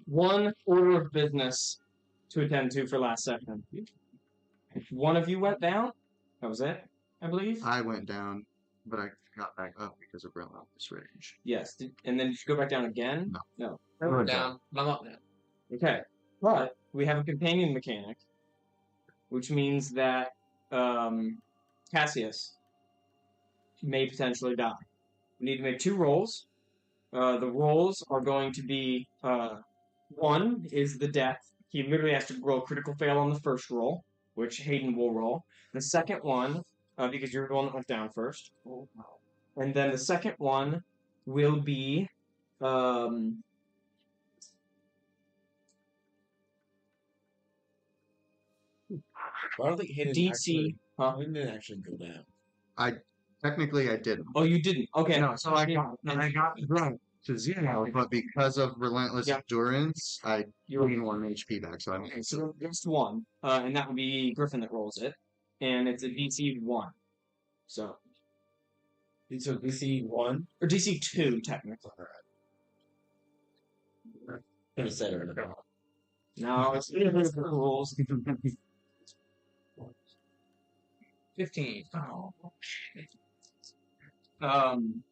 one order of business to attend to for last session. One of you went down. That was it, I believe. I went down, but I got back up because of relentless rage. Yes, and then did you go back down again? No. I went down. I'm up now. Okay, but we have a companion mechanic, which means that Cassius may potentially die. We need to make 2 rolls. The rolls are going to be one is the death. He literally has to roll a critical fail on the first roll, which Hayden will roll. The second one, because you're the one that went down first, and then the second one will be I don't think Hayden DC. Hayden didn't actually go down. Technically, I didn't. Oh, you didn't. Okay. No, so I got drunk to 0, but because of relentless endurance, I gained 1 HP back. So I'm so just 1, and that would be Griffin that rolls it, and it's a DC 1. So DC 1 or DC 2 technically. Consider it. No, it's the rules. 15. Oh.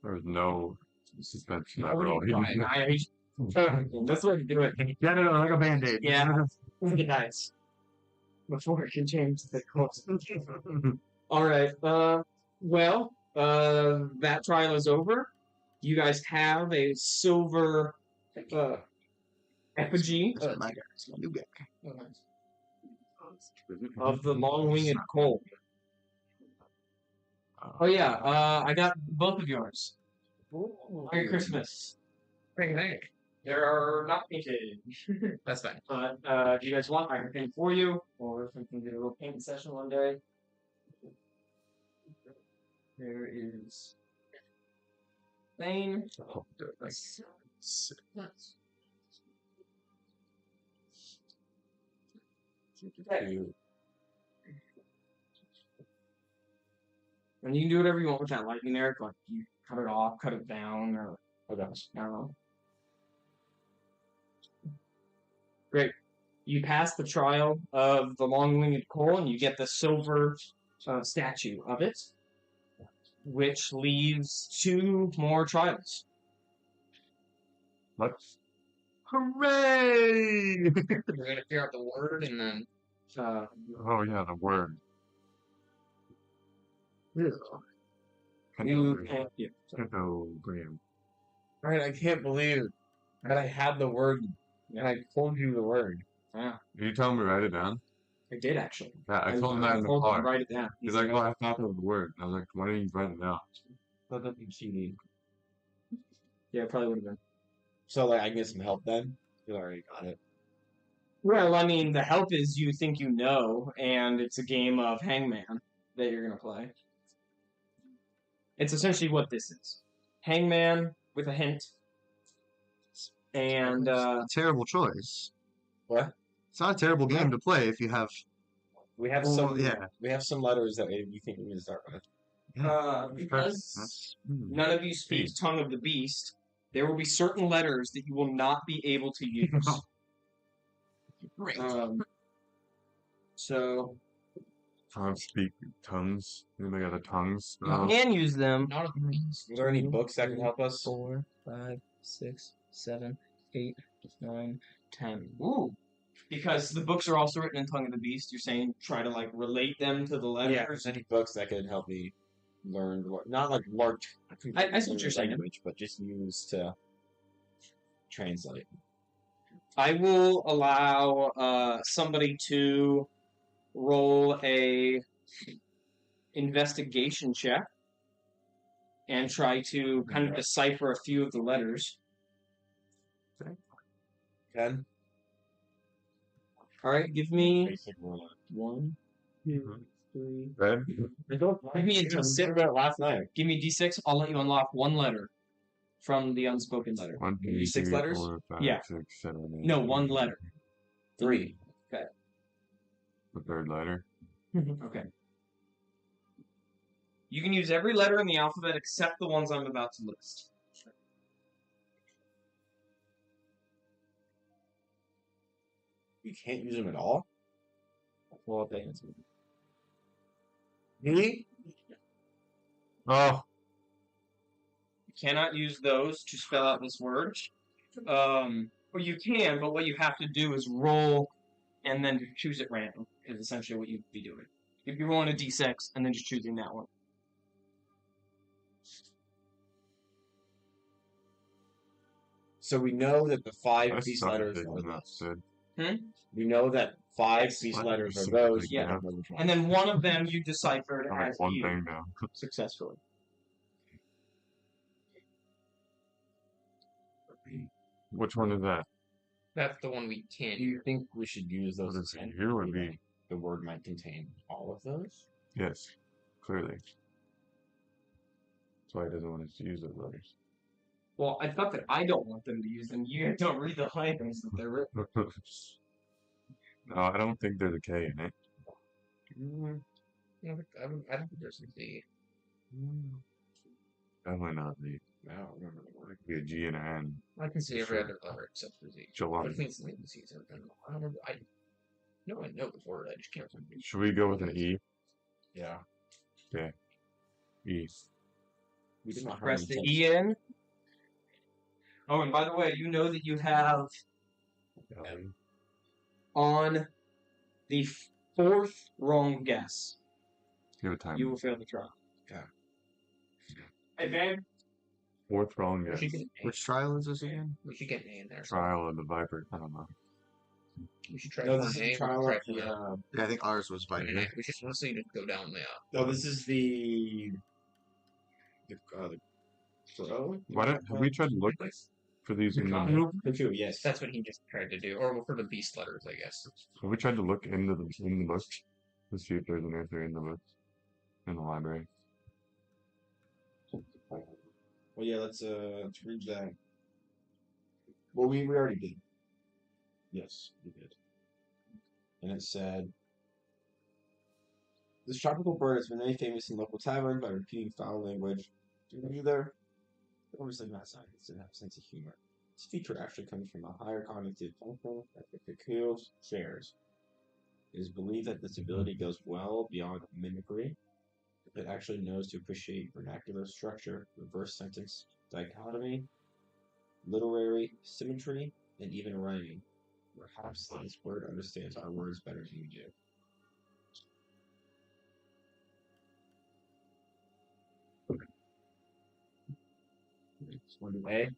There's no suspension. That's the way to do it. Yeah, no, like a band-aid. Yeah. Nice. Before it can change the course. Alright, that trial is over. You guys have a silver effigy of the long-winged coal. Oh yeah, I got both of yours. Merry Christmas. Hey. They're not painted. That's fine. But do you guys want, I can paint for you, or if we can do a little painting session one day. There is Thane. Okay. And you can do whatever you want with that lightning, Eric. Like you cut it off, cut it down, or I don't know. Great. You pass the trial of the long-winged coal, and you get the silver statue of it, which leaves 2 more trials. What? Hooray! We're gonna figure out the word and then. Oh yeah, the word. Pentagram. Alright, I can't believe that I had the word and I told you the word. Yeah. Did you tell him to write it down? I did actually. Yeah, I told him that in the car. Write it down. He's like, oh, I thought that was the word. I was like, why didn't you write it down? That doesn't cheating. Yeah, it probably would have been. So like I can get some help then? You already got it. Well, I mean, the help is you think you know, and it's a game of Hangman that you're gonna play. It's essentially what this is. Hangman with a hint. And terrible choice. What? It's not a terrible game to play if you have. We have We have some letters that you think we need to start with. Because none of you speak Tongue of the Beast, there will be certain letters that you will not be able to use. Great. So Can't speak tongues. Anybody got the tongues? you can use them. Not Is there any books that can help us? 4, 5, 6, 7, 8, 9, 10. Ooh. Because the books are also written in Tongue of the Beast, you're saying try to like relate them to the letters. Yeah, there's any books that could help me learn, not like large. I see what you're saying. Language, but just use to translate. I will allow somebody to roll a investigation check and try to kind of decipher a few of the letters. 10. All right, give me Basic roll. 1, 2, 3. Red? Give me a D6. About it last night. Give me a D6. I'll let you unlock 1 letter from the unspoken letter. 1, 2, 6 3, letters? 4, 5, Yeah. 6, 7, 8. No, 1 letter. 3. Okay. The 3rd letter. Okay. You can use every letter in the alphabet except the ones I'm about to list. You can't use them at all? Well, they answer. Really? Oh, You cannot use those to spell out this word. Or you can, but what you have to do is roll and then choose at random. Is essentially what you'd be doing. You'd be rolling a d6 and then just choosing that one. So we know that the five I beast suck at letters taking are that those. shit. We know that five Yes. beast What? letters are Suck at those. taking Yeah. that. And then one of them you deciphered I as write one E thing down. successfully. Which one is that? That's the one we can't Do you use. think we should use those What is again? it? Here would Do you be. think the word might contain all of those? Yes, clearly. That's why he doesn't want us to use those letters. Well, I thought that I don't want them to use them. You don't read the items that they're written. No, I don't think there's a K in it. I don't think there's a Z. Definitely not the. I don't remember the word. Be a G and an N. I can see every Sure. other letter except for Z. July. Which means the Z's are done. I don't remember. I know the word. I just can't remember. Should we go with an E? Yeah. Okay. E. We did not have Press any the tips. E in. Oh, and by the way, you know that you have on the fourth wrong guess, Give it time. you will fail the trial. Okay. Hey, babe. Fourth wrong We guess. should get an A. Which trial is this again? We should get an A in there. Trial of the Viper. I don't know. We should try No, for this is an A. the trial We'll try of for the. Yeah, I think ours was an Viper. A. We should honestly just go down the No, this is the pro. Why don't have we tried to look for these in the The two, yes. That's what he just tried to do. Or for the beast letters, I guess. have we tried to look into the book to see if there's an answer in the book in the library? Well, yeah, let's read that. Well, we already did. Yes, we did. And it said, this tropical bird has been made famous in local taverns by repeating foul language. Either, obviously not science, and have a sense of humor. This feature actually comes from a higher cognitive function that the cocoon shares. It is believed that this ability goes well beyond mimicry. It actually knows to appreciate vernacular structure, reverse sentence dichotomy, literary symmetry, and even rhyming. Perhaps this word understands our words better than we do. Want to do A?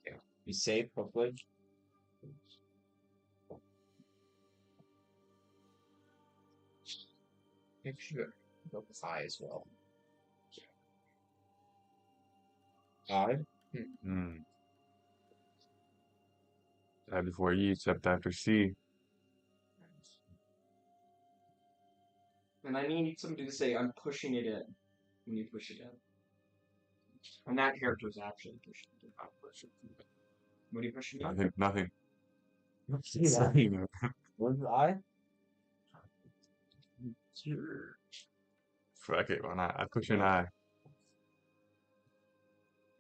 Yeah. Be safe, hopefully. Maybe we should go with I as well. I? Hmm. I before E except after C. And I need somebody to say, I'm pushing it in when you push it in. And that character is actually pushing it in. What are you pushing I in? think nothing. What's I? Fuck it, why not? I push an I.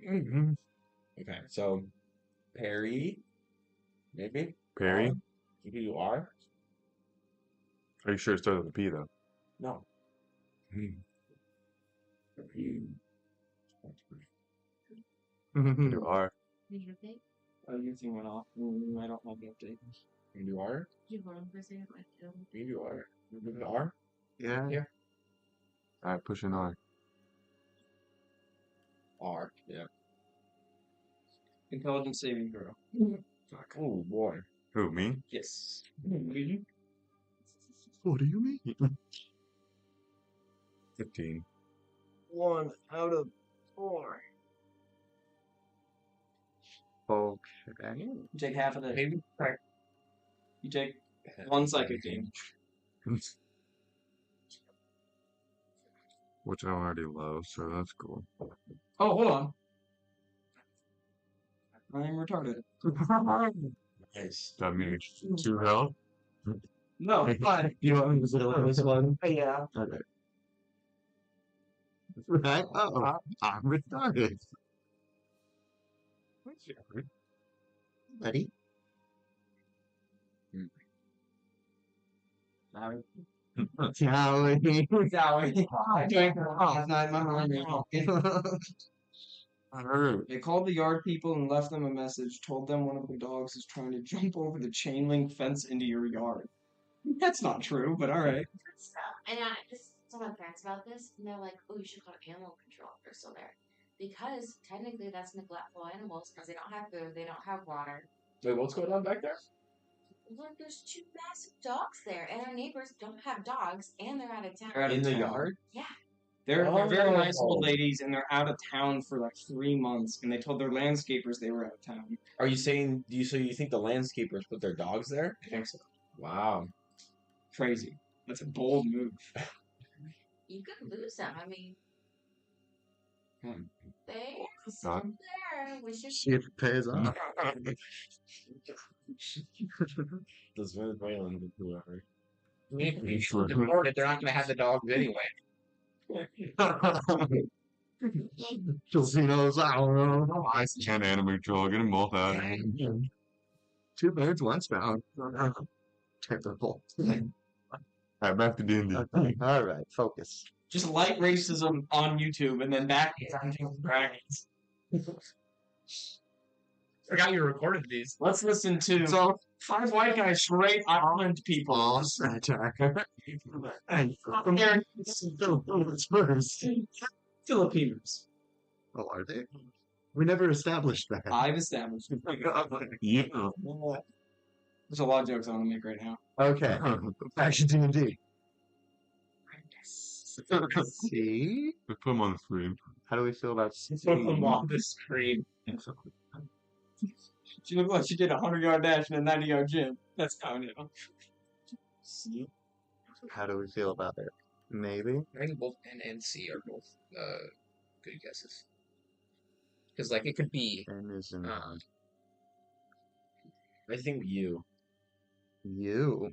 Okay, so Perry, maybe? Perry? Maybe you are? Are you sure it starts with a P though? No. You are. Did you update? Oh, your thing went off. I don't have the update. Maybe you are? Did you hold on for a second? Maybe you are. Maybe you are? Yeah. Yeah. Alright, push an I. Are. Yeah. Intelligence saving throw. Fuck. Oh boy. Who, me? Yes. What do you mean? 15. 1 out of 4. Okay. You take half of that. Maybe try. You take 1 psychic damage. Which I'm already low, so that's cool. Oh, hold on. I am retarded. Nice. That means 2 health? No, fine. You want me to say this one? Yeah. Okay. Right? Oh, I'm retarded. Buddy? Zowie. Zowie. I drank her last night. My mind They called the yard people and left them a message. Told them one of the dogs is trying to jump over the chain link fence into your yard. That's not true, but all right. Stuff. And I just told my parents about this, and they're like, "Oh, you should call animal control if they're still there, because technically that's neglectful animals because they don't have food, they don't have water. Wait, what's going on back there? Look, there's 2 massive dogs there, and our neighbors don't have dogs, and they're out of town. They're out of In the town. yard? Yeah. They're very nice Oh. old ladies, and they're out of town for like 3 months. And they told their landscapers they were out of town. Are you saying? So you think the landscapers put their dogs there? I think so. Wow. Crazy. That's a bold move. You could lose them. I mean, Hmm. they're Not- still there. We should. See if it pays off. Does Venezuelan do whoever? I mean, if you Sure. deport it, they're not going to have the dogs anyway. Casinos, I don't know. I can't animal control. Get them both out. 2 birds, 1 stone. Typical. Alright, back to D&D. All right, focus. Just light racism on YouTube, and then back to Dungeons and Dragons. Forgot you recorded these. Let's listen to So, 5 white guys straight island people. boss attacker. And From here, first. Filipinos. Oh, are they? We never established that. I've established. Yeah. There's a lot of jokes I want to make right now. Okay, back to D&D. See? Just put them on the screen. How do we feel about Put them on the screen. She looked like she did a 100-yard dash in a 90-yard gym. That's downhill. See? How do we feel about it? Maybe? I think both N and C are both good guesses. Because, like, it could be N is in I think you. you.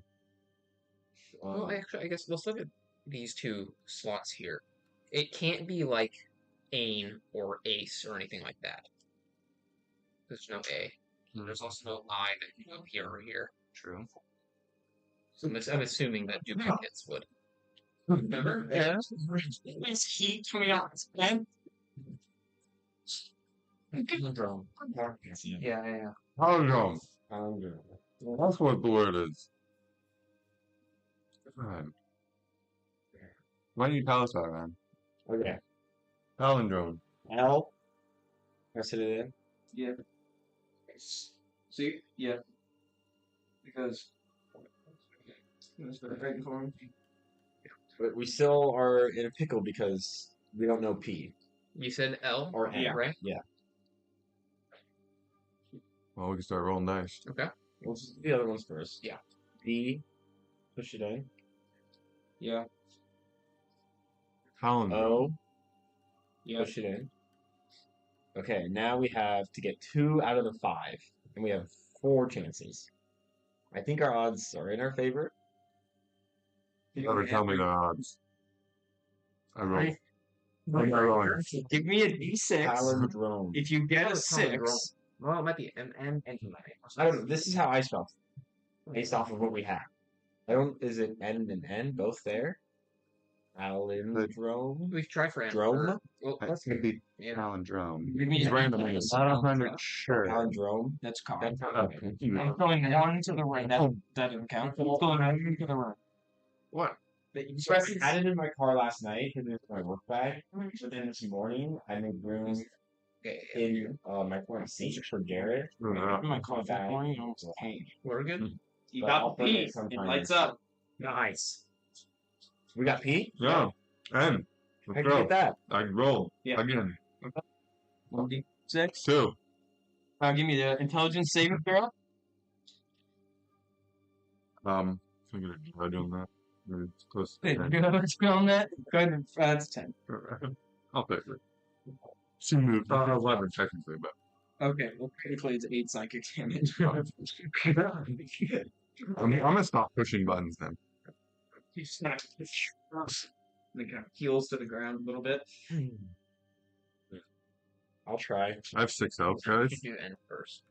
well, actually, I guess let's look at these 2 slots here. It can't be like Ain or Ace or anything like that. There's no A. There's also no I that can go here or here. True. So I'm assuming that duplicates would. Remember? Yeah. There's heat coming out. Man. Yeah. Palindrome. Palindrome. That's what the word is. Right. Why do you tell us that, man? Okay. Palindrome. L. I said it in. Yeah. See? Yeah. Because. That's what I'm waiting for him. But we still are in a pickle because we don't know P. You said L Or N. Yeah. right? Well, we can start rolling dice. Okay. We'll just do the other ones first. Yeah. D. Push it in. Yeah. Palindrome. O. Yeah. Push it in. Okay, now we have to get 2 out of the 5. And we have 4 chances. I think our odds are in our favor. Never tell me the odds. I roll. Right. I'm not rolling. Give me a d6. Palindrome. If you get a Palindrome. 6, Well, it might be M and I don't know. This is how I spell it, based off of what we have. I don't. Is it N and N both there? Palindrome. We try for N. Drome? Well, That's gonna be yeah. palindrome. give me It's random, I guess. Not 100 sure. Palindrome. That's calm. That's Okay. I'm going 1 to the right. That doesn't count. I'm going 1 to the right. What? So I had it in my car last night because it was my work bag. But then this morning, I made room Okay. in my front seat for Jared. My coffee Bag. morning, you almost pain. We're good. You But got I'll the put it P. It sometime lights next up. Nice. We got P. Yeah. And How'd let's you go. get that? I can roll. Yeah. Again. 1d6. 2. Give me the intelligence saving throw. I'm gonna try doing that. Maybe it's close to Hey, 10. good. Let's go on that. Good. That's 10. I'll take it. She moved. 11 technically, but Okay. Well, critically, it's 8 psychic damage. I'm gonna stop pushing buttons then. You snap. The kind of heels to the ground a little bit. I'll try. I have 6 health, guys. You do N first.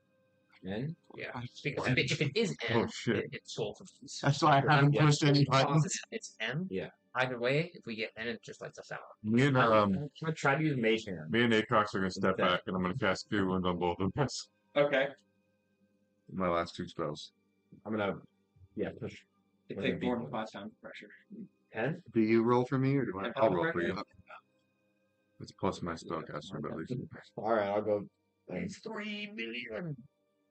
N? Yeah. Because if it is Oh, M, shit. it's soul confused. That's why I haven't Yeah. pushed any buttons. It's M. Yeah. Either way, if we get N, it just lets us out. Me and I'm gonna try to use Mage Hand. me and Acox are gonna step Okay. back, and I'm gonna cast Cure Wounds on both of us. Okay. My last 2 spells. I'm gonna push. It takes more than 5 times pressure. 10? Do you roll for me or do I? Yeah. I'll roll for you. It's plus my spellcaster ability. Alright, I'll go. It's 3 million.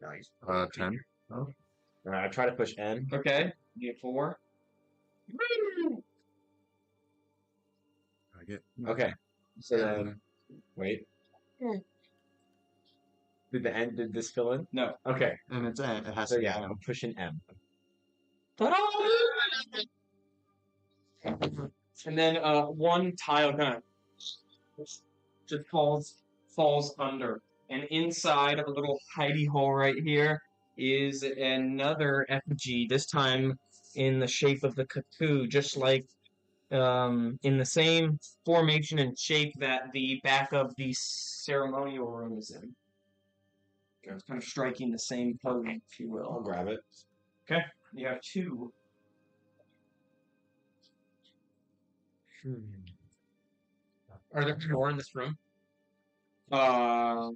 Nice. 10. Alright, I try to push N. Okay. You get 4. I get. Okay. So then, wait. Did this fill in? No. Okay. And it has So to be yeah, M. I'm pushing M. And then one tile kind of just falls under. And inside of a little hidey hole right here is another effigy, this time in the shape of the cuckoo, just like in the same formation and shape that the back of the ceremonial room is in. It's kind of striking the same pose, if you I'll will. grab it. Okay, you have 2. Are there more in this room? No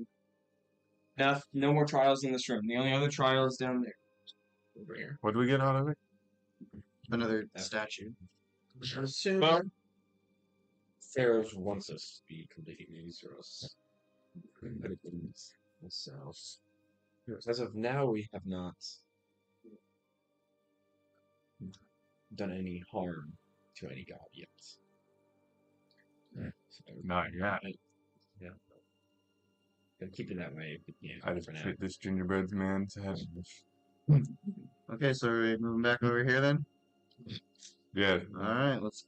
more trials in this room. The only other trial is down there. Over here. What do we get out of it? Another statue. I assume Well, Pharaohs wants us to be completing these rows. As of now, we have not done any harm to any god yet. So, Not yet. gonna keep it that way if we can I just for now. hit this gingerbread man's head. Okay, so we're moving back over here then? Yeah. Alright, let's.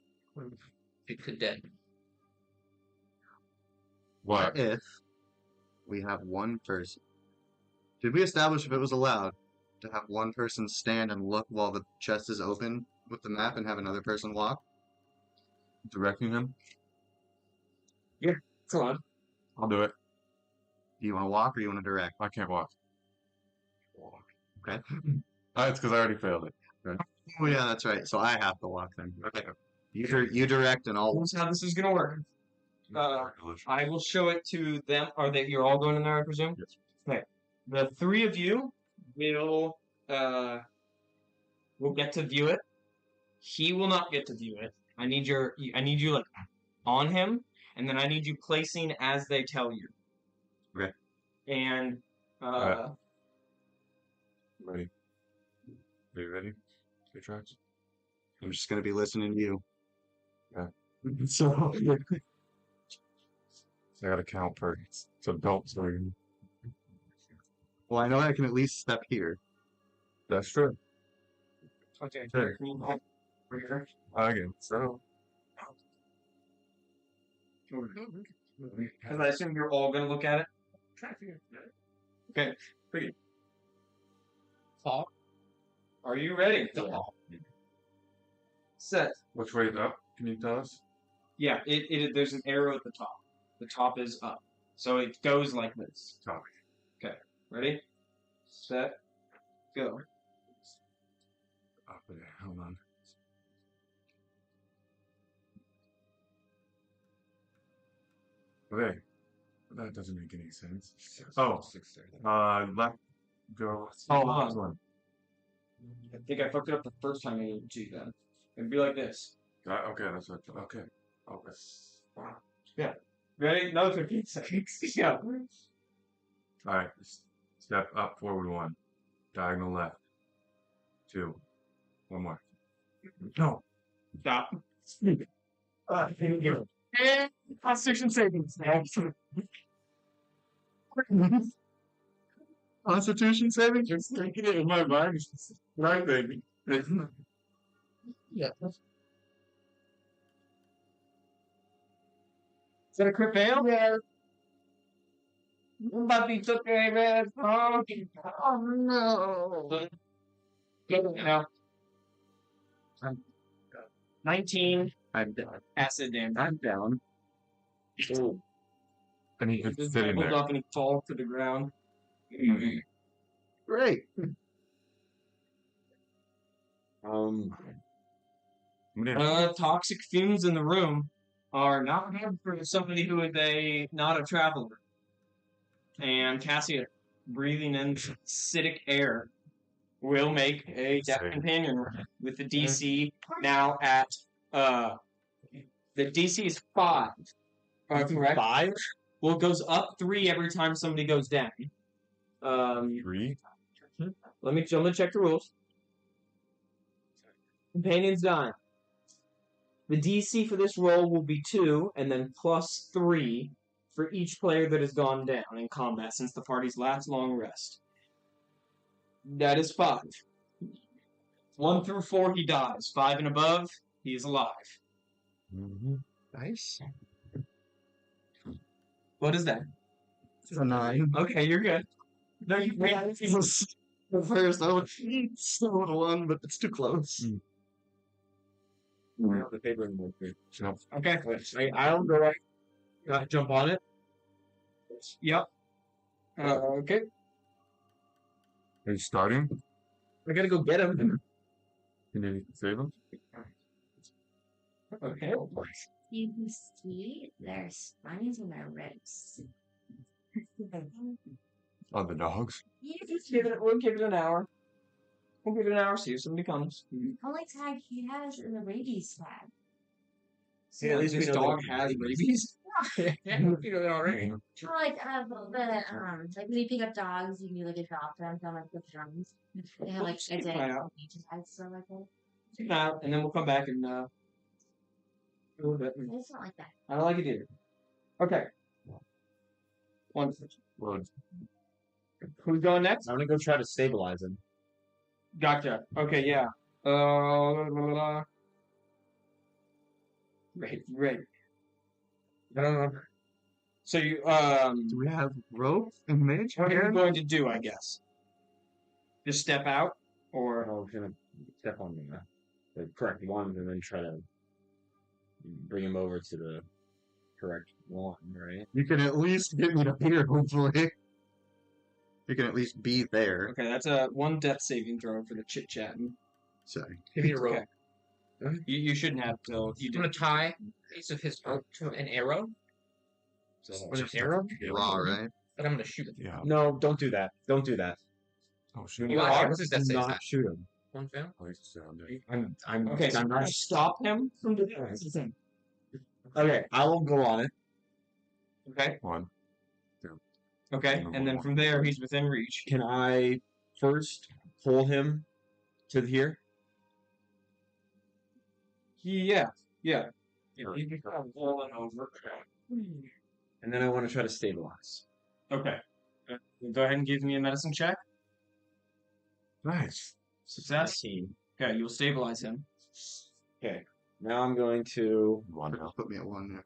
It could dead. What? If we have one person. Did we establish if it was allowed to have one person stand and look while the chest is open with the map and have another person walk? Directing him? come on. I'll do it. Do you want to walk or do you want to direct? I can't walk. Okay. It's because I already failed it. Oh yeah, that's right. So I have to walk then. Okay. You direct and I'll. That's how this is gonna work. I will show it to them. Are they? You're all going in there, I presume. Yes. Okay. The 3 of you will get to view it. He will not get to view it. I need you like on him, and then I need you placing as they tell you. Okay. And Ready. Are you ready? Your tracks? I'm just gonna be listening to you. Yeah. So I gotta count first. So don't say. well, I know I can at least step here. That's true. okay. Sure. I guess so. Because I assume you're all gonna look at it. Okay. Pretty. Fall. Are you ready? Set. Which way is up? Can you tell us? Yeah. There's an arrow at the top. The top is up, so it goes like this. Top. Okay. Ready? Set. Go. Up there. Hold on. Okay. That doesn't make any sense. Oh. Left. Go. Oh, hold on. I think I fucked it up the first time I did G then. It'd be like this. Okay, that's what. Okay. Okay. Yeah. Ready? Another 15 seconds. Yeah. Alright. Step up forward 1. Diagonal left. 2. 1 more. No. Stop. Thank you. And Constitution savings. Constitution saving? Just thinking it in my mind. Right, baby. Yeah. Is that a crit fail? Yeah. Puppy took a red phone. Oh no. Now. 19 I'm down. acid damage. I'm down. And he's just sitting Hold there. up and he falls to the ground. Great. Toxic fumes in the room are not good for somebody who is not a traveler. And Cassia, breathing in acidic air, will make a death Same. companion roll with the DC now at the DC is 5. Correct? 5? Well, it goes up 3 every time somebody goes down. 3? I'm gonna check the rules. Companions dying. The DC for this roll will be 2, and then plus 3 for each player that has gone down in combat since the party's last long rest. That is 5. 1 through 4, he dies. 5 and above, he is alive. Mm-hmm. Nice. What is that? It's a 9. Okay, you're good. No, you can't. The first, I would still would have won, but it's too close. I have the paper in the Okay. I'll go right. Jump on it. Yep. Okay. Are you starting? I gotta go get him. Can you save him? Okay. You can see their spines and their ribs. Oh, the dogs? We'll give it an hour. We'll give it an hour, see if somebody comes. The only tag he has is the rabies tag. See, at least this we know dog they're has rabies. Yeah, you know that already. Or like like when you pick up dogs, you can do like adopt them from like the drums. They have like a Keep day an eye out. tags stuff like that. Keep an eye out, and then we'll come back and a little bit. It's not like that. I don't like it either. Okay. Wonderful. Well, Who's going next? I'm gonna go try to stabilize him. Gotcha. Okay, yeah. Right. I don't know. So you Do we have rope and mage? what are you hand? going to do, I guess? Just step out or I was gonna step on the correct one and then try to bring him over to the correct one, right? You can at least get me to here, hopefully. You can at least be there. okay, that's a 1 death saving throw for the chit chatting. Sorry. Give me a rope. Okay. You shouldn't have till you I'm do. gonna tie a piece of his rope to an arrow. So With an arrow? Raw, right? And I'm gonna shoot him. yeah. no, don't do that. Don't do that. Oh, shoot. You are? What's his death Do save not stat? shoot him. 1 fail? I like the sound of it. I'm Okay, so I'm you're not. gonna stop him from doing this. Okay, I will go on it. Okay. 1. Okay, and then from there he's within reach. Can I first pull him to here? Yeah. You can kind of roll it over. And then I want to try to stabilize. Okay. Go ahead and give me a medicine check. Nice. Success. Okay, you'll stabilize him. Okay. Now I'm going to. 1 now. Put me at 1 there.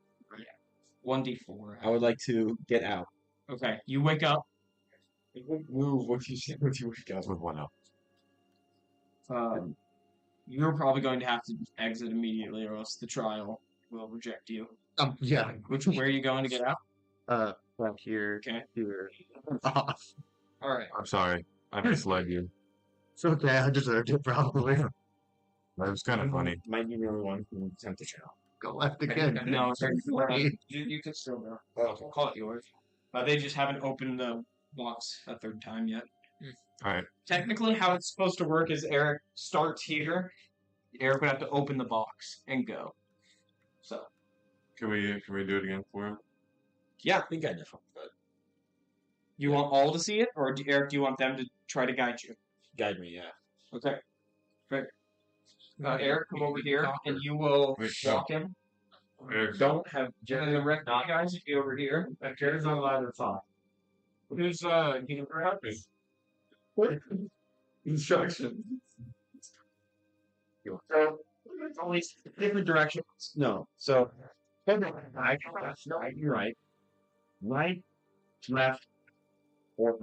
1d4. I would like to get out. Okay, you wake up. Move. What you wake up? With 1 up. You're probably going to have to exit immediately, or else the trial will reject you. Yeah. Where are you going to get out? From here. Okay. Here. Off. All right. I'm sorry. I misled you. It's okay, I deserved it, probably. That was kind of funny. Might be the only one who can attempt to channel. Go left again. No, you can still go. I'll call it yours. They just haven't opened the box a 3rd time yet. Alright. Technically, how it's supposed to work is Eric starts here. Eric would have to open the box and go. So, Can we do it again for him? yeah. I think I know. But You want all to see it, or Eric, do you want them to try to guide you? guide me, yeah. Okay. Great. Eric, come over here, and you will Wait, walk him. Eric, Don't have and the rest of you guys will be over here. Jared's not allowed to talk. who's getting for helping? Instruction. So, it's only different directions. No. So, you're right. Right, left, or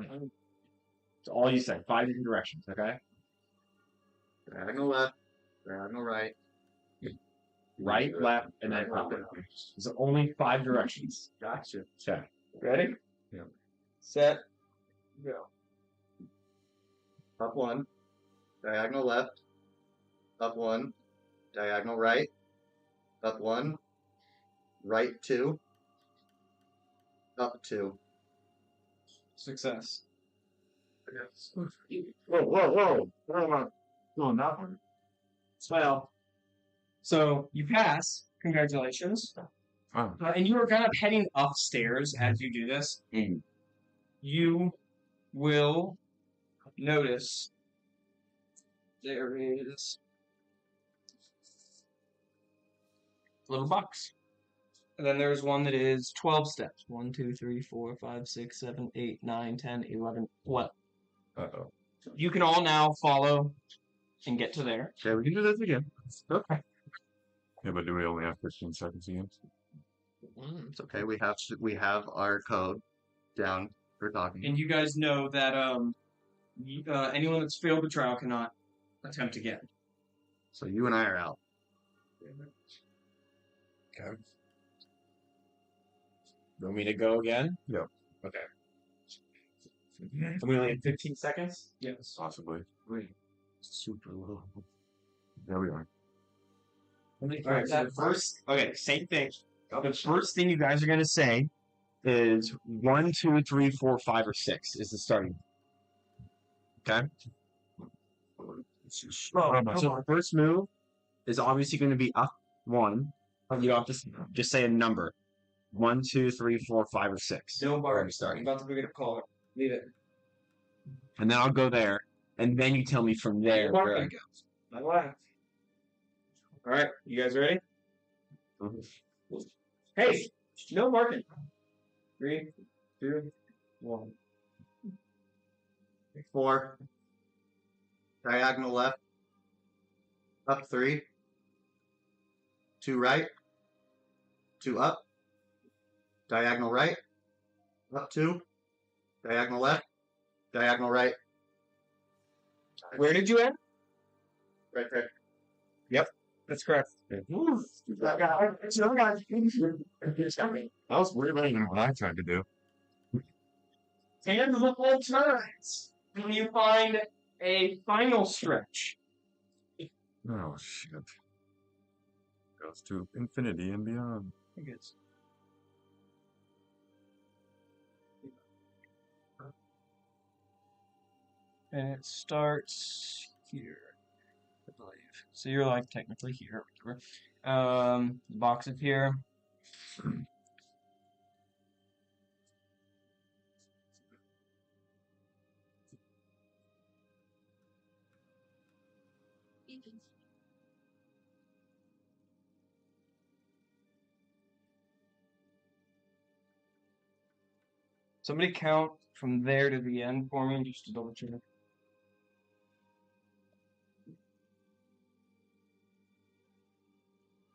it's all you said. 5 different directions, okay? Diagonal left. Diagonal right. Right, left, and then up. There's only 5 directions. Gotcha. Okay. Ready? Yeah. Set. Go. Up 1. Diagonal left. Up 1. Diagonal right. Up 1. Right 2. Up 2. Success. Whoa. Where am I doing that one? Well, so you pass. Congratulations. Oh. And you are kind of heading upstairs as you do this. Mm. You will notice there is a little box. And then there's one that is 12 steps. 1, 2, 3, 4, 5, 6, 7, 8, 9, 10, 11, 12. Uh-oh. You can all now follow and get to there. Okay, we can do this again. Okay. Yeah, but do we only have 15 seconds again? It's okay. We have our code down for talking. And you guys know that anyone that's failed the trial cannot attempt again. So you and I are out. Okay. You want me to go again? Yep. Okay. And we only have 15 seconds? Yes. Possibly. Wait. Super low. There we are. Alright, so the first, Okay, same thing. the First thing you guys are gonna say is 1, 2, 3, 4, 5, or 6 is the starting. Okay. So the first move is obviously going to be up 1. You don't have to just say a number. 1, 2, 3, 4, 5, or 6. no Where bar. I'm starting. I'm about to go get a caller. Leave it. And then I'll go there, and then you tell me from there where I go. My laugh. Alright, you guys ready? Hey, no marking. 3, 2, 1. 4. Diagonal left. Up 3. 2 right. 2 up. Diagonal right. Up 2. Diagonal left. Diagonal right. Where did you end? Right. That's correct. That was way better than what I tried to do. And multiple times. When you find a final stretch. Oh, shit. Goes to infinity and beyond. I guess. And it starts here, I believe. So you're like technically here. The box is here. Somebody count from there to the end for me, just to double check.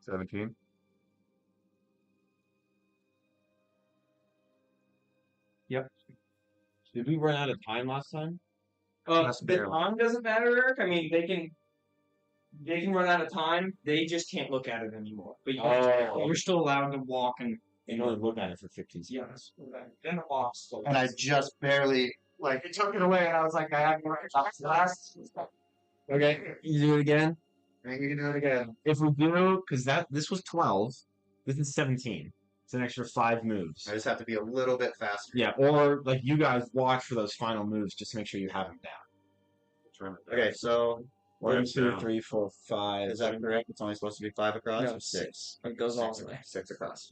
$17. Did we run out of time last time? That's The barely. time doesn't matter, Eric. I mean, they can run out of time. They just can't look at it anymore. But you're still allowed to walk and You can only look at it for 15 seconds. yes, in the box. And I just barely Like, it took it away, and I was like, I have to last. Okay, you do it again? You can do it again. If we do, because this was 12, this is 17. It's an extra 5 moves. I just have to be a little bit faster. Yeah, or like you guys watch for those final moves just to make sure you have them down. Okay, so 1, Yeah, 2, down. 3, 4, 5. is that correct? It's only supposed to be 5 across? No, or 6? It goes all the way. 6 across.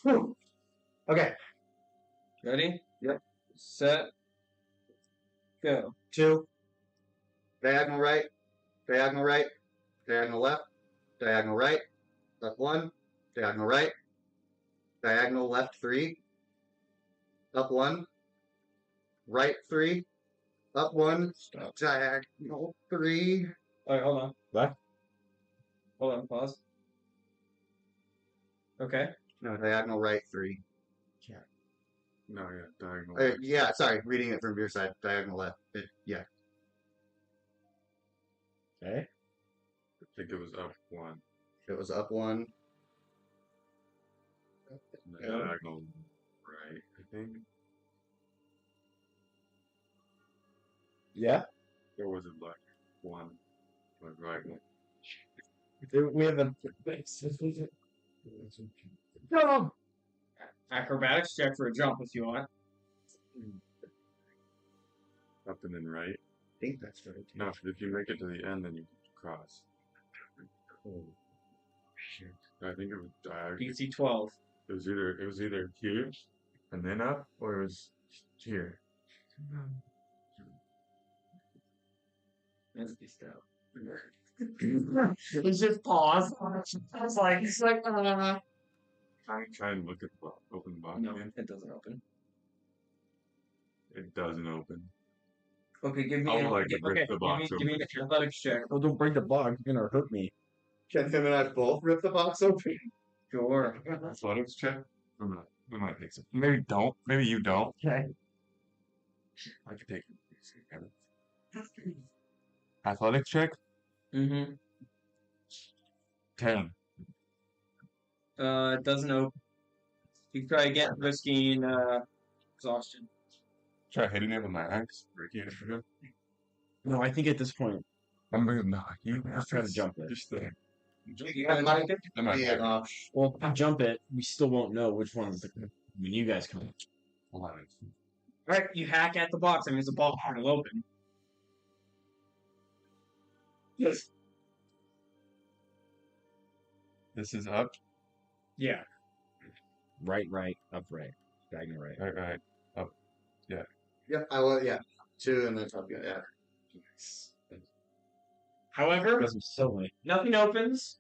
Whew. Okay. Ready? Yep. Set. Go. 2. Diagonal right. Diagonal right. Diagonal left. Diagonal right. Left 1. Diagonal right. Diagonal left 3. Up 1. Right 3. Up 1. Stop. Diagonal 3. Alright, hold on. What? Hold on, pause. Okay. No, diagonal right 3. No, yeah, diagonal. Yeah, sorry. Reading it from your side. Diagonal left. Yeah. Okay. I think it was up 1. It was up 1. And then diagonal right, I think. Yeah. There was a black one. Like right one. We have a. No. Acrobatics check for a jump if you want. Up and then right. I think that's right. No, if you make it to the end, then you cross. Oh, I think it was diagonal. DC 12. It was either here and then up, or it was here. It's just pause. It's like, Try and look at the box. Open the box no, again. it doesn't open. It doesn't open. Okay, give me. I would like to rip the box give me open. an athletics check. Oh, don't break the box. You're gonna hurt me. Can him and I both rip the box open? Sure. Athletics check? We might take some. Maybe don't. Maybe you don't. Okay. I could take athletics check? Mm-hmm. 10. It doesn't open. You try again, risking exhaustion. Try hitting it with my axe. Breaking it again. No, I think at this point, I'm gonna knock you. I'll try to jump it. Just the. You gotta jump it? That might Be an happen. option. Well, if I jump it, we still won't know which one. When you guys come. 11. Alright, you hack at the box. I mean, it's a box will open. Yes. This is up. Yeah. Right, upright, diagonal right. Right. Up. Yeah, I will. Yeah, 2 and then top. Yeah. However, Doesn't silly. nothing opens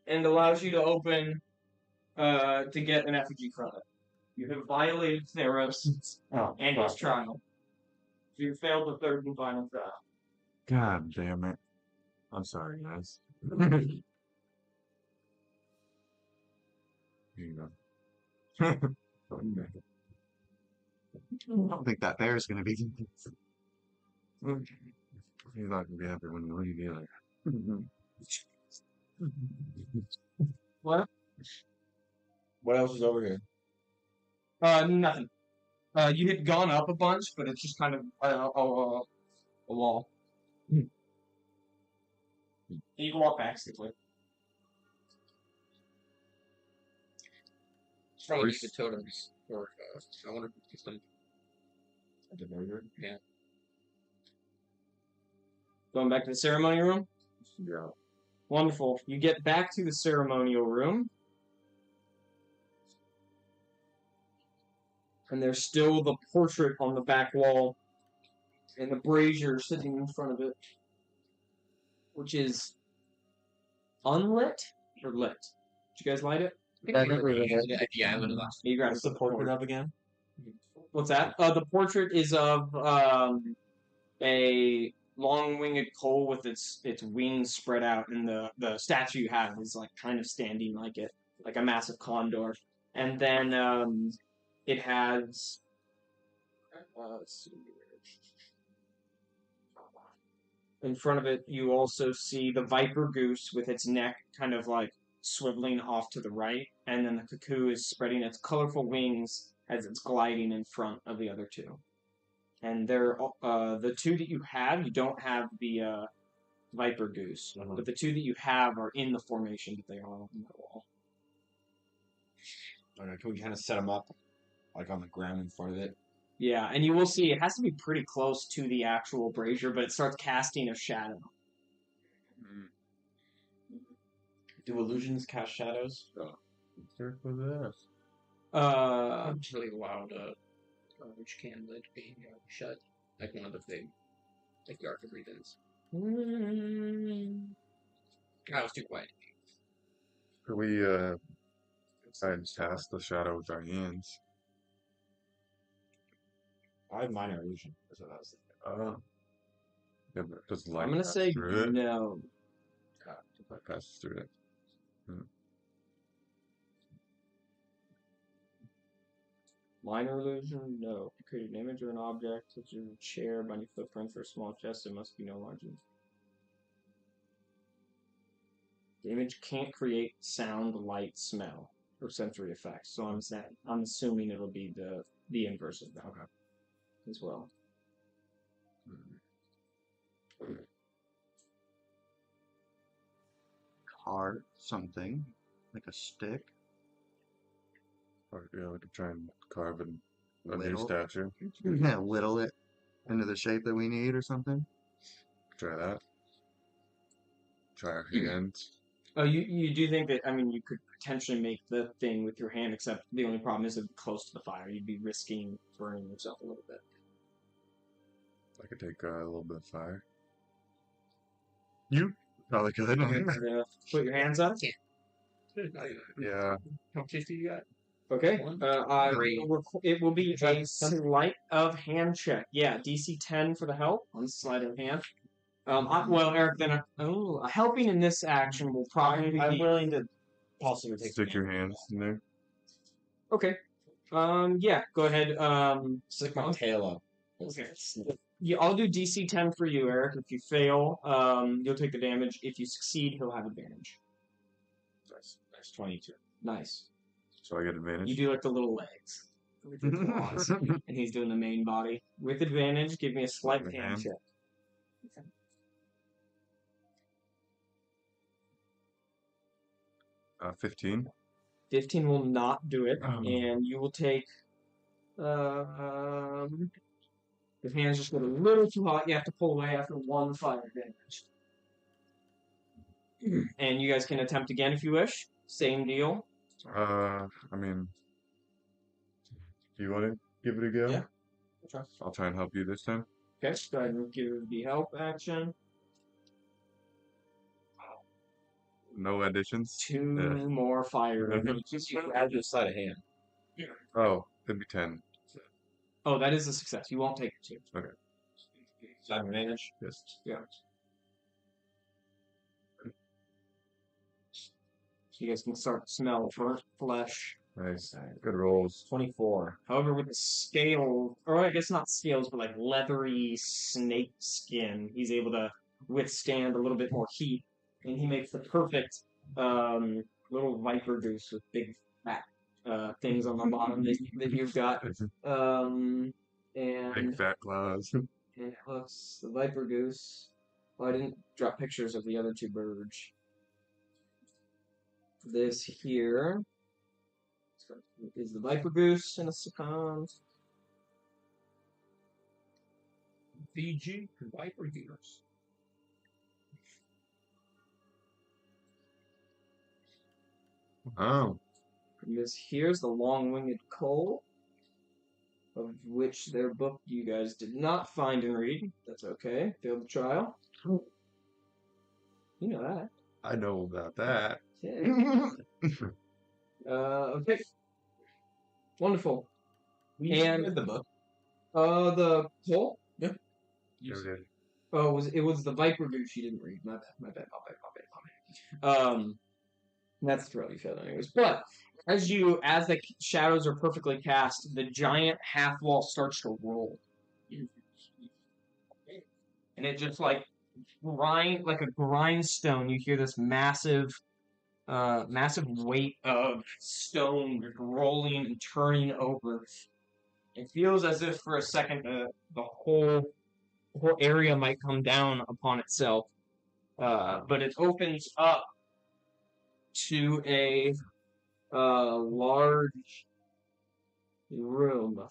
and allows you to open to get an effigy from it. You have violated Theros Oh, and his trial. So you failed the third and final trial. God damn it. I'm sorry, guys. Here you go. I don't think that bear is going to be. He's not gonna be happy when you leave either. What? What else is over here? Nothing. You had gone up a bunch, but it's just kind of a wall. You can walk back quickly. It's probably need the totems. Or, I wonder if it's them. Yeah. Going back to the ceremony room? Yeah. Wonderful. You get back to the ceremonial room. And there's still the portrait on the back wall. And the brazier sitting in front of it. Which is unlit or lit? Did you guys light it? Yeah, I lit it last. You guys What's the portrait of again? What's that? The portrait is of a long-winged coal with its wings spread out, and the statue you have is like kind of standing like it, like a massive condor. And then it has let's see here. In front of it, you also see the viper goose with its neck kind of like swiveling off to the right, and then the cuckoo is spreading its colorful wings as it's gliding in front of the other two. And they're the two that you have. You don't have the viper goose, but the two that you have are in the formation that they are on the wall. Okay, can we kind of set them up, like on the ground in front of it? Yeah, and you will see it has to be pretty close to the actual brazier, but it starts casting a shadow. Do illusions cast shadows? Here for this. It's really loud, garbage can lid being shut. Like one of the big, like the Arc of Breathings. That was too quiet. Could we, try and cast the shadow with our hands? I have minor illusion. That's what I was thinking. Yeah, but does light I'm gonna pass say through it? no. Light passes through it. Minor illusion, no. Create an image or an object, such as a chair, binding footprints, or a small chest. It must be no larger. The image can't create sound, light, smell, or sensory effects. So I'm assuming it'll be the inverse of that as well. carve something, like a stick. Or, yeah, we could try and carve a new Whittle. statue. Yeah, whittle it into the shape that we need or something. Try that. Try our hands. Oh, you do think that, I mean, you could potentially make the thing with your hand, except the only problem is it's close to the fire. You'd be risking burning yourself a little bit. I could take a little bit of fire. You probably could. Put your hands up. Yeah. How much HP you got? Okay. Great. It will be a sleight of hand check. Yeah, DC 10 for the help on sleight of hand. Well, Eric, then a helping in this action will probably I'm be willing to possibly take Stick your hands in there. okay. Yeah, go ahead. Stick my tail up. Okay. Yeah, I'll do DC 10 for you, Eric. If you fail, you'll take the damage. If you succeed, he'll have advantage. That's 22. Nice. So I get advantage. You do like the little legs with your claws, and he's doing the main body with advantage. Give me a sleight of hand check. 15. 15 will not do it, Oh. and you will take. Your hands just get a little too hot. You have to pull away after one fire damage. And you guys can attempt again if you wish. Same deal. I mean, do you want to give it a go? Yeah. I'll try and help you this time. Okay, go ahead and give the help action. No additions. Two Yeah. more fire damage. You add your sleight of hand. Oh, it'd be 10. Oh, that is a success. You won't take it too. Sleight of advantage. Yes. Yeah. You guys can start to smell burnt flesh. Nice. Good rolls. 24. However, with the scale, or I guess not scales, but like leathery snake skin, he's able to withstand a little bit more heat, and he makes the perfect little viper goose with big fat things on the bottom that you've got. And Big fat claws. and it looks the viper goose. Well, I didn't drop pictures of the other two birds. This here is the viper goose in a second. VG Viper Gears. Oh. And this here's the long-winged coal, of which their book you guys did not find and read. That's okay. Failed the trial. You know that. I know about that. Okay. Okay. Wonderful. And read the book. the coal. There it is. Oh, it was the viper goose you didn't read. My bad. My bad. That's the throw you failed anyways. But as the shadows are perfectly cast, the giant half wall starts to roll, and it just like a grindstone. You hear this massive weight of stone rolling and turning over. It feels as if for a second the whole area might come down upon itself, but it opens up to a large room.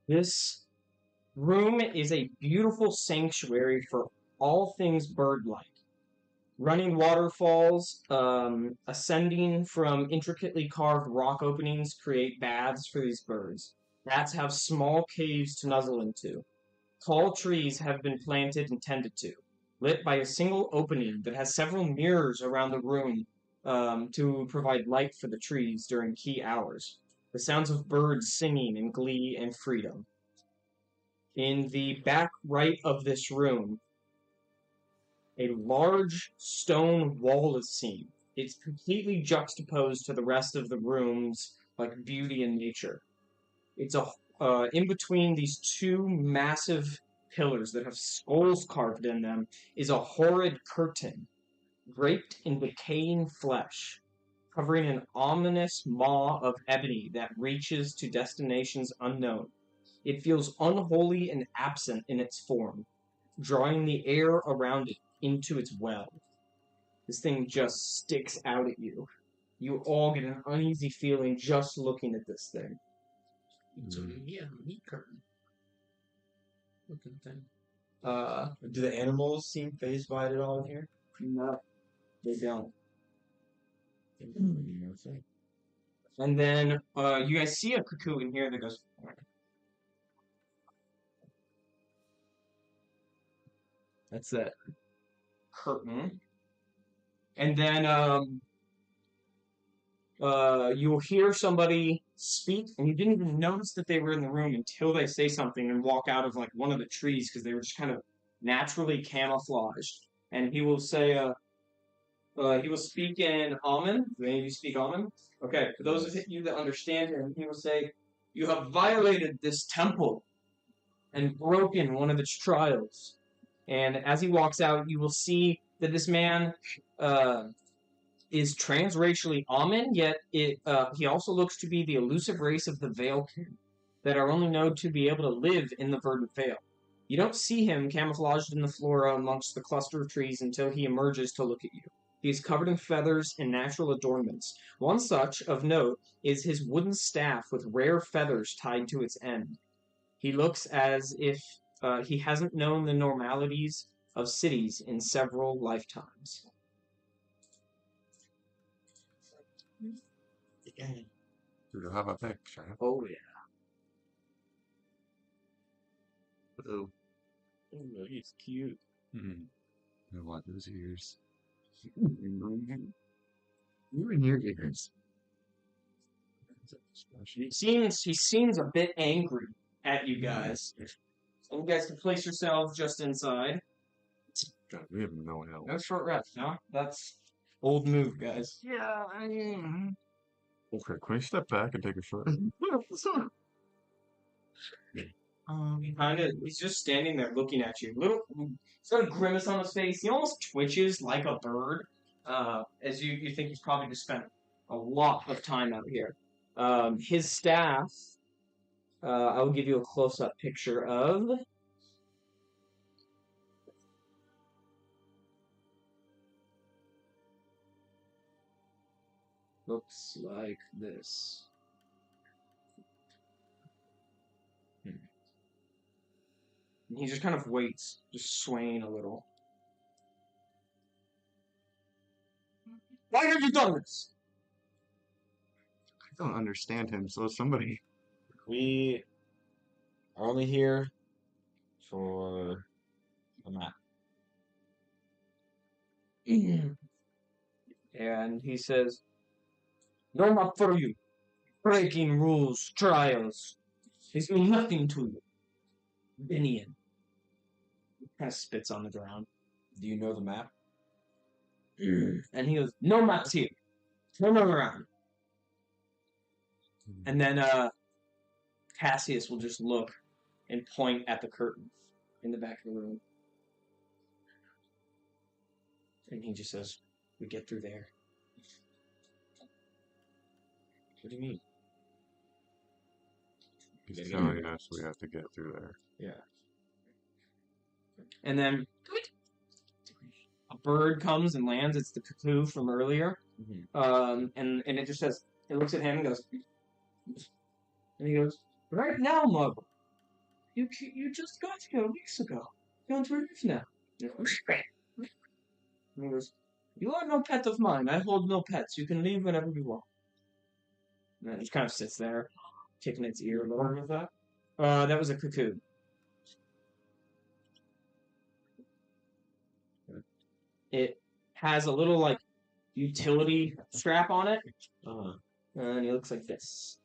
This room is a beautiful sanctuary for all things bird-like. Running waterfalls, ascending from intricately carved rock openings create baths for these birds. Bats have small caves to nuzzle into. Tall trees have been planted and tended to. lit by a single opening that has several mirrors around the room to provide light for the trees during key hours. The sounds of birds singing in glee and freedom. In the back right of this room, a large stone wall is seen. It's completely juxtaposed to the rest of the room's like beauty and nature. It's in between these two massive pillars that have skulls carved in them is a horrid curtain draped in decaying flesh, covering an ominous maw of ebony that reaches to destinations unknown. It feels unholy and absent in its form, drawing the air around it into its well. This thing just sticks out at you. You all get an uneasy feeling just looking at this thing. It's a meat curtain. Looking thing. Do the animals seem phased by it at all in here? No, they don't. Okay. And then you guys see a cuckoo in here that goes. That's that curtain. And then you'll hear somebody speak, and you didn't even notice that they were in the room until they say something and walk out of like one of the trees because they were just kind of naturally camouflaged. And he will say, he will speak in Amun. Do any of you speak Amun? Okay, for those of you that understand him, he will say, "You have violated this temple and broken one of its trials." And as he walks out, you will see that this man is transracially Amun, yet he also looks to be the elusive race of the Veilkin that are only known to be able to live in the Verdant Vale. You don't see him camouflaged in the flora amongst the cluster of trees until he emerges to look at you. He is covered in feathers and natural adornments. One such, of note, is his wooden staff with rare feathers tied to its end. He looks as if he hasn't known the normalities of cities in several lifetimes. Do you have a picture? Oh, yeah. Oh, Oh, he's cute. Mm-hmm. I want those ears. you in your ears. He seems a bit angry at you guys. So you guys can place yourselves just inside. God, we have no help. No short rest, no? That's old move, guys. Yeah, okay, can we step back and take a shot? He's just standing there looking at you. He's got a grimace on his face. He almost twitches like a bird, as you think he's probably just spent a lot of time out here. His staff, I will give you a close-up picture of. Looks like this. And he just kind of waits, just swaying a little. Why have you done this? I don't understand him, so somebody. We are only here for a map. And he says, "No map for you. Breaking rules, trials. These mean nothing to you. Binion." He kind of spits on the ground. Do you know the map? And he goes, "No maps here. Turn around." And then Cassius will just look and point at the curtain in the back of the room. And he just says, "We get through there." What do you mean? He's telling us we have to get through there. Yeah. And then a bird comes and lands. It's the cuckoo from earlier. And it just says, it looks at him and goes, and he goes, "Right now, mother. You just got here weeks ago. You want to leave now." And he goes, "You are no pet of mine. I hold no pets. You can leave whenever you want." And it just kind of sits there, kicking its ear a little. What was that? That was a cuckoo. It has a little like utility strap on it, Uh-huh. and he looks like this.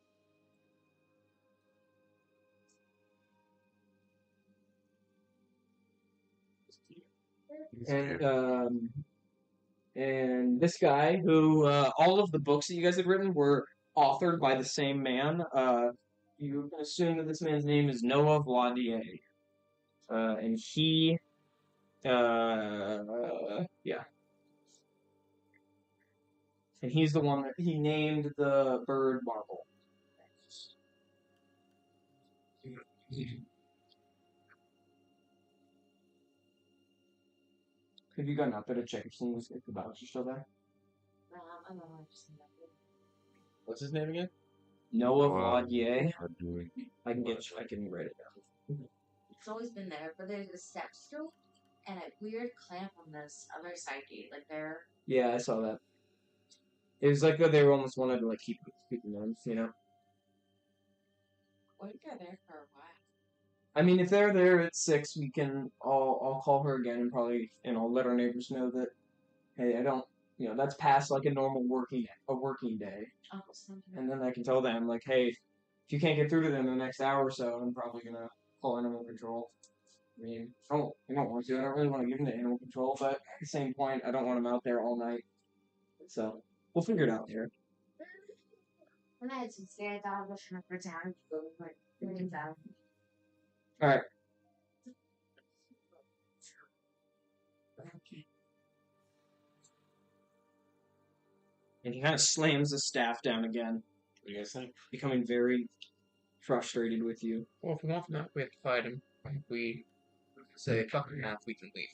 And this guy, who all of the books that you guys have written were authored by the same man. You can assume that this man's name is Noah Vladier, and he, yeah, and he's the one that he named the bird Marble. Have you gotten out there to check if the bottles are still there? I'm not understanding. What's his name again? Noah Wow. Vladier. I'm doing. I can write it down. It's always been there, but there's a step stool and a weird clamp on this other side gate. Like there. Yeah, I saw that. It was like they were almost wanted to like keep them on, you know. What if they're there for a while? I mean, if they're there at 6, we can. I'll call her again and probably, I'll let our neighbors know that. Hey, I don't. That's past like a normal working day, Oh, something. and then I can tell them like, hey, if you can't get through to them in the next hour or so, I'm probably gonna call animal control. I mean, I don't want to. I don't really want to give them to animal control, but at the same point, I don't want them out there all night. So we'll figure it out here. When I had some stairs out of for town, like doing that. All right. And he kind of slams the staff down again, What do you guys think? becoming very frustrated with you. Well, if we want the map, we have to fight him. If we say fuck the map, we can leave.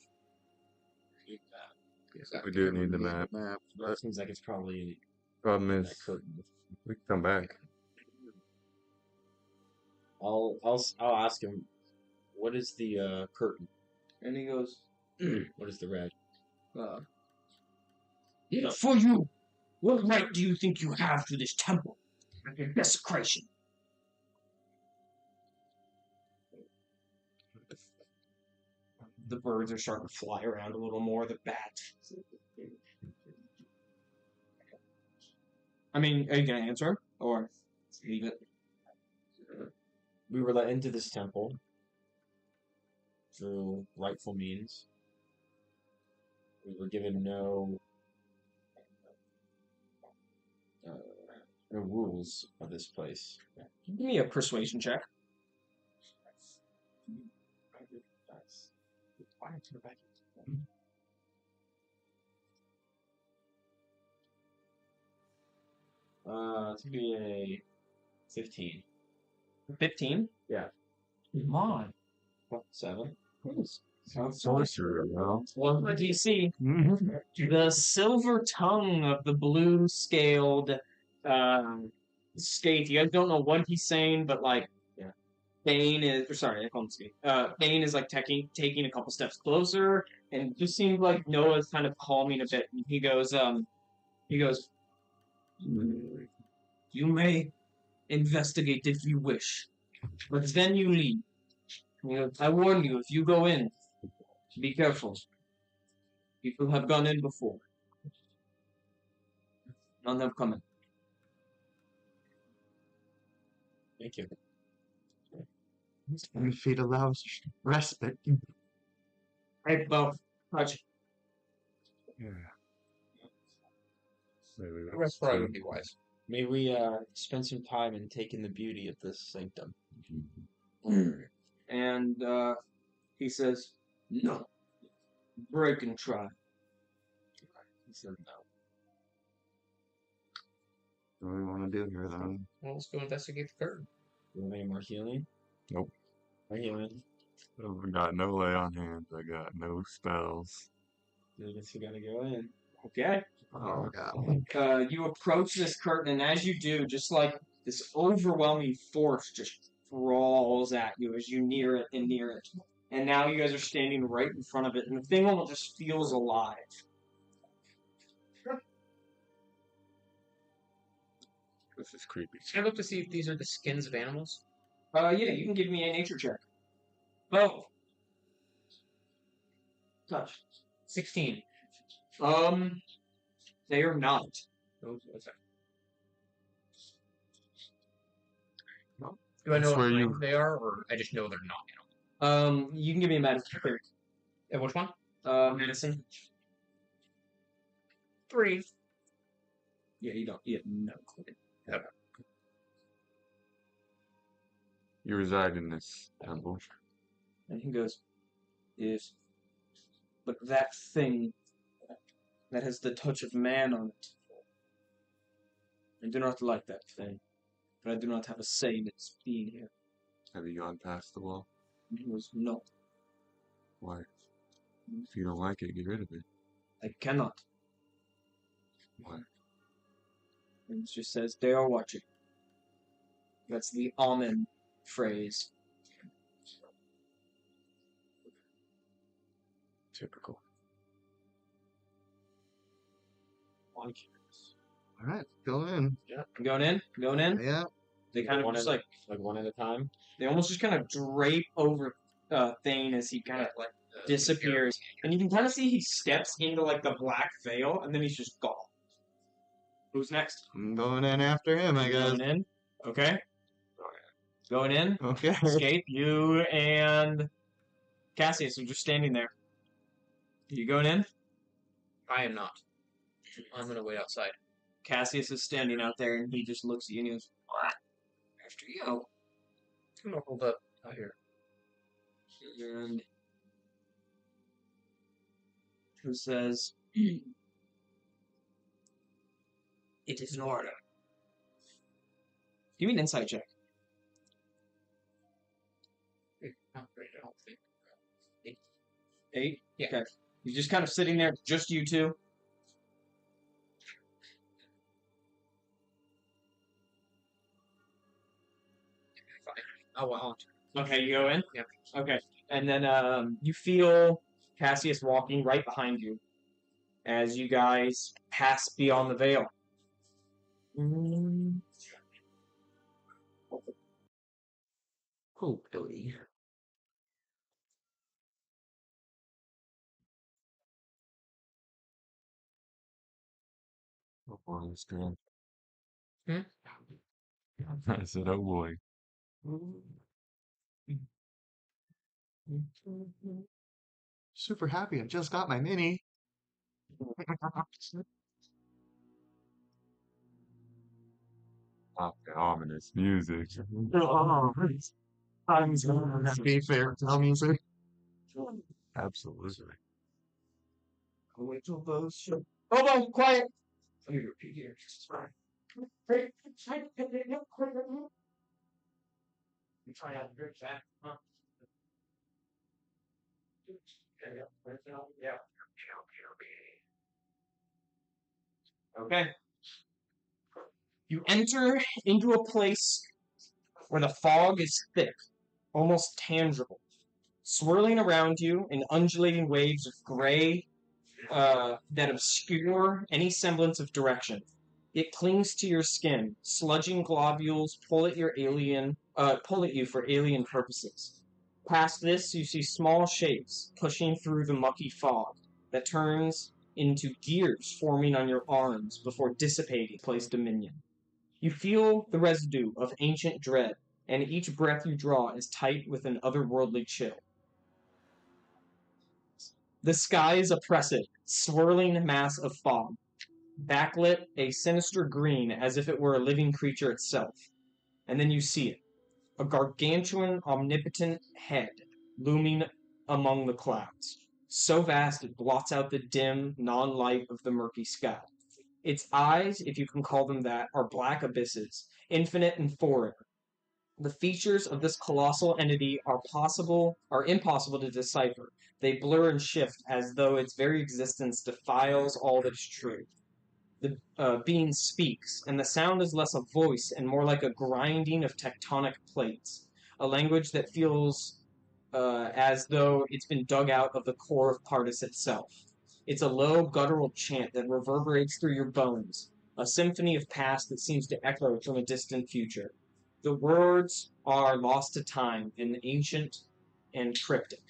We do need the map. That seems like it's probably Problem that is, curtain. we can come back. I'll ask him. What is the curtain? And he goes, What is the red? For you, what right do you think you have to this temple? Desecration. The birds are starting to fly around a little more. The bats. I mean, are you gonna answer him or leave it? We were let into this temple through rightful means. We were given no rules of this place. Give me a persuasion check. To be a 15. 15? Yeah. Come on. 7. Sorcerer, well. Well, what do you see? The silver tongue of the blue scaled skate. You guys don't know what he's saying, but like, Yeah. Bane is, or sorry, I call him skate. Bane is like taking a couple steps closer, and it just seems like Noah's kind of calming a bit. And he goes, you may investigate if you wish, but then you leave. I warn you, if you go in, be careful. People have gone in before. None have come in. Thank you. 10 feet allows respite. Hey, Bo, touch. Yeah. Maybe The rest probably would be wise. May we spend some time in taking the beauty of this sanctum? And he says, no. Break and try. He said no. What do we want to do here, then? Well, let's go investigate the curtain. You want any more healing? Nope. My healing. I got no lay on hands. I got no spells. I guess we gotta go in. Okay. Oh, God. You approach this curtain, and as you do, just like this overwhelming force just crawls at you as you near it and near it. And now you guys are standing right in front of it, and the thing almost just feels alive. This is creepy. Can I look to see if these are the skins of animals? Yeah, you can give me a nature check. Bo. Touch. 16. They are not. Oh, what's that? Do I That's know what where you- rank they are, or I just know they're not? You can give me a medicine. Which one? Medicine. 3. Yeah, you don't. You have no clue. You reside in this temple. And he goes, "Yes, but that thing that has the touch of man on it. I do not like that thing, but I do not have a say in its being here." Have you gone past the wall? And he goes, "No, Why? If you don't like it, get rid of it. I cannot." Why? And it just says, "They are watching." That's the Amen phrase. Typical. Alright, go in. Going in, going in. Yeah. They kind of One just at- like Like one at a time. they almost just kind of drape over Thane as he kind of like disappears, and you can kind of see he steps into like the black veil, and then he's just gone. Who's next? I'm going in after him, I guess. Going in. Okay. Going in. Okay. Escape. You and Cassius are just standing there. You going in? I am not. I'm gonna wait outside. Cassius is standing out there, and he just looks at you and he goes, "What? After you." I'm gonna hold up out here. And who says, "It is in order." Give me an insight check. Not great, I don't think. 8? Yeah. Okay. He's just kind of sitting there, just you two. Fine. Oh, well. Okay, you go in? Yeah. Okay. And then you feel Cassius walking right behind you as you guys pass beyond the veil. Oh, Billy. Oh boy, it's good. Hmm? I said, oh boy. Super happy, I just got my mini. Oh, the ominous music. Be fair, tell music. Absolutely. Wait till those show. Hold on, quiet. Let me repeat here. You try out your chat, huh? Yeah. Okay. You enter into a place where the fog is thick, almost tangible, swirling around you in undulating waves of gray that obscure any semblance of direction. It clings to your skin. Sludging globules pull at you for alien purposes. Past this, you see small shapes pushing through the mucky fog that turns into gears forming on your arms before dissipating place dominion. You feel the residue of ancient dread, and each breath you draw is tight with an otherworldly chill. The sky is oppressive, swirling mass of fog, backlit a sinister green as if it were a living creature itself. And then you see it, a gargantuan, omnipotent head looming among the clouds, so vast it blots out the dim, non-light of the murky sky. Its eyes, if you can call them that, are black abysses, infinite and foreign. The features of this colossal entity are impossible to decipher. They blur and shift as though its very existence defiles all that is true. The being speaks, and the sound is less a voice and more like a grinding of tectonic plates, a language that feels as though it's been dug out of the core of Pardis itself. It's a low, guttural chant that reverberates through your bones, a symphony of past that seems to echo from a distant future. The words are lost to time and ancient and cryptic.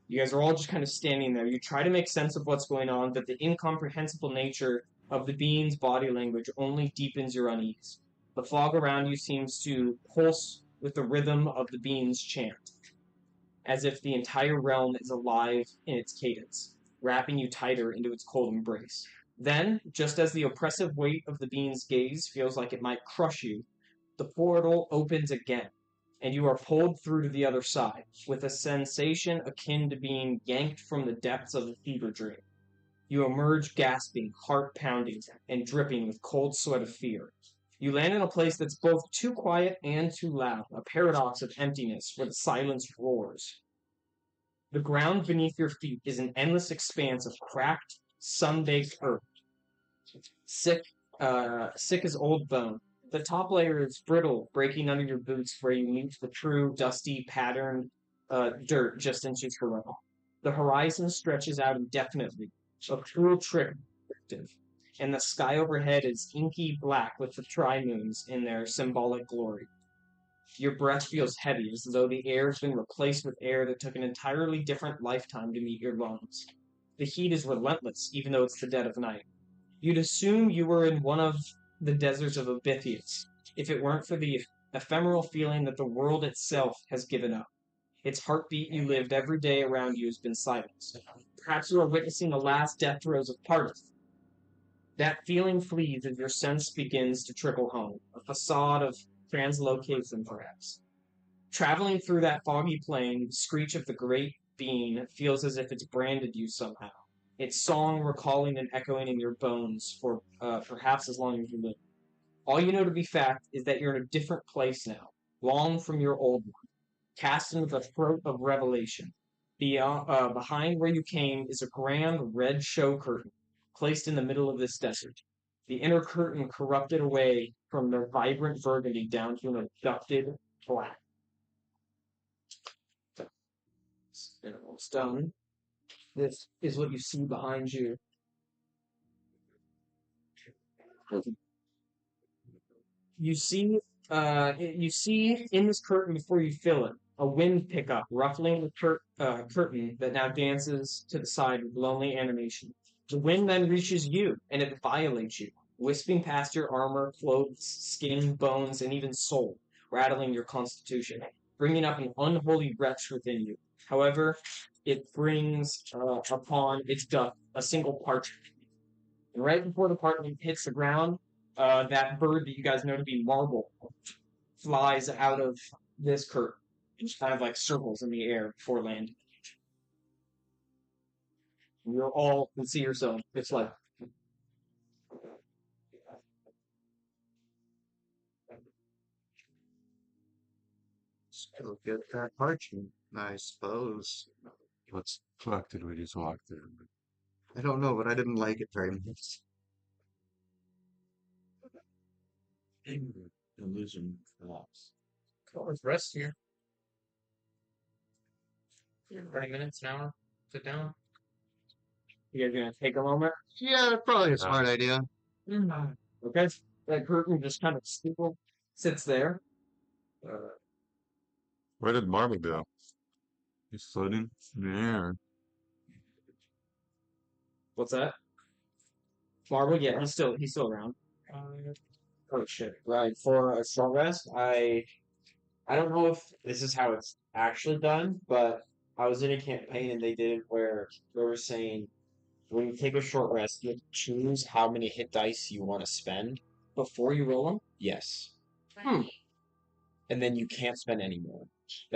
You guys are all just kind of standing there. You try to make sense of what's going on, but the incomprehensible nature of the being's body language only deepens your unease. The fog around you seems to pulse with the rhythm of the being's chant, as if the entire realm is alive in its cadence, wrapping you tighter into its cold embrace. Then, just as the oppressive weight of the being's gaze feels like it might crush you, the portal opens again, and you are pulled through to the other side, with a sensation akin to being yanked from the depths of a fever dream. You emerge gasping, heart pounding, and dripping with cold sweat of fear. You land in a place that's both too quiet and too loud, a paradox of emptiness where the silence roars. The ground beneath your feet is an endless expanse of cracked, sun-baked earth, sick as old bone. The top layer is brittle, breaking under your boots where you meet the true, dusty, patterned dirt just inches below. The horizon stretches out indefinitely, a cruel trick, and the sky overhead is inky black with the tri-moons in their symbolic glory. Your breath feels heavy, as though the air has been replaced with air that took an entirely different lifetime to meet your lungs. The heat is relentless, even though it's the dead of night. You'd assume you were in one of the deserts of Abythius, if it weren't for the ephemeral feeling that the world itself has given up. Its heartbeat you lived every day around you has been silenced. Perhaps you are witnessing the last death throes of Partis. That feeling flees as your sense begins to trickle home, a facade of translocation, perhaps. Traveling through that foggy plain, the screech of the great being feels as if it's branded you somehow, its song recalling and echoing in your bones for perhaps as long as you live. All you know to be fact is that you're in a different place now, long from your old one, cast into the throat of revelation. Behind where you came is a grand red show curtain, placed in the middle of this desert. The inner curtain corrupted away from the vibrant burgundy down to an abducted black. Almost done. This is what you see behind you. You see in this curtain before you fill it a wind pickup ruffling the curtain that now dances to the side with lonely animation. The wind then reaches you, and it violates you, wisping past your armor, clothes, skin, bones, and even soul, rattling your constitution, bringing up an unholy wretch within you. However, it brings upon its dust a single parchment. And right before the parchment hits the ground, that bird that you guys know to be marble flies out of this curtain. Just kind of like circles in the air before landing. You're all can see yourself. It's like Still get that parchment, I suppose. What fuck did we just walk through? I don't know, but I didn't like it very much. Illusion collapse. Let's rest here. 30 minutes, an hour. Sit down. you guys gonna take a moment. Yeah, probably a smart idea. Okay, that curtain just kind of still sits there. Where did Marble go? He's floating in the air. What's that? Marble? Yeah, he's still around. Oh shit! Right, for a short rest, I don't know if this is how it's actually done, but I was in a campaign and they did it where they were saying when you take a short rest, you have to choose how many hit dice you want to spend. Before you roll them Yes. Hmm. And then you can't spend any more. in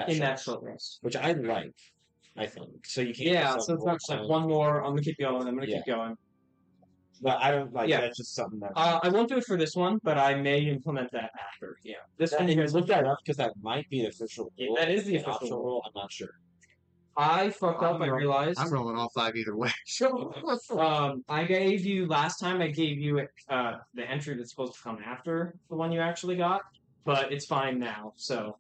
short that rest, short rest. which I like, I think. So you can't Yeah, just so it's not just like one more. I'm gonna keep going. I'm gonna keep going. But I don't like Yeah. that's just something that I won't do it for this one, but I may implement that after. Yeah, this one and you you guys look that up because that might be the official Yeah, rule. that is the An official optional rule. rule. I'm not sure. I fucked up. I realized. I'm rolling all 5 either way. I gave you last time. I gave you the entry that's supposed to come after the one you actually got, but it's fine now. So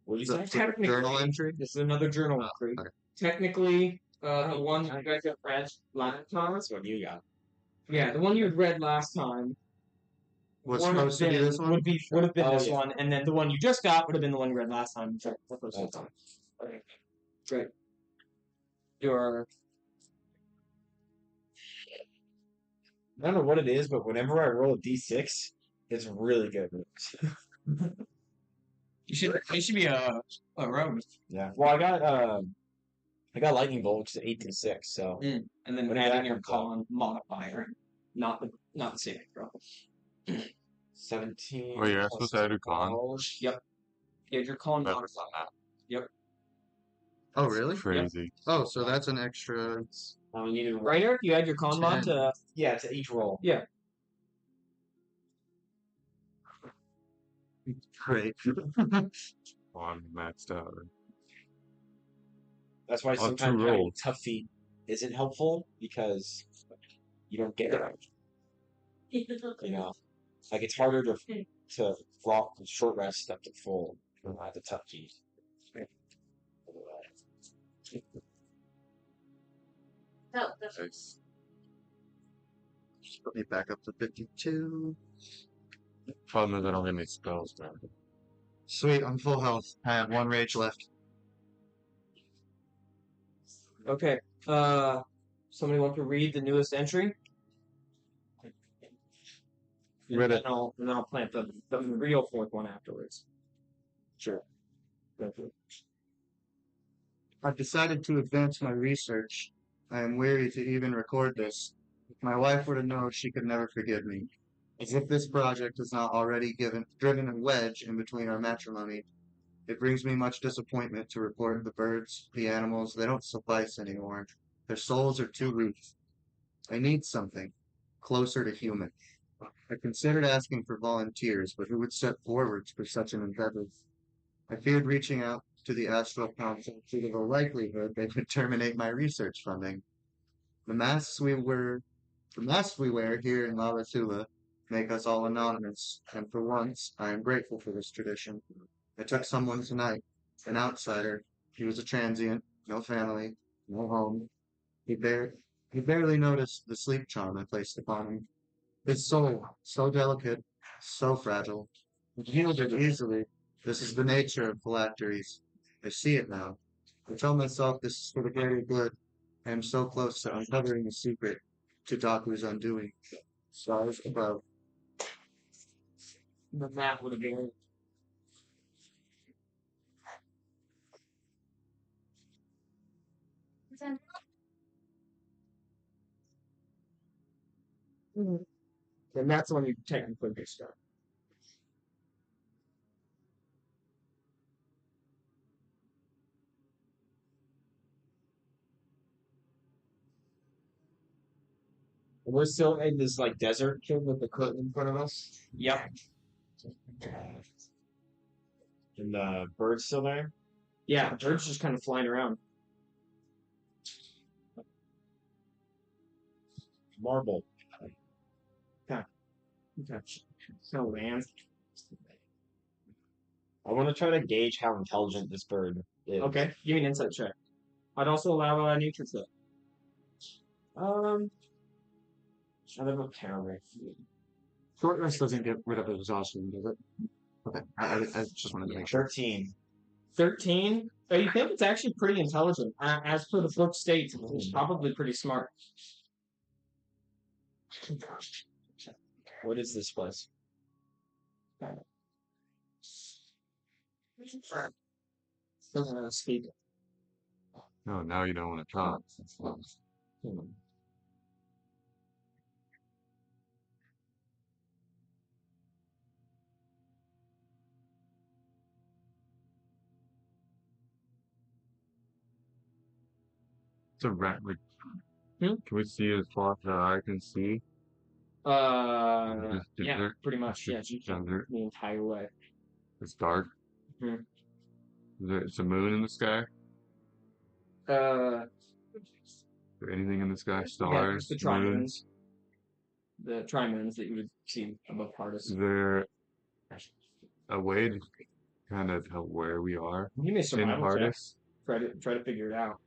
What do you So- say? so technically, journal entry? This is another journal entry. okay. Technically, the one you guys got read last time. That's what you got. Yeah, the one you had read last time Was would have supposed to be been this one? would have been Oh, this yeah. one, and then the one you just got would have been the one you read last time. Sorry, the first That's time. Okay. Great. Your I don't know what it is, but whenever I roll a d6, it's really good. you should be a rogue. Yeah. Well, I got lightning bolt, which is 8 to 6. So And then When adding that your comes up. con modifier, not the saving throw. 17. Oh, yeah, plus supposed to add a con. 12. Yep. Yeah, your con That's modifier. not Yep. Oh, really? crazy. Oh, so that's an extra. We needed Right, Eric? You add your con mod 10. to Yeah, to each roll. yeah. Great. Oh, I'm maxed out. That's why two sometimes having rolls. tough feet isn't helpful because you don't get it. You know, like it's harder to rock short rest up to full than the tough feet. So the Nice. Just put me back up to 52. Problem is I don't get any spells back. Sweet, I'm full health. I have 1 rage left. Okay. Somebody want to read the newest entry? Read it. And then I'll plant the real fourth one afterwards. Sure. I've decided to advance my research. I am weary to even record this. If my wife were to know, she could never forgive me. As if this project has not already driven a wedge in between our matrimony. It brings me much disappointment to report the birds, the animals, they don't suffice anymore. Their souls are too weak. I need something closer to human. I considered asking for volunteers, but who would step forward for such an endeavor? I feared reaching out to the Astral Council due to the likelihood they could terminate my research funding. The masks we wear here in La Ratula make us all anonymous, and for once I am grateful for this tradition. I took someone tonight, an outsider. He was a transient, no family, no home. He barely noticed the sleep charm I placed upon him. His soul, so delicate, so fragile, it yielded easily. This is the nature of phylacteries. I see it now. I tell myself this is for the greater good. I am so close to uncovering the secret to Daku's undoing. Stars above. The map would have been. And that's when you technically get started. We're still in this like desert kid with the curtain in front of us. Yep. And the bird's still there. Yeah, the bird's just kind of flying around. Marble. Okay. So land. I want to try to gauge how intelligent this bird is. Okay, give me an insight check. I'd also allow a nature check. I don't know counter. Short rest doesn't get rid of exhaustion, does it? Okay, I just wanted to make sure. 13. 13? So you think it's actually pretty intelligent. As per the book states, it's probably pretty smart. What is this place? Speak. No, now you don't want to talk. It's a rat. Like, Hmm? can we see as far as I can see? Just Yeah, desert? pretty much. Yeah, Just you can desert. the entire way. It's dark. Mhm. It's a moon in the sky. Uh, Is there anything in the sky? yeah, Stars, just the moons. trimonds. The trimonds that you would see above Pardus. Is there a way to kind of tell where we are You may in survival check. Pardus? Try to figure it out.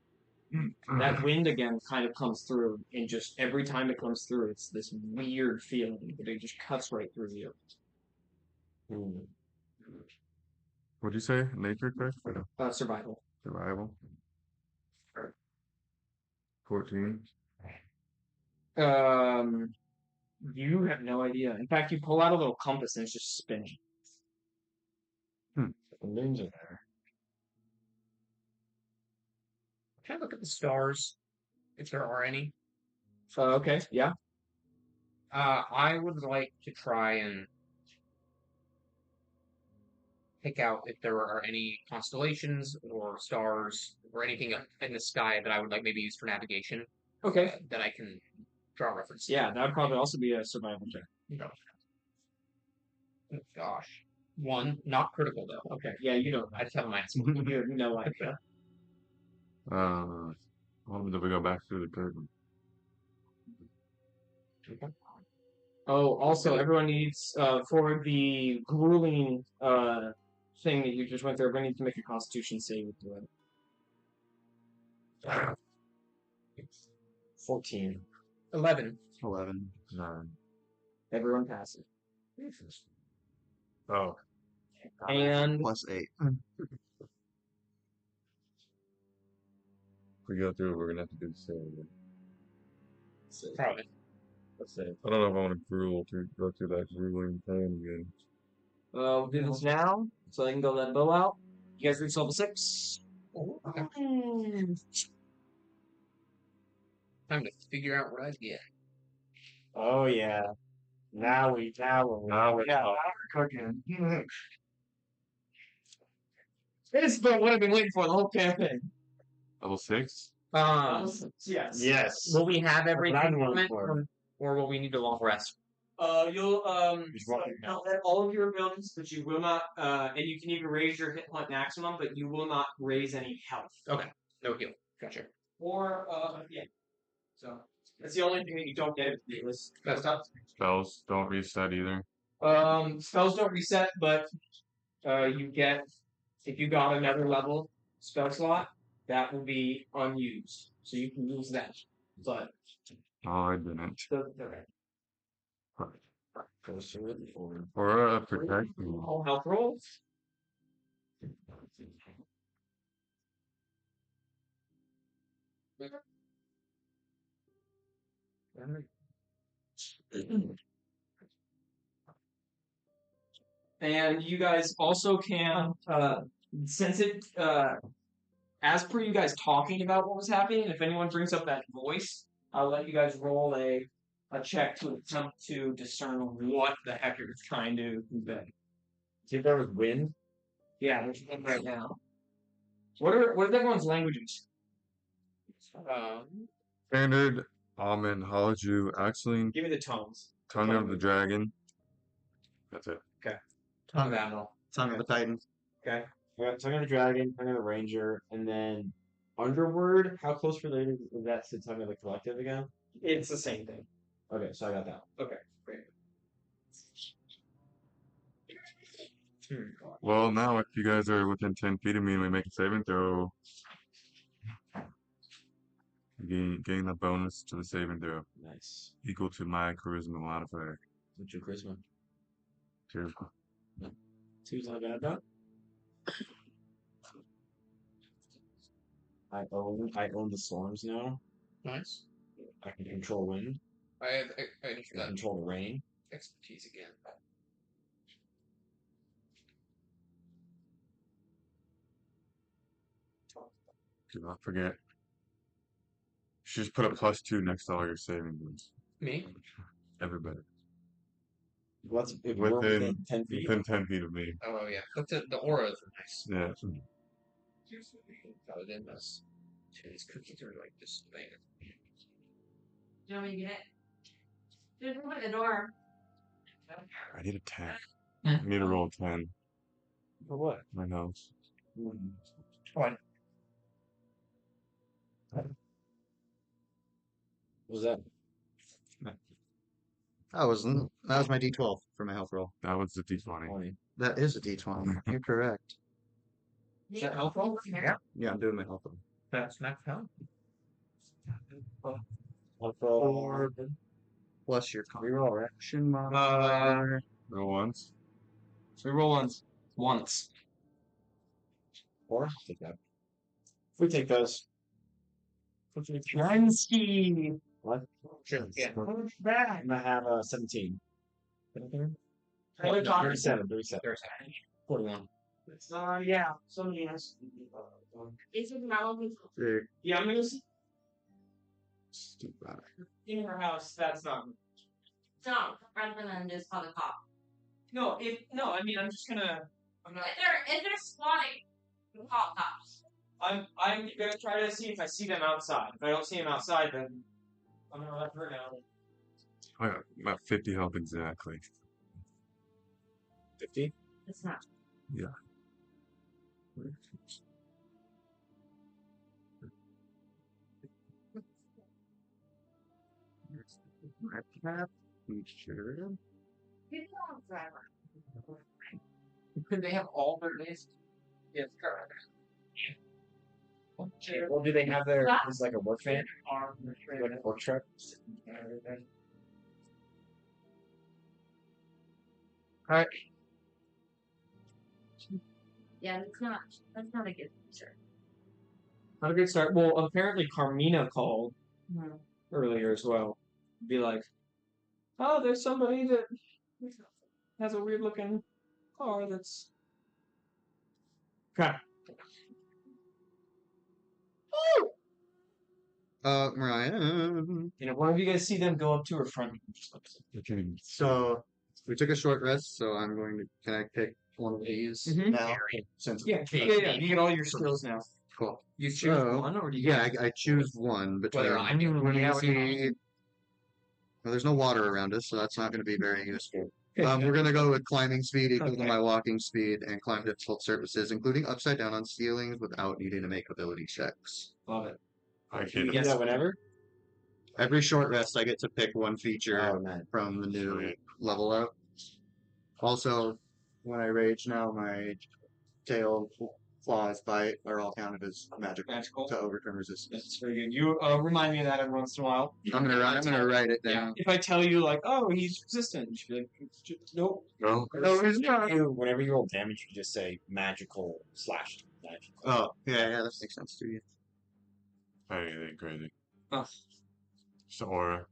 That wind again kind of comes through, and just every time it comes through, it's this weird feeling that it just cuts right through you. What'd you say? Nature check? Survival. Survival? 14. You have no idea. In fact, you pull out a little compass and it's just spinning. The moons are there. Can I look at the stars, if there are any? Okay, yeah. I would like to try and pick out if there are any constellations or stars or anything in the sky that I would like maybe use for navigation. Okay. That I can draw reference. Yeah, that would probably also be a survival check. No. Oh, gosh. 1, not critical though. Okay, yeah, you know I just have a minus 1. You have no idea. What did we go back through the curtain? Oh, also, everyone needs, for the grueling thing that you just went through, everyone needs to make a constitution saving throw. 14. 11. 11. 9. Everyone passes. Oh. And Plus 8. If we go through, we're gonna have to do the same again. Probably. Let's say. I don't know if I want to go through that grueling pain again. we'll do this now, so I can go that bow out. You guys reach level 6. Oh, okay. Time to figure out what I get. Oh yeah. Now we're Cooking. This is what I've been waiting for the whole campaign. Level 6? Yes. Yes. Will we have everything I'm from waiting it, for. or will we need a long rest? You'll Just walking outlet all of your abilities, but you will not. And you can even raise your hit point maximum, but you will not raise any health. Okay. No heal. Gotcha. Or yeah. So that's the only thing that you don't get at the list. That's tough. Spells don't reset either. Spells don't reset, but you get if you got another level spell slot, that will be unused, so you can use that. But Oh, I didn't. Goes through it before. Or protect me. all health rolls. And you guys also can, since it, as per you guys talking about what was happening, if anyone brings up that voice, I'll let you guys roll a check to attempt to discern what the heck it was trying to convey. See if there was wind. Yeah, there's one right now. What are everyone's languages? Standard, Almond, Holoju, Axling, Give me the tones. Tongue of the Dragon. That's it. Tongue of Admiral. Tongue of the Titan. Okay. We got Tongue of the Dragon, Tongue of the Ranger, and then Underword. How close related is that to Tongue of the Collective again? It's the same thing. Okay, so I got that. Okay, great. Well, now if you guys are within 10 feet of me and we make a saving throw, gain a bonus to the saving throw Nice. equal to my charisma modifier. What's your charisma? Cheers. 2's not bad, though. I own the storms now. Nice. I can control wind. I have I can control the rain. expertise again. Do not forget. You should just put a +2 next to all your saving throws. Me? Everybody. What's if we're within 10 feet? Within 10 feet of me. Oh yeah. That's it. The auras are nice. Yeah. Got it in this. Dude, these cookies are like this thing. Do you want me to get it? Just open the door. I need a 10. I need to roll a 10. For what? My house. Fine. What was that? That was my D12 for my health roll. That was the D20. 20. That is a D20. You're correct. Is that helpful? Yeah. Yeah, I'm doing my health roll. That's max health. Four plus your Reroll, right? constitution modifier. Roll once. So we roll once. Or take that. If we take those. Kransky. What? Sure. Yeah. Push back. I'm gonna have 17. Another talk. 37. 37. 41. Yeah. Somebody has. Is it relevant? Yeah, I'm gonna see Stupid. in her house. That's not. No, rather than just call the cop. No, I mean, I'm just gonna. I'm not. If they're squatting, call cops. I'm gonna try to see if I see them outside. If I don't see them outside, then I'm gonna let her know. I got about 50 health exactly. 50? It's not. Yeah. Sure. People don't drive. Could they have all their days? Yes, correct. Well, do they have their. Is like a work van? Like a work truck? Alright. Yeah, that's not a good picture. Not a good start. Well, apparently Carmina called No. earlier as well. Be like, oh, there's somebody that has a weird looking car that's. Okay. Ryan. You know, one of you guys see them go up to her front. So we took a short rest, so I'm going to. Can I pick one of these now? Since Yeah. You get all your skills now. cool. You choose So, one, or do you? Yeah, I choose one between. Whether I'm doing when yeah, we see. Well, there's no water around us, so that's not going to be very useful. We're going to go with climbing speed equal to my walking speed and climb difficult surfaces, including upside down on ceilings without needing to make ability checks. Love it. I Can you can't. do that whenever? Every short rest, I get to pick one feature Oh, man. from the new Sweet. level up. Also, when I rage now, my tail, claws, bite are all counted as magical to overcome resistance. That's very good. You remind me of that every once in a while. I'm gonna write it down. If I tell you, like, oh, he's resistant, you should be like, nope. No? No, he's not. Whenever you roll damage, you just say magical / magical. Oh, yeah, that makes sense to you. Anything crazy. Oh. Just aura.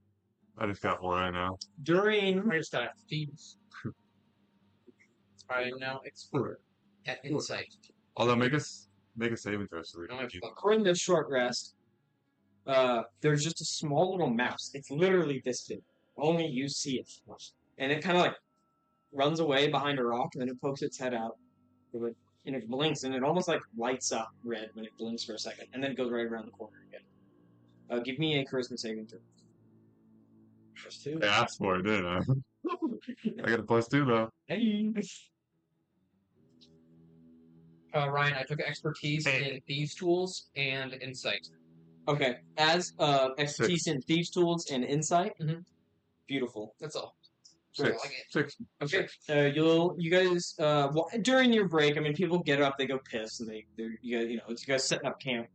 I just got aura now. During I just got thieves. I now explore at insight. Although make a saving throw so we No, can I've keep fucked. during this short rest, there's just a small little mouse. It's literally this big. Only you see it, and it kind of like runs away behind a rock, and then it pokes its head out, and it blinks, and it almost like lights up red when it blinks for a second, and then it goes right around the corner again. Give me a charisma saving throw. +2. I asked for it, didn't I? I got a +2 though. Hey. Ryan, I took expertise in thieves tools and insight. Okay, as expertise in thieves tools and insight. Mhm. Beautiful. That's all. Six. Like it. Six. Okay, you guys during your break, I mean, people get up, they go piss, and it's you guys setting up camp.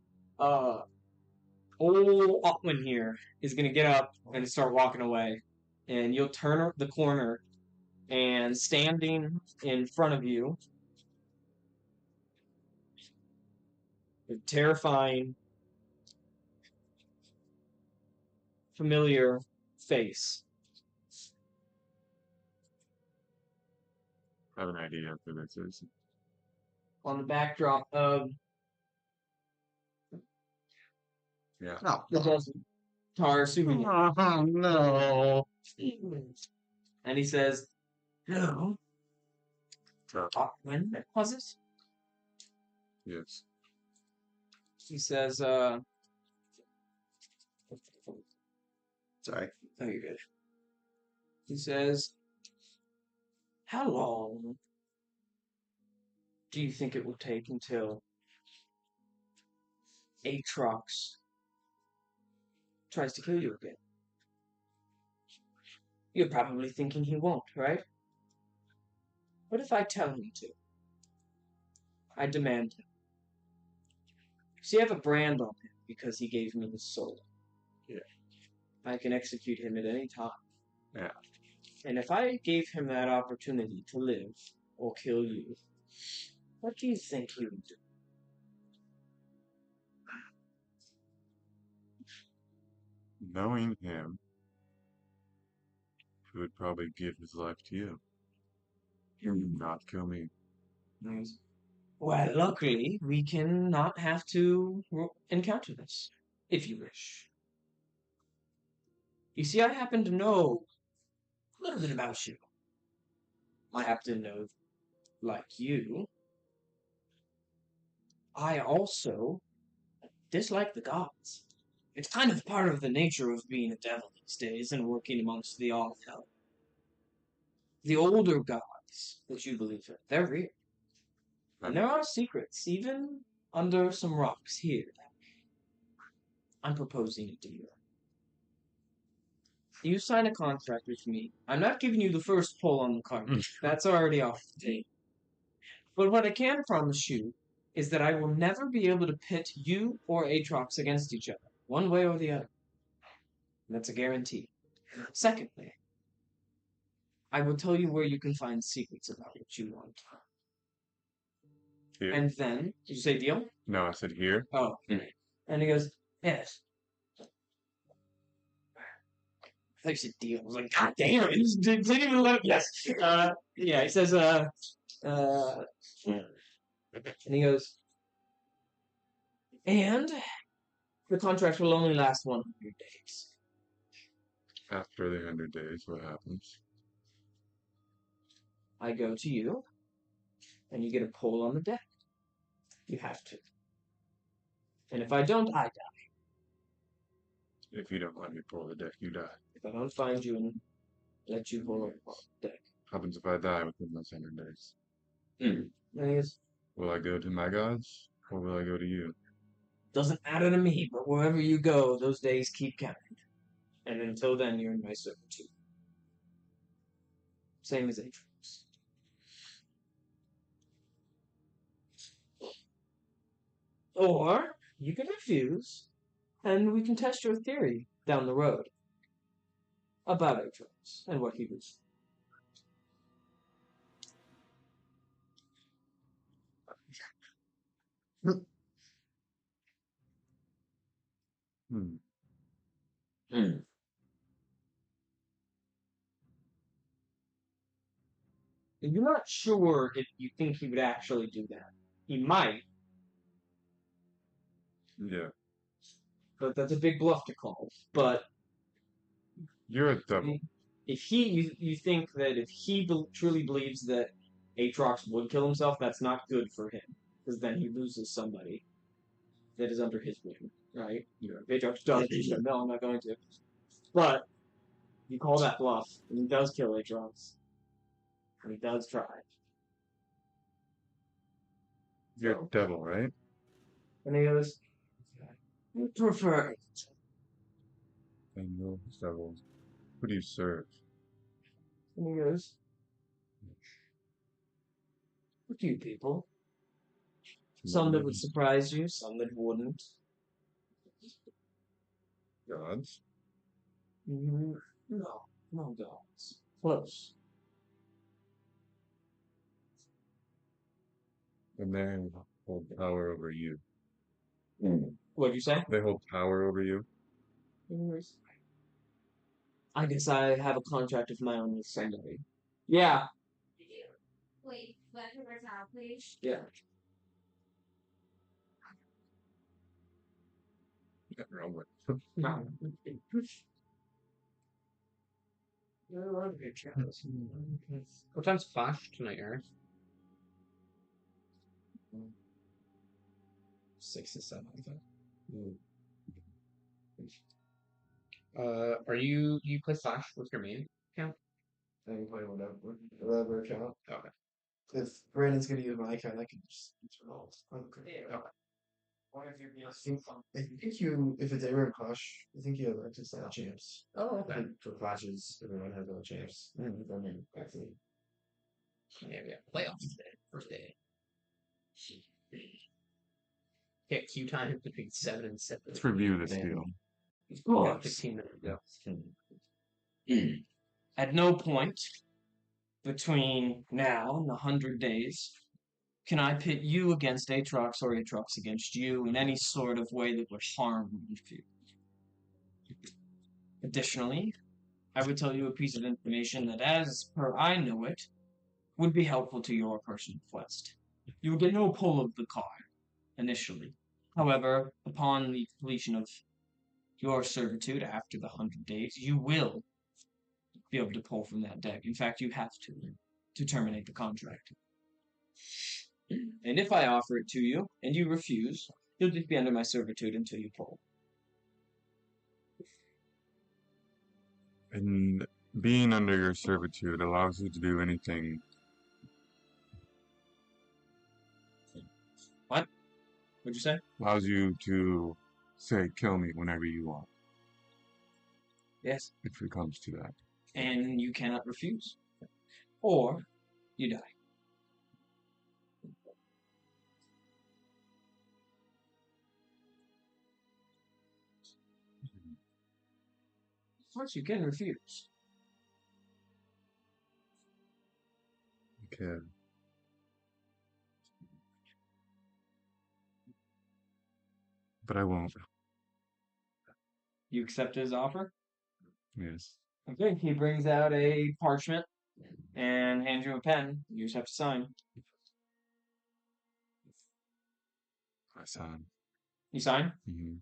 Old Otwin here is gonna get up and start walking away, and you'll turn the corner, and standing in front of you, a terrifying, familiar face. I have an idea for this is. On the backdrop of Yeah. No. the desert, Tar Sumi. Oh, no. And he says, "Hello, Otwin, was it?" Yes. He says, Sorry. "Oh, you're good." He says, "How long do you think it will take until Aatrox tries to kill you again?" You're probably thinking he won't, right? What if I tell him to? I demand him. See, I have a brand on him because he gave me his soul. Yeah. I can execute him at any time. Yeah. And if I gave him that opportunity to live or kill you, what do you think he would do? Knowing him, he would probably give his life to you. Not kill me. Well, luckily, we can not have to encounter this, if you wish. You see, I happen to know a little bit about you. I happen to know, like you, I also dislike the gods. It's kind of part of the nature of being a devil these days and working amongst the all of hell. The older gods that you believe in, they're real. And there are secrets, even under some rocks here. I'm proposing a deal. You sign a contract with me. I'm not giving you the first pull on the card. That's already off the table. But what I can promise you is that I will never be able to pit you or Aatrox against each other, one way or the other. That's a guarantee. Secondly, I will tell you where you can find secrets about what you want. Here. And then, did you say deal? No, I said here. Oh. And he goes, yes. I thought you said deal. I was like, God damn, he didn't even let yes. Yeah, he says, and he goes, and the contract will only last 100 days. After the 100 days, what happens? I go to you, and you get a pull on the deck. You have to. And if I don't, I die. If you don't let me pull the deck, you die. If I don't find you and let you pull the deck. Happens if I die within those 100 days. And he goes, Will I go to my gods, or will I go to you? doesn't matter to me, but wherever you go, those days keep counting. And until then, you're in my servitude. Same as Aatrox. Or you can refuse, and we can test your theory down the road about Aatrox and what he was. Hmm. You're not sure if you think he would actually do that. He might, Yeah. but that's a big bluff to call. But You're a devil. if you think that if he truly believes that Aatrox would kill himself, that's not good for him, because then he loses somebody that is under his wing, right? If Aatrox does, he said, no, I'm not going to. But you call that bluff, and he does kill Aatrox, and he does try. You're a devil, right? And he goes, I prefer. I know devil. Who do you serve? And he goes, a few people. Some that would surprise you, some that wouldn't. Gods? No, no gods. Close. And they hold power over you. What'd you say? They hold power over you. I guess I have a contract of my own with somebody. Yeah. Wait, let her now, please. Yeah. Nothing wrong with What time's Flash tonight, Eric? 6 to 7, I think. Are you play Flash with your main account? I can play whatever account. Okay. If Brandon's gonna use my account, I can just roll. Okay. I think you, if it's ever in Clash, I think you have access to all champs. Oh, I think for Clashes, everyone has all champs. Actually. Yeah. Playoffs today. First day. Yeah, queue time between 7 and 7. Let's review this deal. Yeah, 15 minutes ago. At no point between now and the 100 days can I pit you against Aatrox or Aatrox against you in any sort of way that would harm you. Additionally, I would tell you a piece of information that, as per I know it, would be helpful to your personal quest. You will get no pull of the card initially. However, upon the completion of your servitude after the 100 days, you will be able to pull from that deck. In fact, you have to terminate the contract. And if I offer it to you and you refuse, you'll just be under my servitude until you pull. And being under your servitude allows you to do anything. What? What'd you say? Allows you to say, kill me whenever you want, Yes. if it comes to that. And you cannot refuse. Or you die. Of course, you can refuse. Okay. But I won't. You accept his offer? Yes. Okay, he brings out a parchment and hands you a pen. You just have to sign. I sign. You sign? Mm-hmm.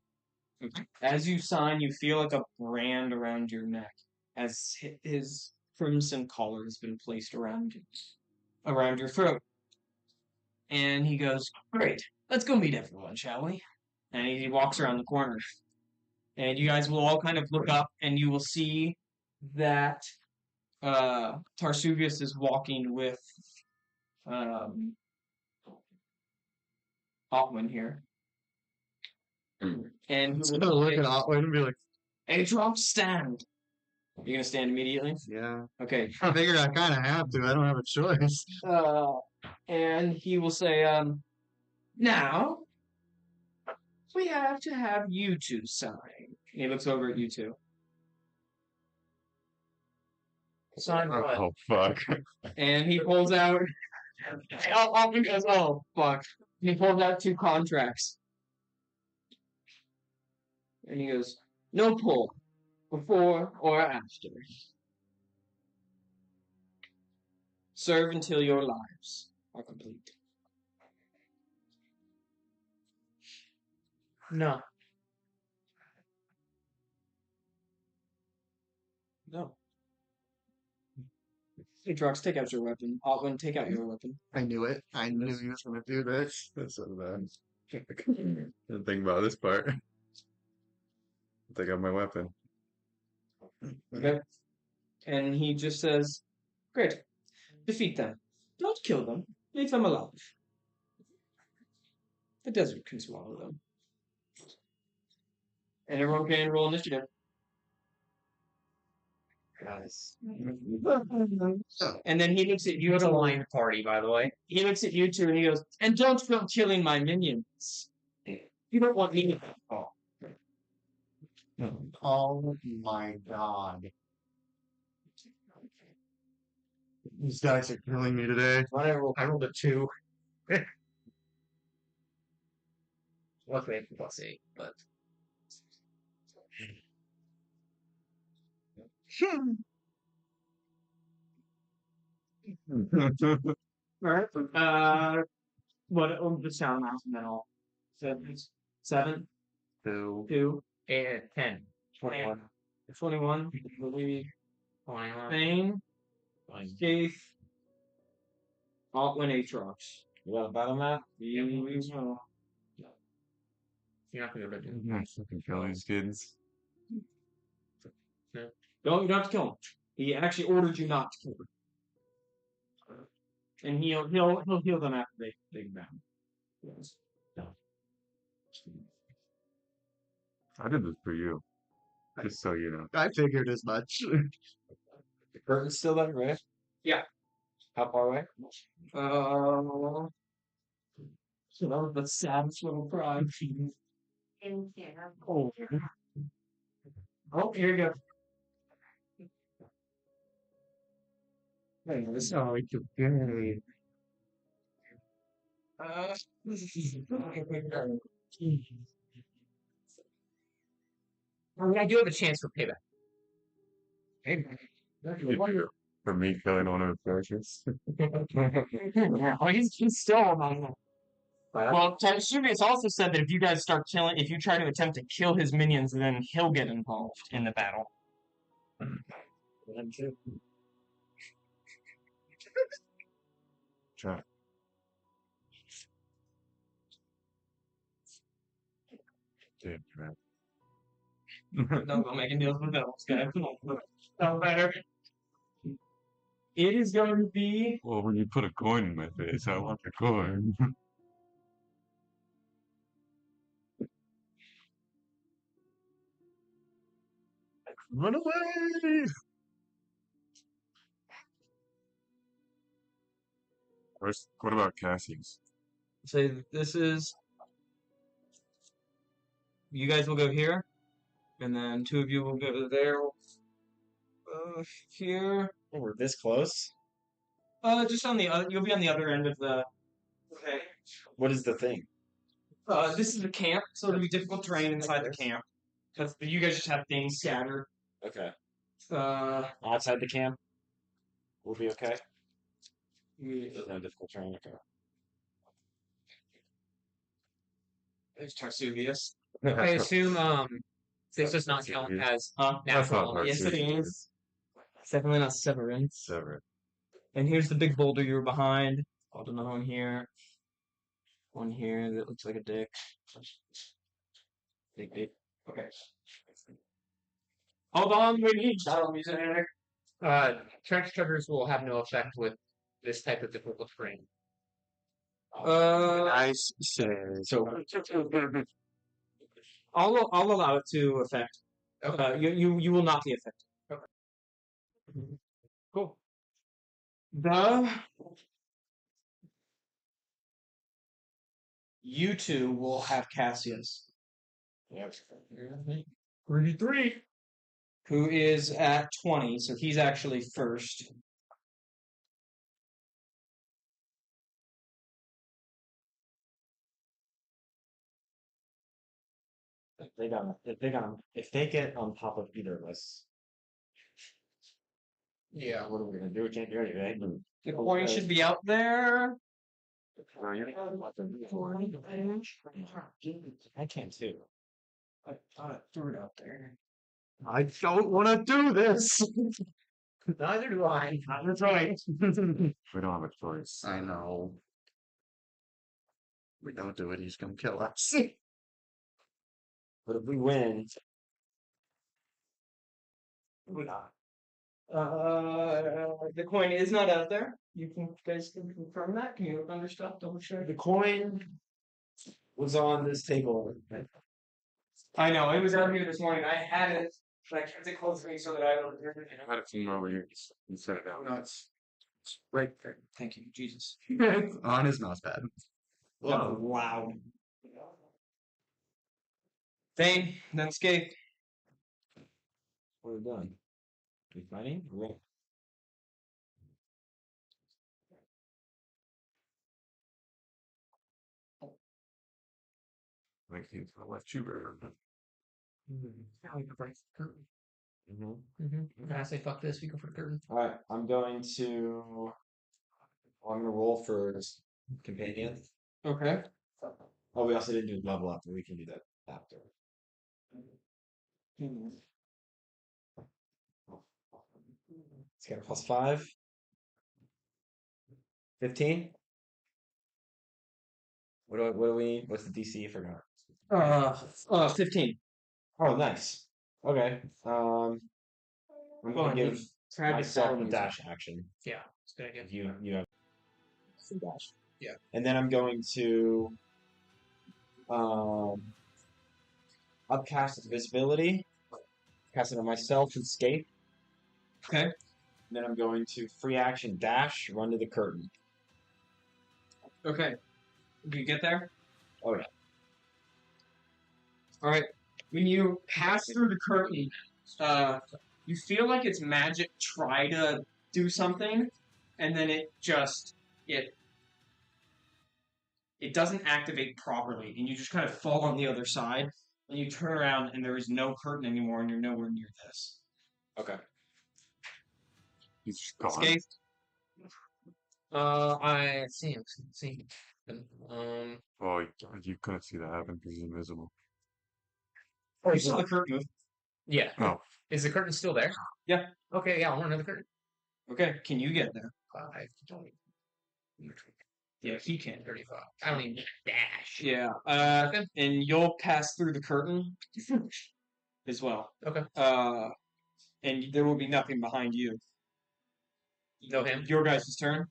As you sign, you feel like a brand around your neck as his crimson collar has been placed around your throat. And he goes, "Great, let's go meet everyone, shall we?" And he walks around the corner. And you guys will all kind of look up and you will see that Tarsuvius is walking with Otwin here. And He's he gonna will look say, at Otway and be like, "Atrox, stand." You're gonna stand immediately? yeah. Okay. I figure I kind of have to. I don't have a choice. And he will say, "Now, we have to have you two sign." And he looks over at you two. Sign what? Oh, fuck. And he pulls out. Alvin goes, "Oh, fuck." And he pulls out 2 contracts. And he goes, "No pull, before or after. Serve until your lives are complete." No. No. Hey, Drox, take out your weapon. Otwin, take out your weapon. I knew it. I knew he was gonna do this. That's so bad. Didn't think about this part. Take out my weapon. Okay? And he just says, "Great. Defeat them. Don't kill them. Leave them alive. The desert can swallow them." And everyone can roll initiative. Guys. And then he looks at you. It's a line party, by the way. He looks at you two and he goes, "And don't go killing my minions. You don't want me to fall." Oh my god. These guys are killing me today. Whatever. I rolled a 2. Luckily, it's +8, but. Alright. What the sound mouse and then all. 7, 2, 8 and 10. 21. 21, Louis, 21. Bane, Keith, Otwin, Atrox. You got a battle map? You're You're not gonna be able to do I'm not fucking kill these kids. You don't have to kill him. He actually ordered you not to kill them. And he'll heal them after they go down. Yes. I did this for you. Just so you know. I figured as much. The curtain's still there, right? Yeah. How far away? So that was the saddest little cry. In here. Oh, here you go. Hey, this Oh, it's okay. I mean, I do have a chance for payback. For me killing one of his characters. Oh, he's still on. Well, Tatsumi's also said that if you guys start killing, if you try to attempt to kill his minions, then he'll get involved in the battle. Try. Dude, man. No, go making deals with devils, guys. No better. It is going to be. Well, when you put a coin in my face, I want the coin. Run away! What about Cassie's? So this is. You guys will go here, and then two of you will go there. Here. Oh, we're this close. Just on the other. You'll be on the other end of the. Okay. What is the thing? This is the camp, so it'll be difficult terrain inside the camp because you guys just have things scattered. Okay. Outside the camp, we'll be okay. No difficult terrain. Okay. There's Tarsuvius. I assume this does not count as natural. That's Yes, not it is. It's definitely not Severin. Sever. And here's the big boulder you were behind. Hold another one here. One here that looks like a dick. Dick. Okay. Hold on, we need battle music. Trench triggers will have no effect with this type of difficult terrain. Nice save. So I'll allow it to affect. You will not be affected. Okay. Cool. You two will have Cassius. Yep. 33. Who is at 20, so he's actually first. If they get on top of either of us, Yeah. what are we gonna do? We can't do anything. The coin should be out there. I can too. I thought I threw it out there. I don't want to do this. Neither do I. That's right. We don't have a choice. I know. We don't do it, he's gonna kill us. But if we win, The coin is not out there. You guys can confirm that. Can you look under stuff? Double check. the coin was on this table. I know it was out here this morning. I had it, but I kept it close to me so that I don't. I had it from over here. You set it out. No, it's right there. Thank you, Jesus. On his mouse pad. Oh, wow. Thane, then escape. We're done. We fighting? Roll. Like he's gonna let you burn. Can I say fuck this? We go for the curtain. All right, I'm going to roll for companion. Okay. Oh, we also didn't do level up, but we can do that after. It's got a +5. 15. What do we need? What's the DC? I forgot. 15. Oh, nice. Okay. I'm Go gonna on, give Tragic myself a Silence. dash action. Yeah, it's a good idea. If you have some dash. Yeah. And then I'm going to upcast visibility. Cast it on myself, escape. Okay. And then I'm going to free action dash, run to the curtain. Okay. Do you get there? Oh yeah. All right. When you pass through the curtain, you feel like its magic try to do something, and then it doesn't activate properly, and you just kind of fall on the other side, and you turn around, and there is no curtain anymore, and you're nowhere near this. Okay. He's just gone. Escape. I see him. See him. Oh, you couldn't see that happen because he's invisible. You saw the curtain move. Yeah. Oh. Is the curtain still there? Yeah. Okay, yeah, I want another curtain. Okay, can you get there? 5, 20, Yeah, he can. 35. I don't even dash. Yeah. Okay. And you'll pass through the curtain as well. Okay. And there will be nothing behind you. No him? Your guys' turn.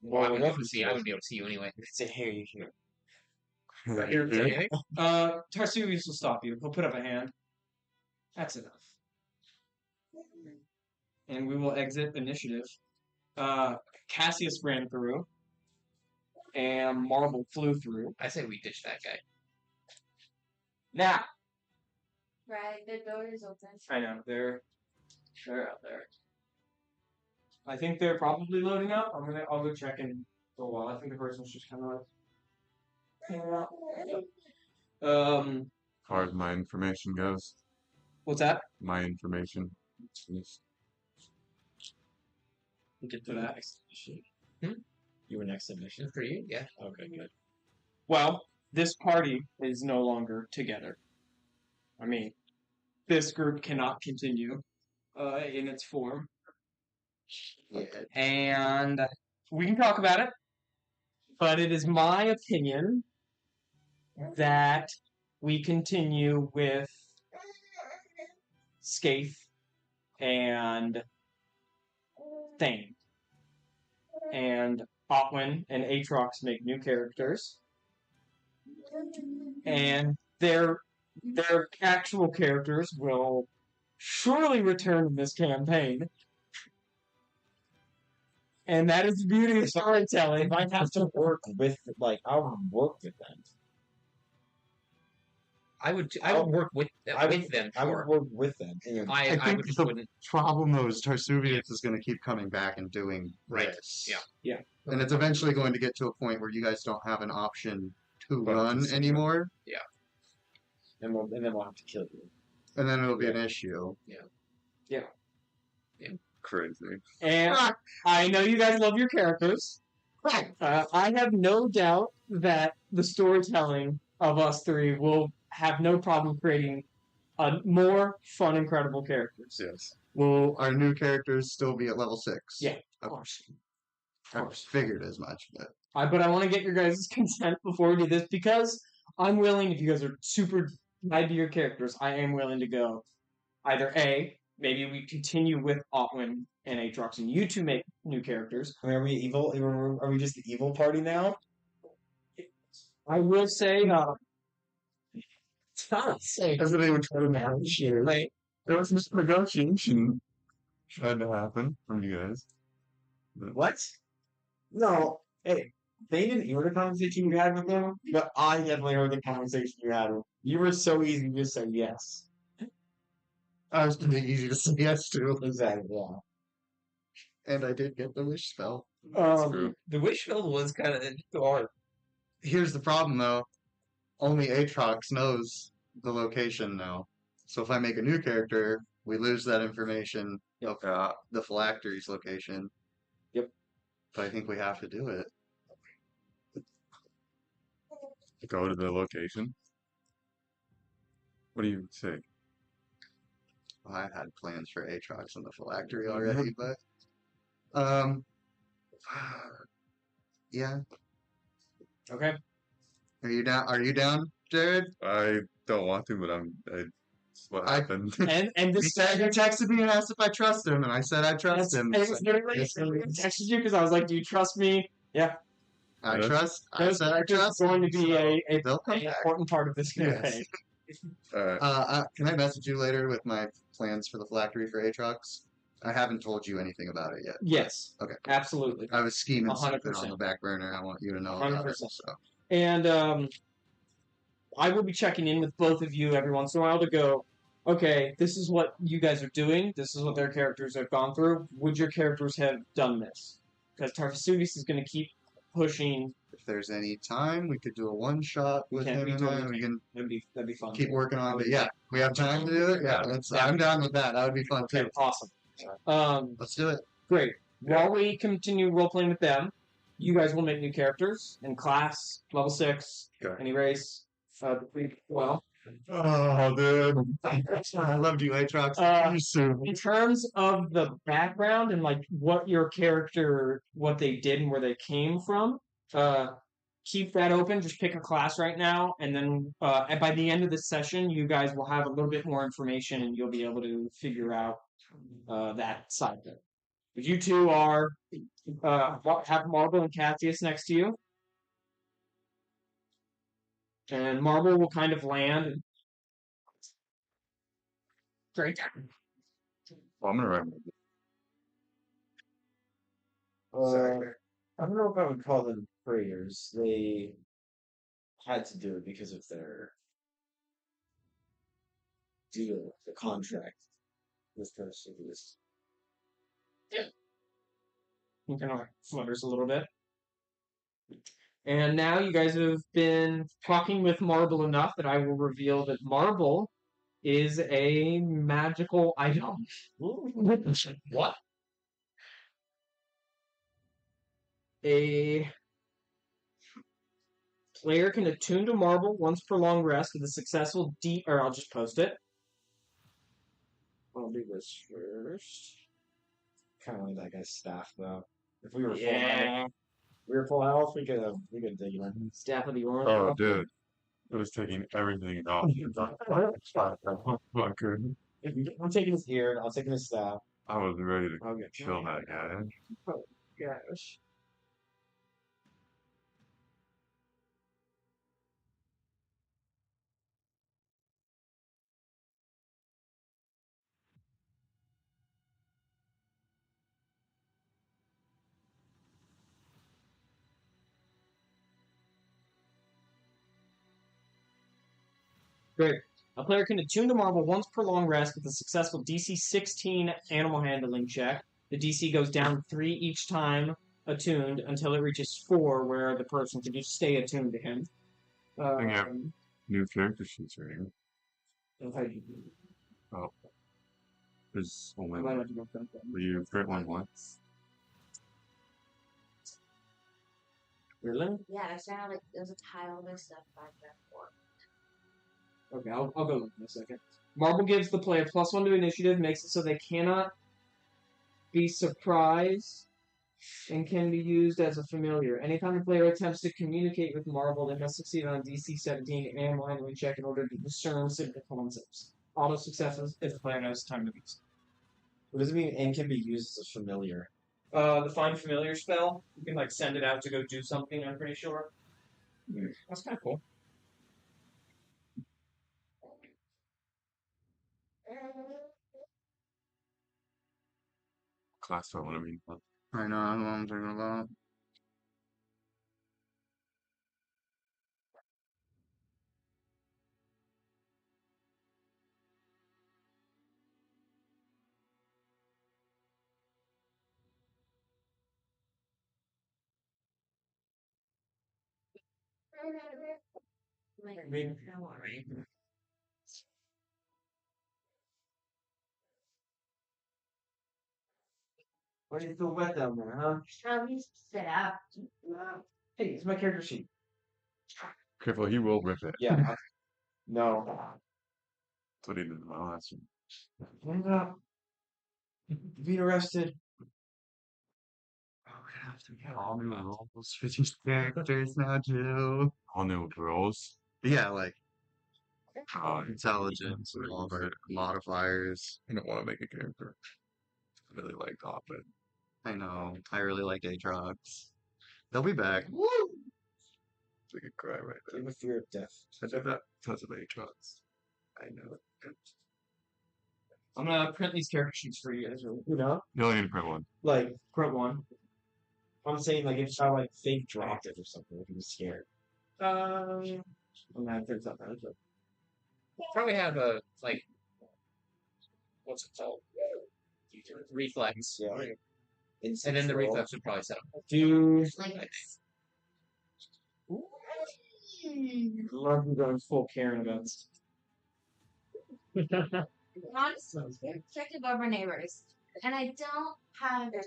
Well, I wouldn't be able to see. I wouldn't be able to see you anyway. It's a hair you hear. Right here. Yeah. Tarsuvius will stop you. He'll put up a hand. That's enough. And we will exit initiative. Cassius ran through. And Marble flew through. I say we ditch that guy. Now, Right, the door is open. I know they're out there. I think they're probably loading up. I'll go check in for a while. I think the person's just kind of like hanging out. As far as my information goes, What's that? my information. is- We'll get to that. You were next submission? For you? Yeah. Okay, good. Well, this party is no longer together. I mean, this group cannot continue in its form. And we can talk about it, but it is my opinion that we continue with Skaith and Thane. And Otwin and Aatrox make new characters. And their actual characters will surely return in this campaign. And that is the beauty of storytelling. If I have to work with, I would work with them. I would work with them. I with them. I would Sure. work with them. I think would just the wouldn't. problem though is Tarsuvius is going to keep coming back and doing Right. this. Yeah. And it's eventually going to get to a point where you guys don't have an option to Well, run it's- anymore, And then we'll have to kill you. and then it'll be an issue. Crazy. And I know you guys love your characters. I have no doubt that the storytelling of us three will have no problem creating more fun, incredible characters. Yes. Will our new characters still be at level 6? Yeah, of Okay. course. I figured as much, but But I want to get your guys' consent before we do this because I'm willing, if you guys are super tied to your characters, I am willing to go either A, maybe we continue with Otwin and Aatrox and you two make new characters. I mean, are we evil? Are we just the evil party now? I will say, hasn't anyone tried to negotiate? like, There was this negotiation trying to happen from you guys. What? No. Hey, they didn't hear the conversation you had with them, but I definitely heard the conversation you had with them. You were so easy to just say yes. I was pretty easy to say yes to, Exactly, yeah. and I did get the wish spell. True. The wish spell was kind of hard. Here's the problem though, only Aatrox knows the location now. So if I make a new character, we lose that information of the phylactery's location. Yep. But I think we have to do it. Go to the location. What do you say? Well, I had plans for Aatrox and the phylactery already, but yeah. okay. Are you down? Are you down, Jared? I don't want to, but it's what I- happened. And He this said he texted me and asked if I trust him, and I said I trust him. I was literally texted you because I was like, "Do you trust me?" Yeah, I Yes. trust. I said I That's trust. going to him, be so a they'll come an back. important part of this Yes. campaign. Can I message you later with my plans for the phylactery for Aatrox? I haven't told you anything about it yet. Yes. Okay. Absolutely. I was scheming something 100%. on the back burner. I want you to know about it. 100%. So. And I will be checking in with both of you every once in a while to go, okay, this is what you guys are doing. This is what their characters have gone through. Would your characters have done this? Because Tarfasuvis is going to keep pushing. If there's any time, we could do a one shot with him and I. We can That'd be fun. keep working on it. Yeah, we have time to do it. Yeah, I'm down with that. That would be fun Okay, too. awesome. Let's do it. Great. While we continue role playing with them, you guys will make new characters in class, level 6, Okay. any race. Well, Oh, dude. I loved you, Atrox. in terms of the background and like what your character, what they did and where they came from, keep that open. Just pick a class right now, and then and by the end of this session, you guys will have a little bit more information, and you'll be able to figure out that side of it. But you two are have Marble and Cassius next to you, and Marble will kind of land. Great. Well, I'm gonna write. I don't know if I would call them prayers. They had to do it because of their deal, the contract with Perseus. He kind of flutters a little bit. And now you guys have been talking with Marble enough that I will reveal that Marble is a magical item. What? A player can attune to Marble once per long rest with a successful or I'll just post it. I'll do this first. Kind of like that guy's staff, though. If we were full health, we could dig it in. Staff of the Orange. Oh, dude. It was taking everything off. Fucker. I'm taking his ear. I'll take his staff. I was ready to Okay. kill that guy. Oh, gosh. Great. A player can attune to Marble once per long rest with a successful DC 16 animal handling check. The DC goes down 3 each time attuned until it reaches 4, where the person can just stay attuned to him. Yeah. New character sheets right here. Oh. There's only one. Will you print one once? Really? Yeah, I sounded like there's a tile of stuff back there for. Okay, I'll go look in a second. Marble gives the player +1 to initiative, makes it so they cannot be surprised, and can be used as a familiar. Anytime the player attempts to communicate with Marble, they must succeed on a DC 17 animal handling check in order to discern simple concepts. Auto successes if the player knows time to beast. What does it mean? And can be used as a familiar. The find familiar spell, you can like send it out to go do something. I'm pretty sure. That's kind of cool. Class I want to be. I know what I'm talking about. Why do you feel wet down there, huh? Sit up. Hey, it's my character sheet. Careful, he will rip it. Yeah. No. That's what he did in my last one. Stand up. Being arrested. Oh, we're gonna have to get all new roles for these characters now, too. All new girls. Yeah, like Oh, intelligence and all of our modifiers. I don't want to make a character. I really like Hoppin. I know. I really like Atrox. They'll be back. Woo! I could cry right You now. have a fear of death. I did that because of Atrox. I know it. I'm gonna print these character sheets for you guys. You know? You only need to print one. Like, Print one. I'm saying, like, if I, like, fake dropped it or something, I'd be scared. I'm gonna print something. Probably have a like, what's it called? Reflex. Yeah. And then the reflex would probably set up. Dude, Like, love you going full Karen about this. honestly, protective of our neighbors. And I don't have to,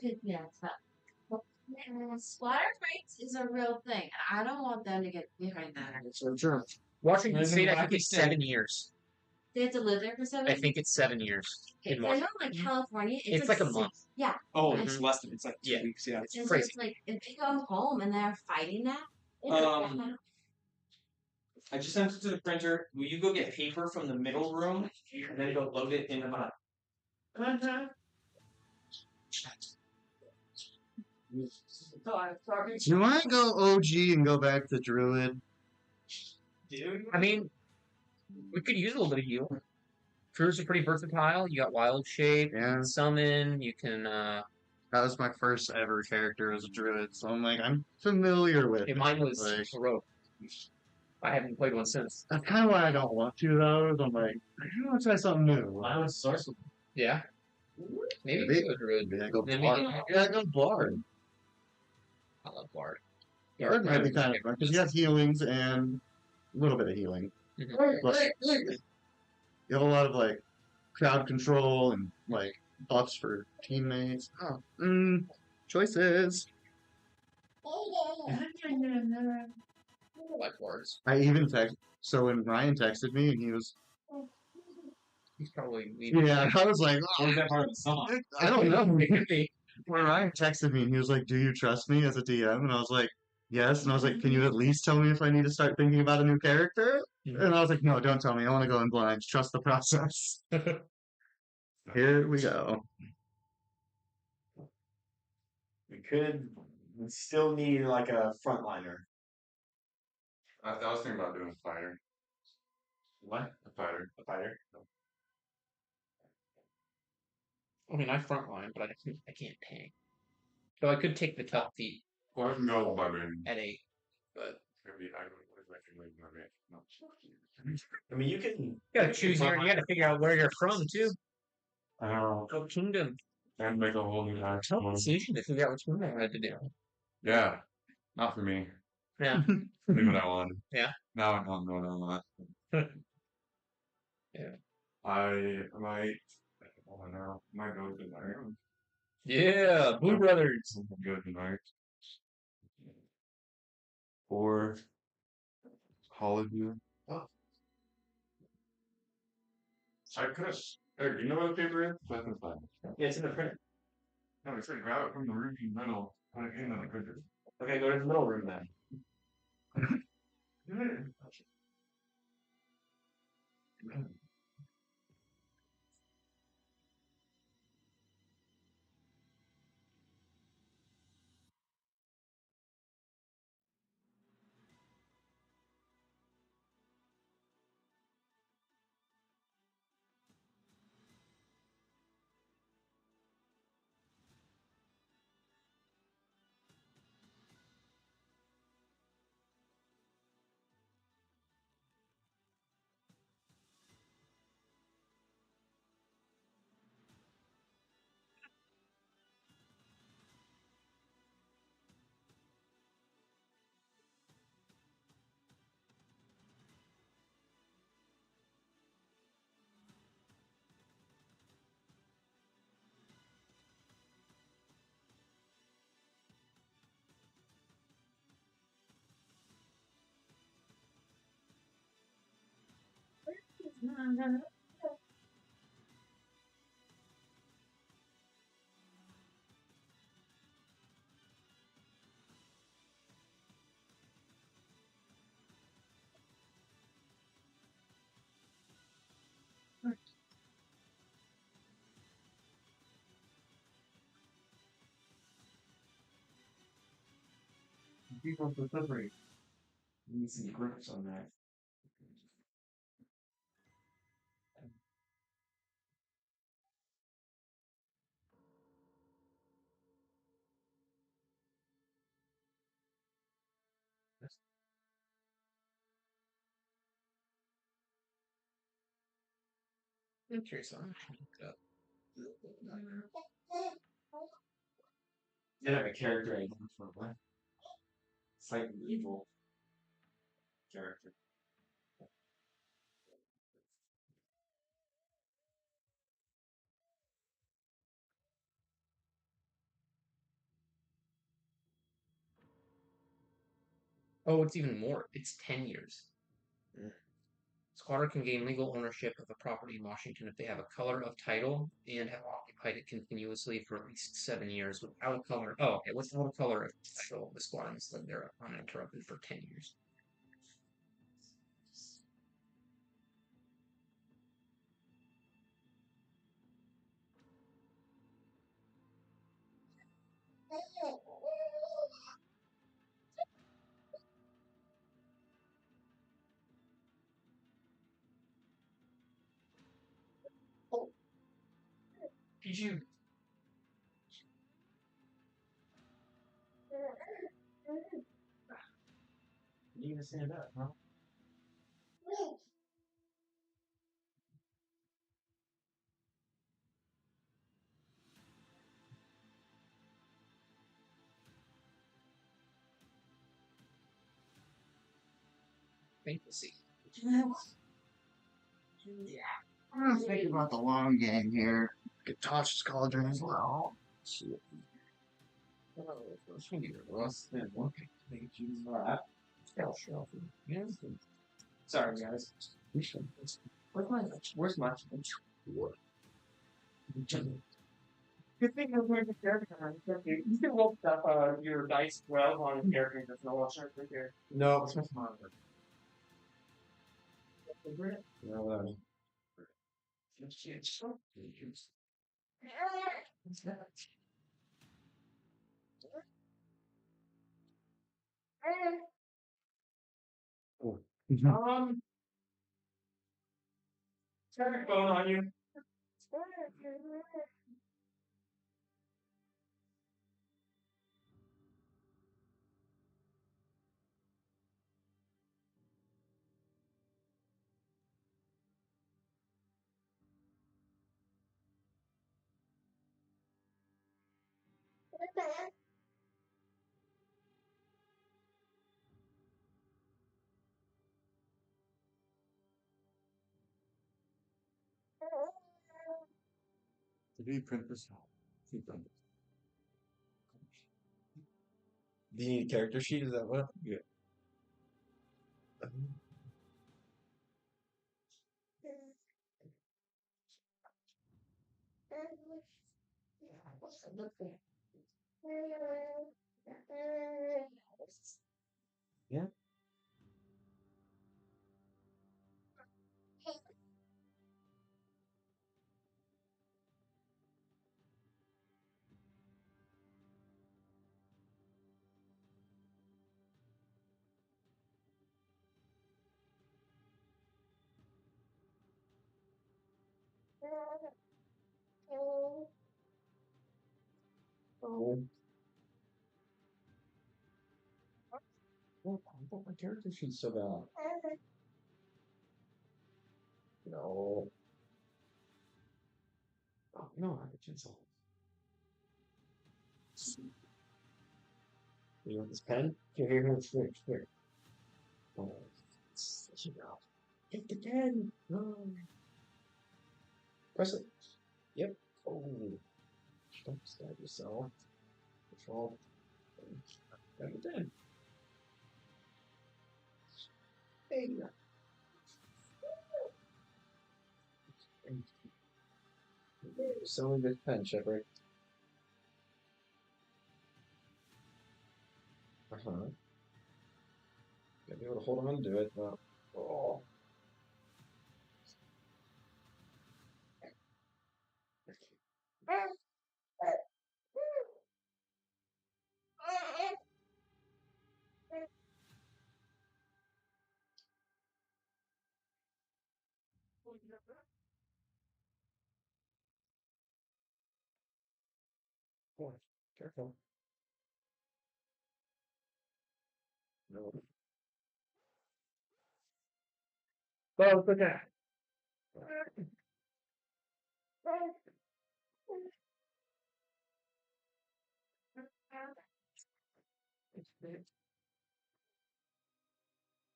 splatter fights is a real thing. And I don't want them to get behind that. So true. Washington Living State, I back think in it's state. 7 years. They have to live there for 7 I think it's 7 years in I know, Washington. like California, It's like a 6 month. Yeah. Oh, Mhm. it's less than it's like 2 weeks. Yeah. It's And so crazy. it's like if they go home and they're fighting that. I just sent it to the printer. Will you go get paper from the middle room and then go load it in the mine? Do you want to go OG and go back to Druid? Dude. I mean, we could use a little bit of heal. Druids are pretty versatile. You got Wild Shape, you Yeah. can summon, you can, That was my first ever character as a Druid, so I'm like, I'm familiar with okay, it. mine was Like, Heroic. I haven't played one since. that's kind of why I don't want to, though. Is I'm like, I do want to try something new. I was sorcerer. Yeah. Maybe Maybe- go Druid. Maybe I go Then Bard. we can- Yeah, I go Bard. I love Bard. Bard might be kind of fun, because you have healings and a little bit of healing. Mhm. Plus, you have a lot of, like, crowd control and, like, buffs for teammates. Oh, choices. I like Bards. I even text. So when Ryan texted me and he was, He's probably leaving. yeah, I was like, Or is that part of the song? I don't know. It could be. When Ryan texted me and he was like, "Do you trust me as a DM?" And I was like, "Yes." And I was like, "Can you at least tell me if I need to start thinking about a new character?" And I was like, "No, don't tell me. I want to go in blind. Trust the process." Here we go. We still need like a frontliner. I was thinking about doing a fighter. What? A fighter. A fighter? I mean, I frontline, but I can't tank. So I could take the top feet Or I can go barbarian. at 8, but Maybe I can leave barbarian. No. I mean, you can. you gotta choose here. You gotta figure out where you're from too. I don't know. Go kingdom. And make a whole new act. Tough decision to figure out which one I had to do. Yeah. Not for me. Yeah. Do what I want. Yeah. Now I don't know what I want. Yeah. I might. Oh no. Might go to Iron. Yeah. Blue Brothers. Go tonight. Or Hollywood. Oh. I could have. Hey, do you know what the paper is? That's fine. Yeah, it's in the printer. No, I said grab it from the roofing middle. Put it in the printer. Okay, go to the middle room then. People for delivery. You need some grips on that. I'm curious on. Did have a character I didn't for what? It's like an evil character. Oh, it's even more. It's 10 years. Squatter can gain legal ownership of a property in Washington if they have a color of title and have occupied it continuously for at least 7 years without a color. Oh, okay, without a color of title, the squatter must live there uninterrupted for 10 years. Oh, did you? You even stand up, huh? Fantasy. I'm thinking about the long game here. Could toss this cauldron as well. Sorry, guys. Where's my Good thing I'm going to character. You can roll up your dice well on character that's no longer here. No, it's my father. No, Turn your phone on you. Did you print this out? do you need a character sheet? Is that what? Yeah. Yeah. Oh. Well, I thought my character sheet's so bad. No. Oh, no, I have a pencil. You want this pen? Here, here. Oh, you know. Take the pen. No. Press it. Yep. Oh. Don't stab yourself. Control. Grab the pen. There you go. Selling this pen, Shepard. Uh-huh. Gotta be able to hold on to it, but oh. Boy, careful. No. Well, it's okay.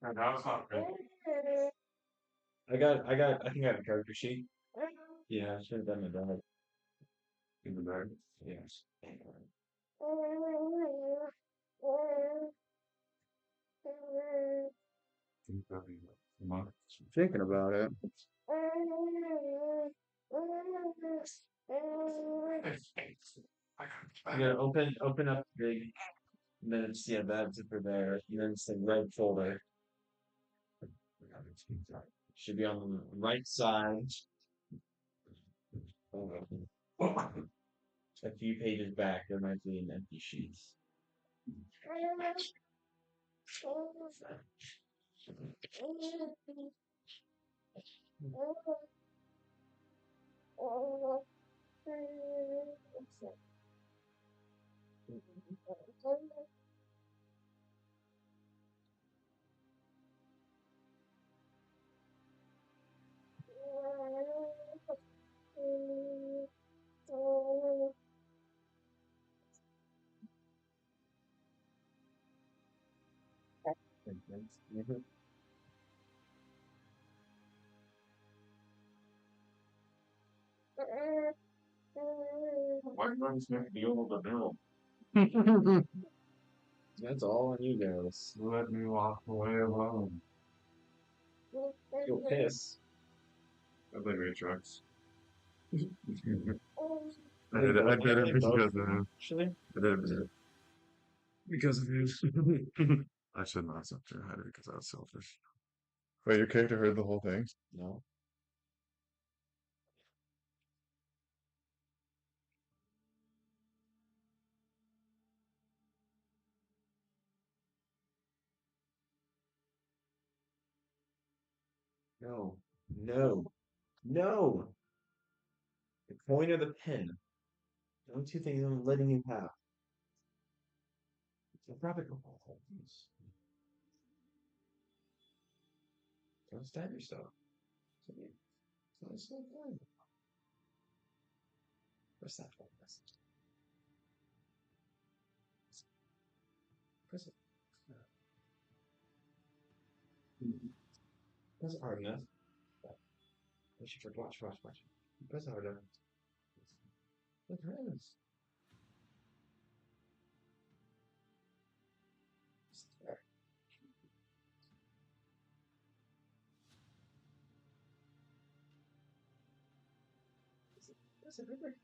And that was not good. I think I have a character sheet. Yeah, I should have done my dog. In the bag. Yes. think that'd be much. Thinking about it. I'm gonna open up big, and then it's that zipper there, and then it's the red folder. Should be on the right side. A few pages back, there might be an empty sheet. Why runs next the old bill? That's all on you guys. Let me walk away alone. You'll piss. I blame your trucks. I They did it. I both- did they it both- because of him. Actually, I did it because of him. I should not have said I did it because I was selfish. Wait, your character heard the whole thing? no. No. No. No. The coin or the pen. The only two things I'm letting you have. It's a rabbit hole. Don't stab yourself. It's so good. Press that one. Press it. Press it hard enough. Watch. Press it hard enough. Look at this. There. Press it right there.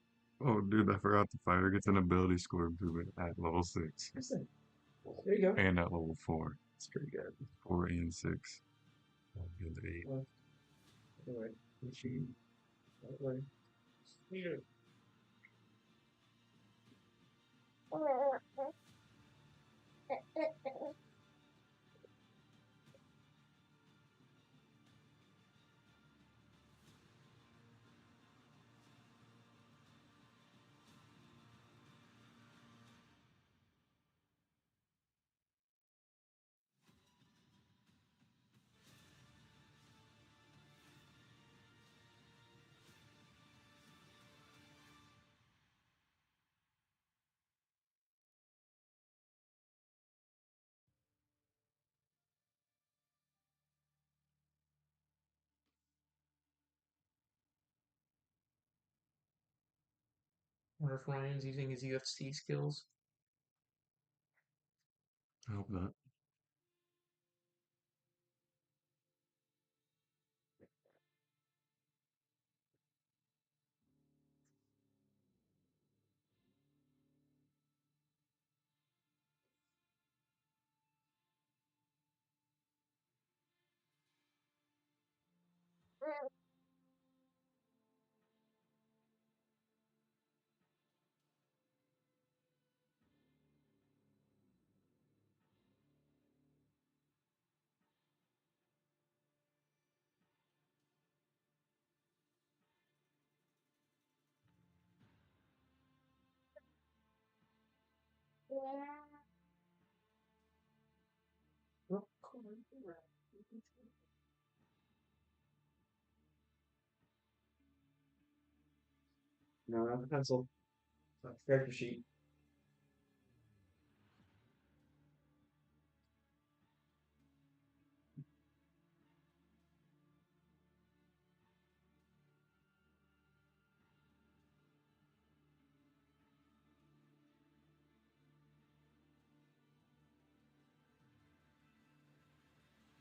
Oh, dude, I forgot the fighter gets an ability score improvement at level 6 Press it. There you go. and at level 4. It's pretty good. 4 and 6. And 8. Anyway, machine. Anyway. Wonder if Ryan's using his UFC skills. I hope not. No, not the pencil. Not the character sheet.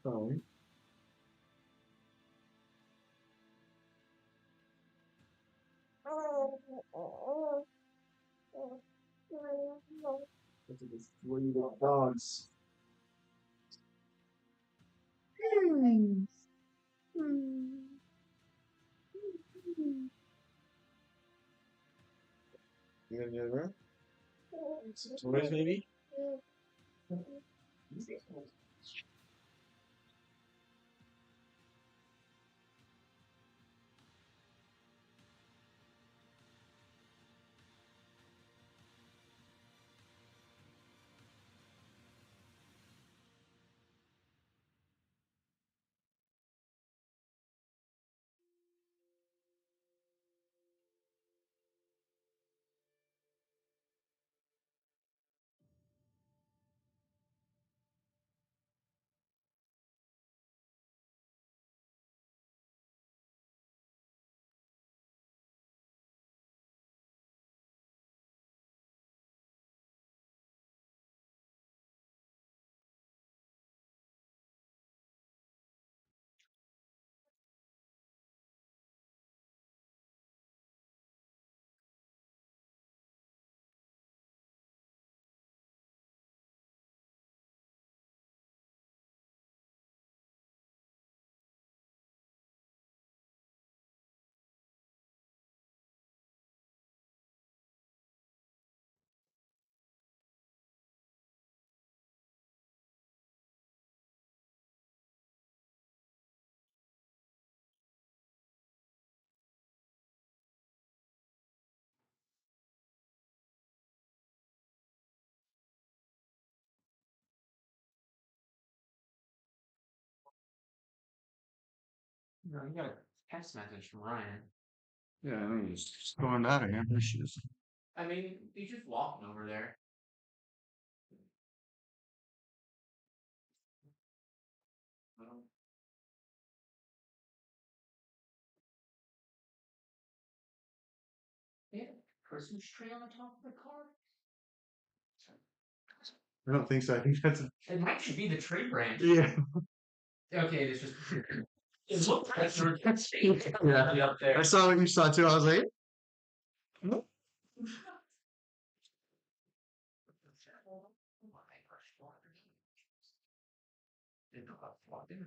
Phone. to this breed of dogs. Some toys, maybe? No, you got a text message from Ryan. Yeah, I mean, it's going out of here. There she is. I mean, he's just walking over there. They have a Christmas tree on the top of the car? I don't think so. I think that's It might just be the tree branch. yeah. Okay, it's just. It looked like there was a tree up there. I saw what you saw too. I was like, nope. Didn't know how to walk in.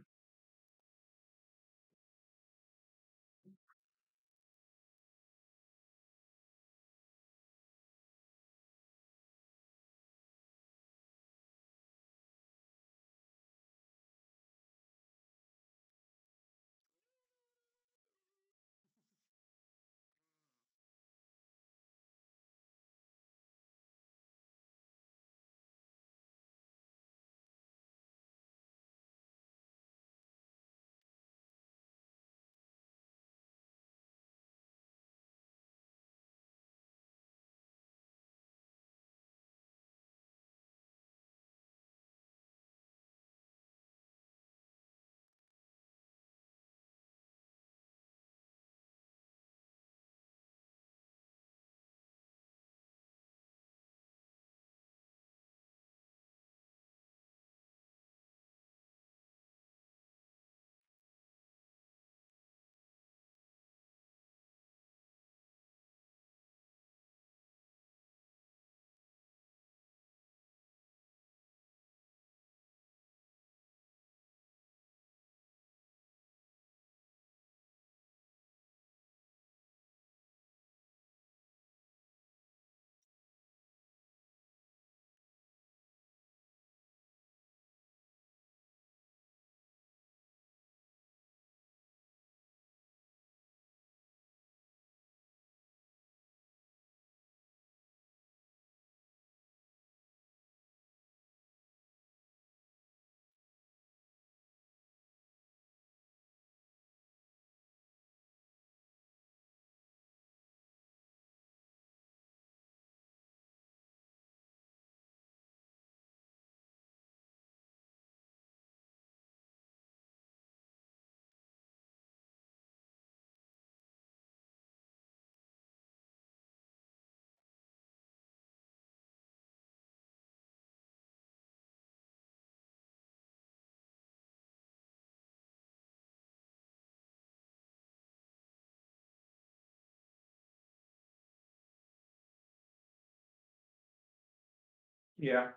Yeah.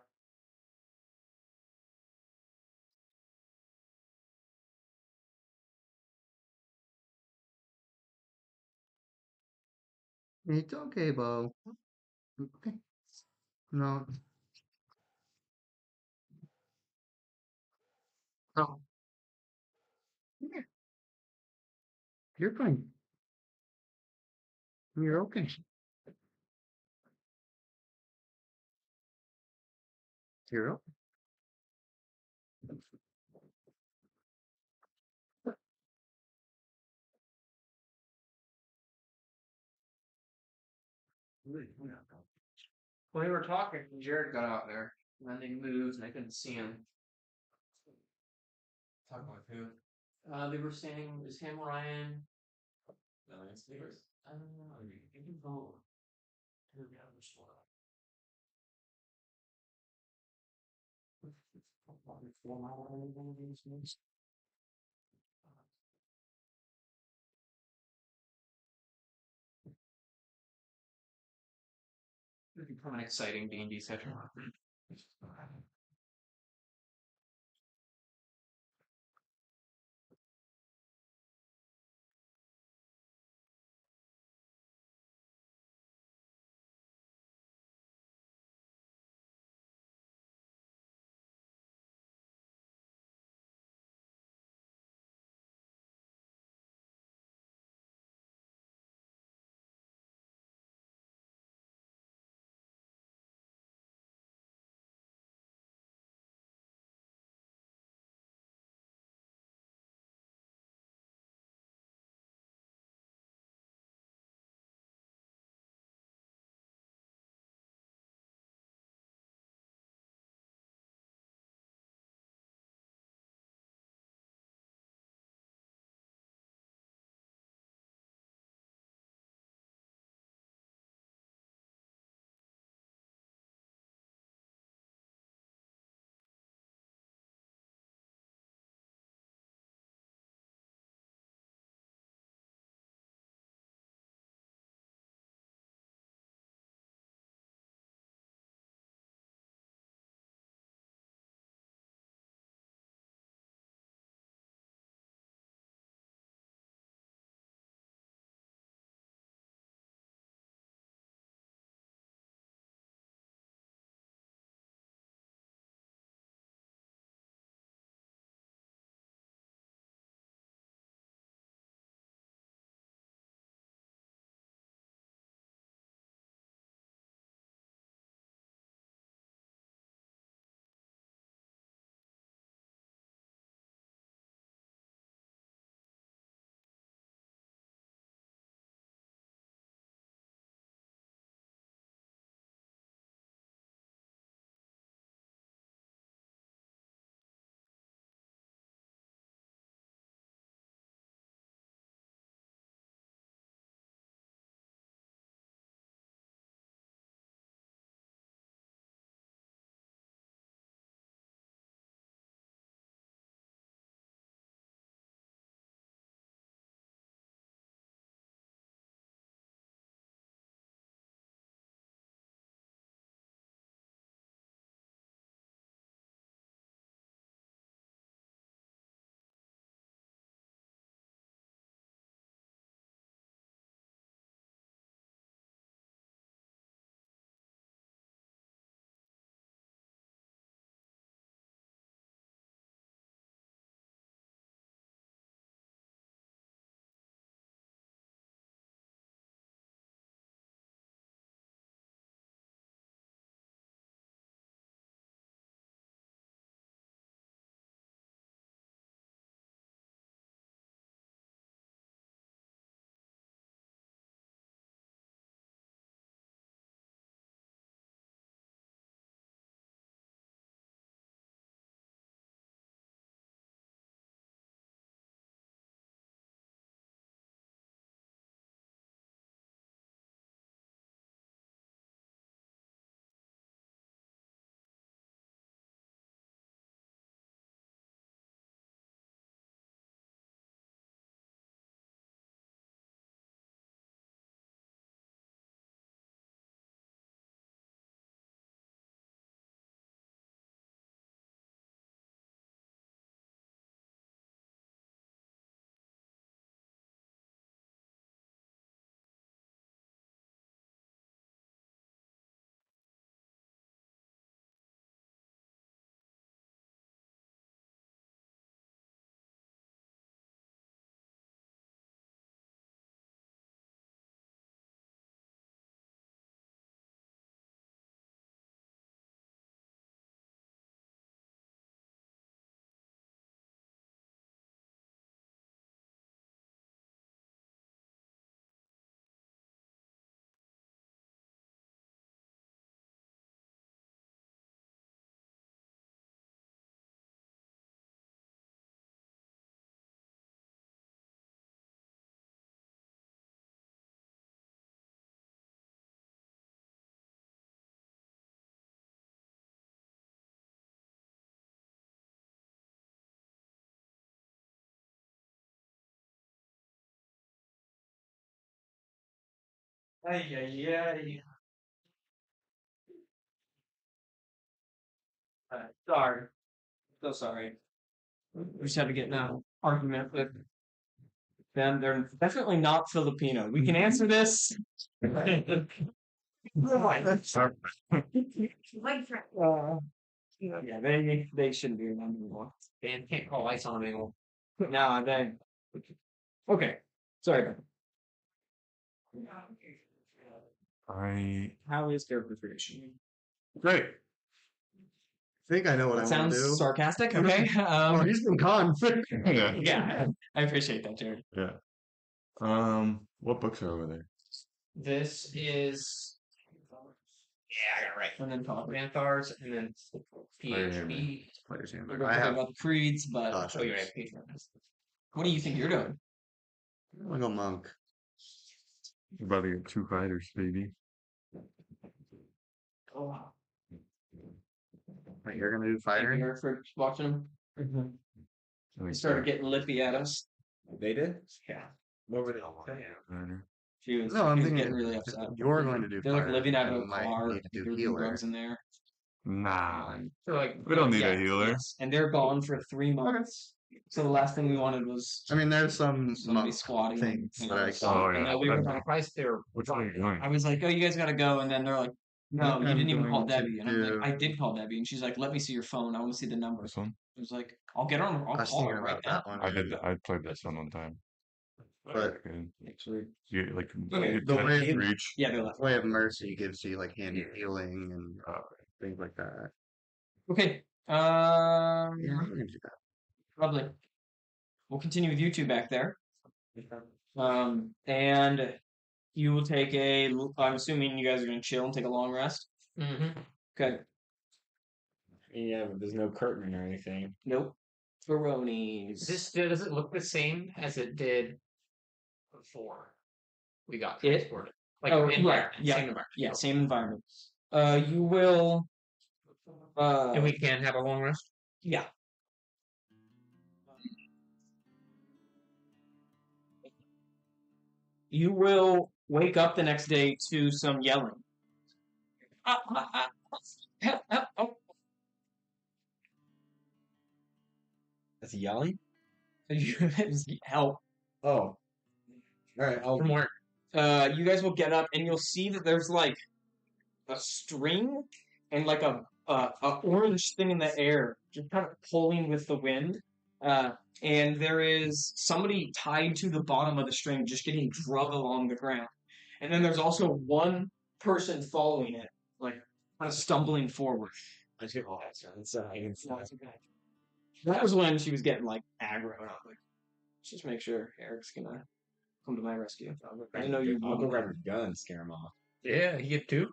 It's okay, Bo. Okay. No. Oh, yeah, you're fine. You're okay. You're okay. When we were talking, Jared got out there, and then they moved, and I couldn't see him. Talking with who? They were saying it was him, Ryan. The landscapers? I don't know. You can vote. Who the other one? It'd become an exciting D&D session. Ay, ay, ay. Sorry. So sorry. We just had to get in an argument with them. They're definitely not Filipino. We can answer this. Yeah, they shouldn't be around anymore. Dan can't call ice on them anymore. No, they. Okay. Sorry. How is character creation? Great. I think I know what That I want to sounds do. sarcastic. Okay. Oh, he's been gone. Yeah. Yeah, I appreciate that, Jared. Yeah. What books are over there? This is. Yeah, I got it right. And then talk. Vanthars and then PHP. Player's We're handbook. going I to talk have. about the creeds, but Gosh, Oh, you're right. Patreon. what do you think you're doing? I'm gonna go monk. About to get 2 fighters, baby. Oh, Wait, you're gonna do thank fighter? you, Eric, for watching them. I They think started getting lippy at us. They did? Yeah. What were they? Fighter. She was, No, I'm she was thinking getting really if upset. you're going to do They're like fighter, living out of then a we might car. need to do There were healer. drugs in there. Nah. So like We don't need Yeah, a healer. yes. And they're gone for 3 months. So the last thing we wanted was I mean, there's some somebody squatting things and that I us. Oh, And yeah. then we were I'm like, surprised they're. Which one are you doing? I was like, oh, you guys gotta go. And then they're like, no, you I'm didn't even call going to Debbie. And I'm do- like, I did call Debbie. And she's like, let me see your phone. I want to see the number. This one? I was like, I'll get her on. I I'll was call thinking her right about now. that one. I played this one time. But Good. Actually, You like Okay, you the can way- reach. yeah, they left. Way of Mercy gives you like handy healing and things like that. Okay. Yeah, I'm gonna do that. Lovely. We'll continue with you two back there. And you will take a. I'm assuming you guys are gonna chill and take a long rest. Mm-hmm. Okay. Yeah, but there's no curtain or anything. Nope. Baronies. Does it look the same as it did before we got It- transported? Like oh, environment, yeah, same environment. Yeah, same environment. You will. And we can have a long rest. Yeah. You will wake up the next day to some yelling. That's yelling? Help. Oh. All right. From where? You guys will get up and you'll see that there's like a string and like a orange thing in the air, just kind of pulling with the wind. And there is somebody tied to the bottom of the string, just getting drug along the ground. And then there's also one person following it, like kind of stumbling forward. I took all that stuff. That was when she was getting like aggro, and I was like, let's just make sure Eric's gonna come to my rescue. I know you. I'll go grab a gun and scare him off. Yeah, you get two.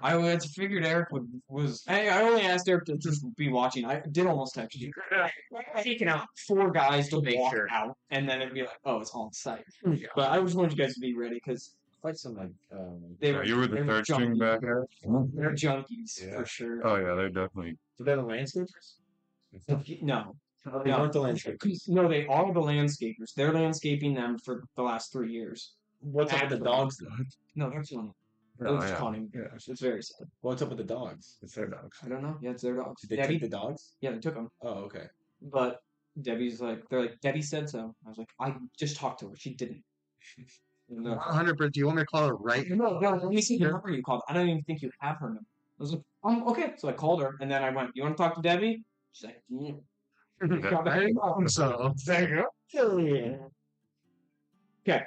I had figured Eric was. I only asked Eric to just be watching. I did almost text you. Taking out 4 guys to Make walk sure. out, and then it'd be like, oh, it's on site. But I just wanted you guys to be ready because Fight some like they Yeah, were. you were they the were third string junkies. back there. They're junkies Yeah. for sure. Oh yeah, they're definitely. so they're the landscapers? No. They weren't the landscapers. No, they are the landscapers. They're landscaping them for the last 3 years. What's up with the dogs though? No, they're killing them. They're Oh, just yeah. calling him. Yeah. It's very sad. What's up with the dogs? It's their dogs. I don't know. Yeah, it's their dogs. Did they Debbie, take the dogs? yeah, they took them. Oh, okay. But Debbie's like, they're like, Debbie said so. I was like, I just talked to her. She didn't. No, 100%. Do you want me to call her right? no, let me see the number you called. I don't even think you have her number. I was like, okay. So I called her, and then I went, you want to talk to Debbie? She's like, Got the hang on, So there you go. Okay.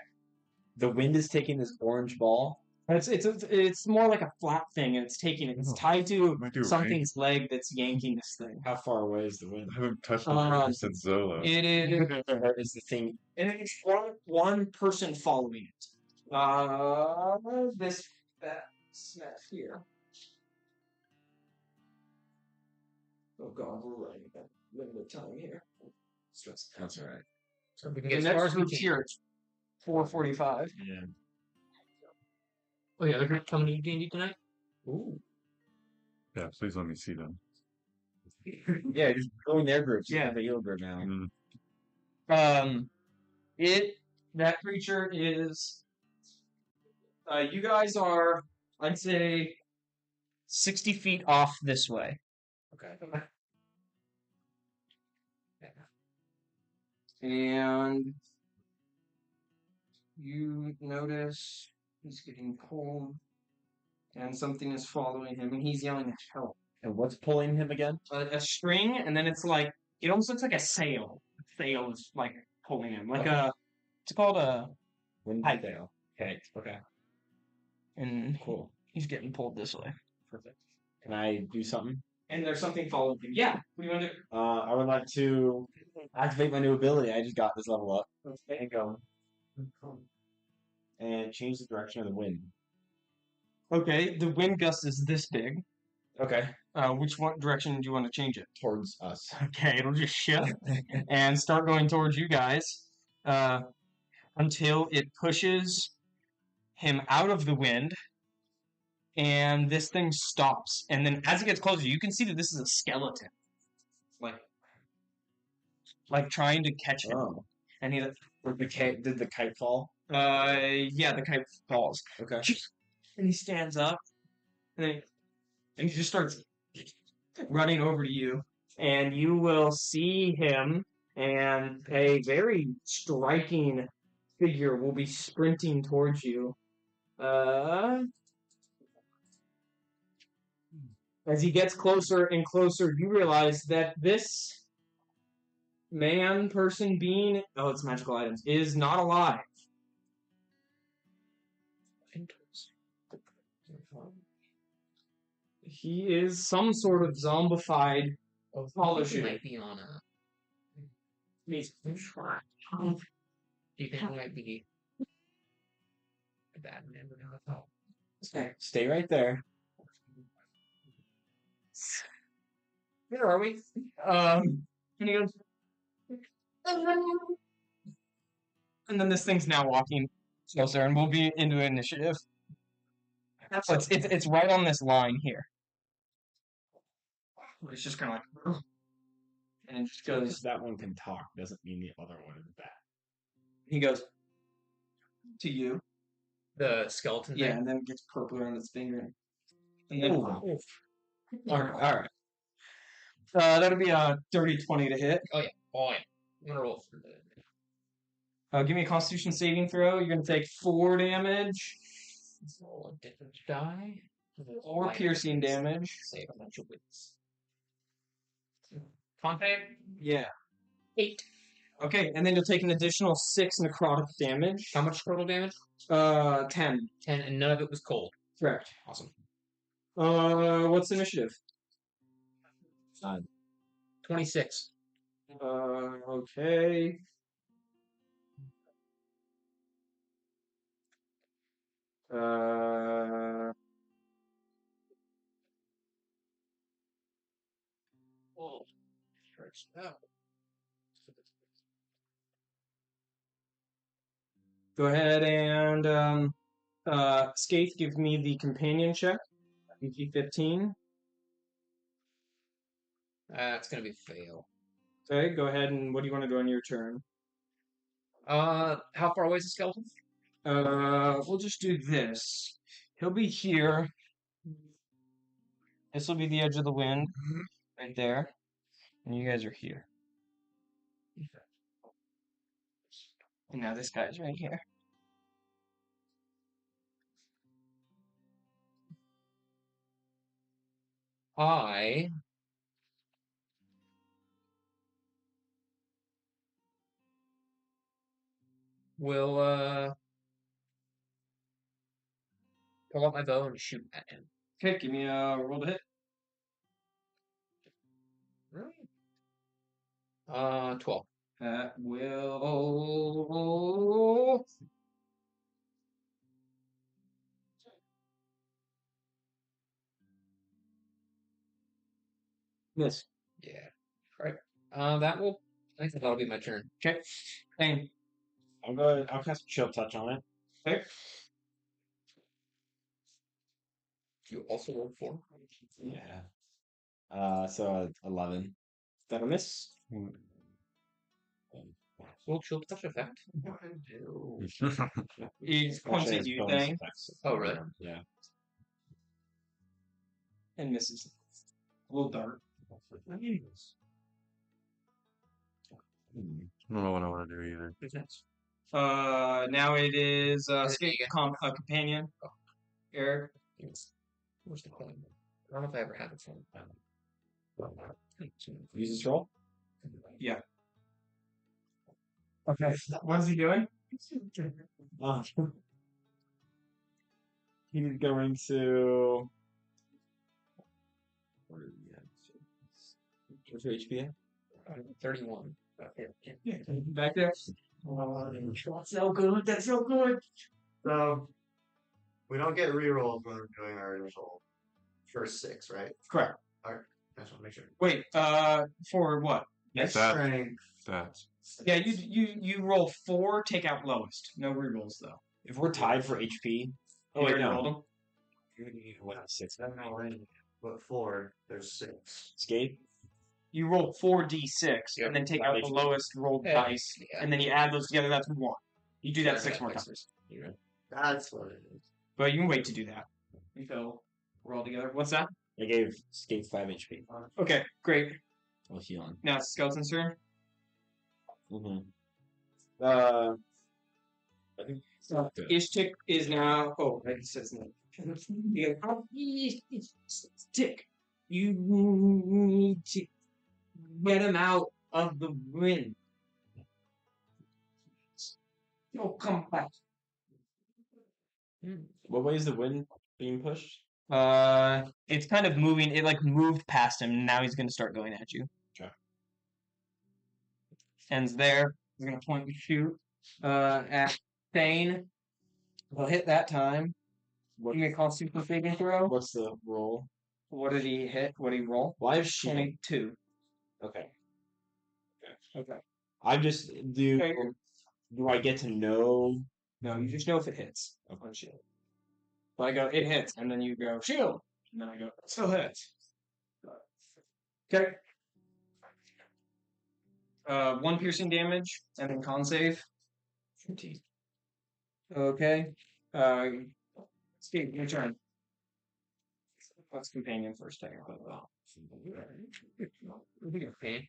The wind is taking this orange ball. It's more like a flat thing, and it's taking it. It's tied to Might do, right? something's leg that's yanking this thing. How far away is the wind? I haven't touched the Um, trigger since Zola. It is. Is the thing? And it's one person following it. That snap here. Oh god, we're running a limited time here. Stress. That's all right. So we can The get as far next as we group's can. here. It's 4:45. Yeah. Oh yeah, they're gonna come to D&D tonight. Ooh. Yeah, please let me see them. Yeah, just join their groups. Yeah. The heal group now. Mm. It That creature is. You guys are, I'd say, 60 feet off this way. Okay. And you notice he's getting pulled, and something is following him, and he's yelling help. And what's pulling him again? A string, and then it's like it almost looks like a sail. A sail is like pulling him, like it's called a Wind pipe. sail. Okay. And Cool. he's getting pulled this way. Perfect. Can I do something? And there's something following him. Yeah. What do you want to do? I would like to activate my new ability. I just got this level up. Okay. And go. And change the direction of the wind. Okay. The wind gust is this big. Okay. Which one direction do you want to change it? Towards us. Okay, it'll just shift and start going towards you guys until it pushes him out of the wind, and this thing stops. And then as it gets closer, you can see that this is a skeleton, like trying to catch him. Oh. And he, Did the kite fall? yeah, the kite falls. Okay. And he stands up, and he just starts running over to you, and you will see him, and a very striking figure will be sprinting towards you. As he gets closer and closer, you realize that this person, being, it's magical items, is not alive. He is some sort of zombified He might be on a. Do you think he might be a bad man? Stay right there. Where are we? And he goes, and then this thing's now walking closer, and we'll be into initiative. So it's right on this line here. It's just kind of like, and it just goes. Because that one can talk doesn't mean the other one is bad. He goes to you. The skeleton Yeah, thing? and then it gets purple around its finger. And then, Ooh. all right. That'll be a dirty 20 to hit. Oh, yeah. I'm going to roll for the. Give me a Constitution saving throw. You're going to take 4 damage. Let's roll a different die. Or piercing damage. Save a bunch of wits. Contact? Yeah. 8. Okay, and then you'll take an additional 6 necrotic damage. How much total damage? 10. 10, and none of it was cold. Correct. Awesome. What's the initiative? 26. Okay. Oh, stretch out. Go ahead and Skaith, give me the companion check. DC 15. It's gonna be a fail. Okay, go ahead and what do you want to do on your turn? How far away is the skeleton? We'll just do this. He'll be here. This will be the edge of the wind, right there. And you guys are here. And now this guy's right here. I will pull out my bow and shoot at him. Okay, give me a roll to hit. 12. That will miss. Yeah. Right. That will. I think that'll be my turn. Okay. Thing. I'll cast Chill Touch on it. Okay. You also roll 4. Yeah. So 11. That'll miss. Will shield touch effect? He points at you, thing, Oh, really? Yeah. and misses. A little dark. I don't know what I want to do either. Who's next? Now it is Is it skate Negan? companion. Eric. Where's the coin? I don't know if I ever had it from. Use this roll. Okay. What's he doing? He's going to. What's your HP at? 31. Back there. That's so good. That's so good. So we don't get rerolls when we're doing our initial first 6, right? Correct. I just want to make sure. Wait. For what? Yes. That- Strength. Stats. Yeah. You roll 4. Take out lowest. No rerolls though. If we're tied for HP. Oh wait, rolled them. What, 6? But 4, there's 6. Escape. You roll 4d6 Yep, and then take that out the makes- lowest rolled Yeah. dice, Yeah. and then you add those together. That's 1. You do that Yeah, 6 more makes times. That's what it is. But you can wait to do that until we're all together. What's that? I gave Escape 5 HP. Okay, great. I'll heal on. Now it's Skeleton's turn. Mm-hmm. I think Ishtik is now. Oh, I just said his name. Yeah, Ishtik, you need to get him out of the wind. He'll come back. What way is the wind being pushed? It's kind of moving. It like moved past him. And now he's gonna start going at you. Okay. Ends there. He's gonna point and shoot. At Thane. He'll hit that time. What, You may call super saving throw. what's the roll? What did he hit? What did he roll? Well, I have shield. 22. Okay. Okay. I just do. Okay. Do I get to know? No, you just know if it hits on shield. So I go, it hits, and then you go, shield! And then I go, it still hits. Okay. 1 piercing damage, and then con save. 15. Okay. Steve, your turn. Let's companion first, technically. Companion?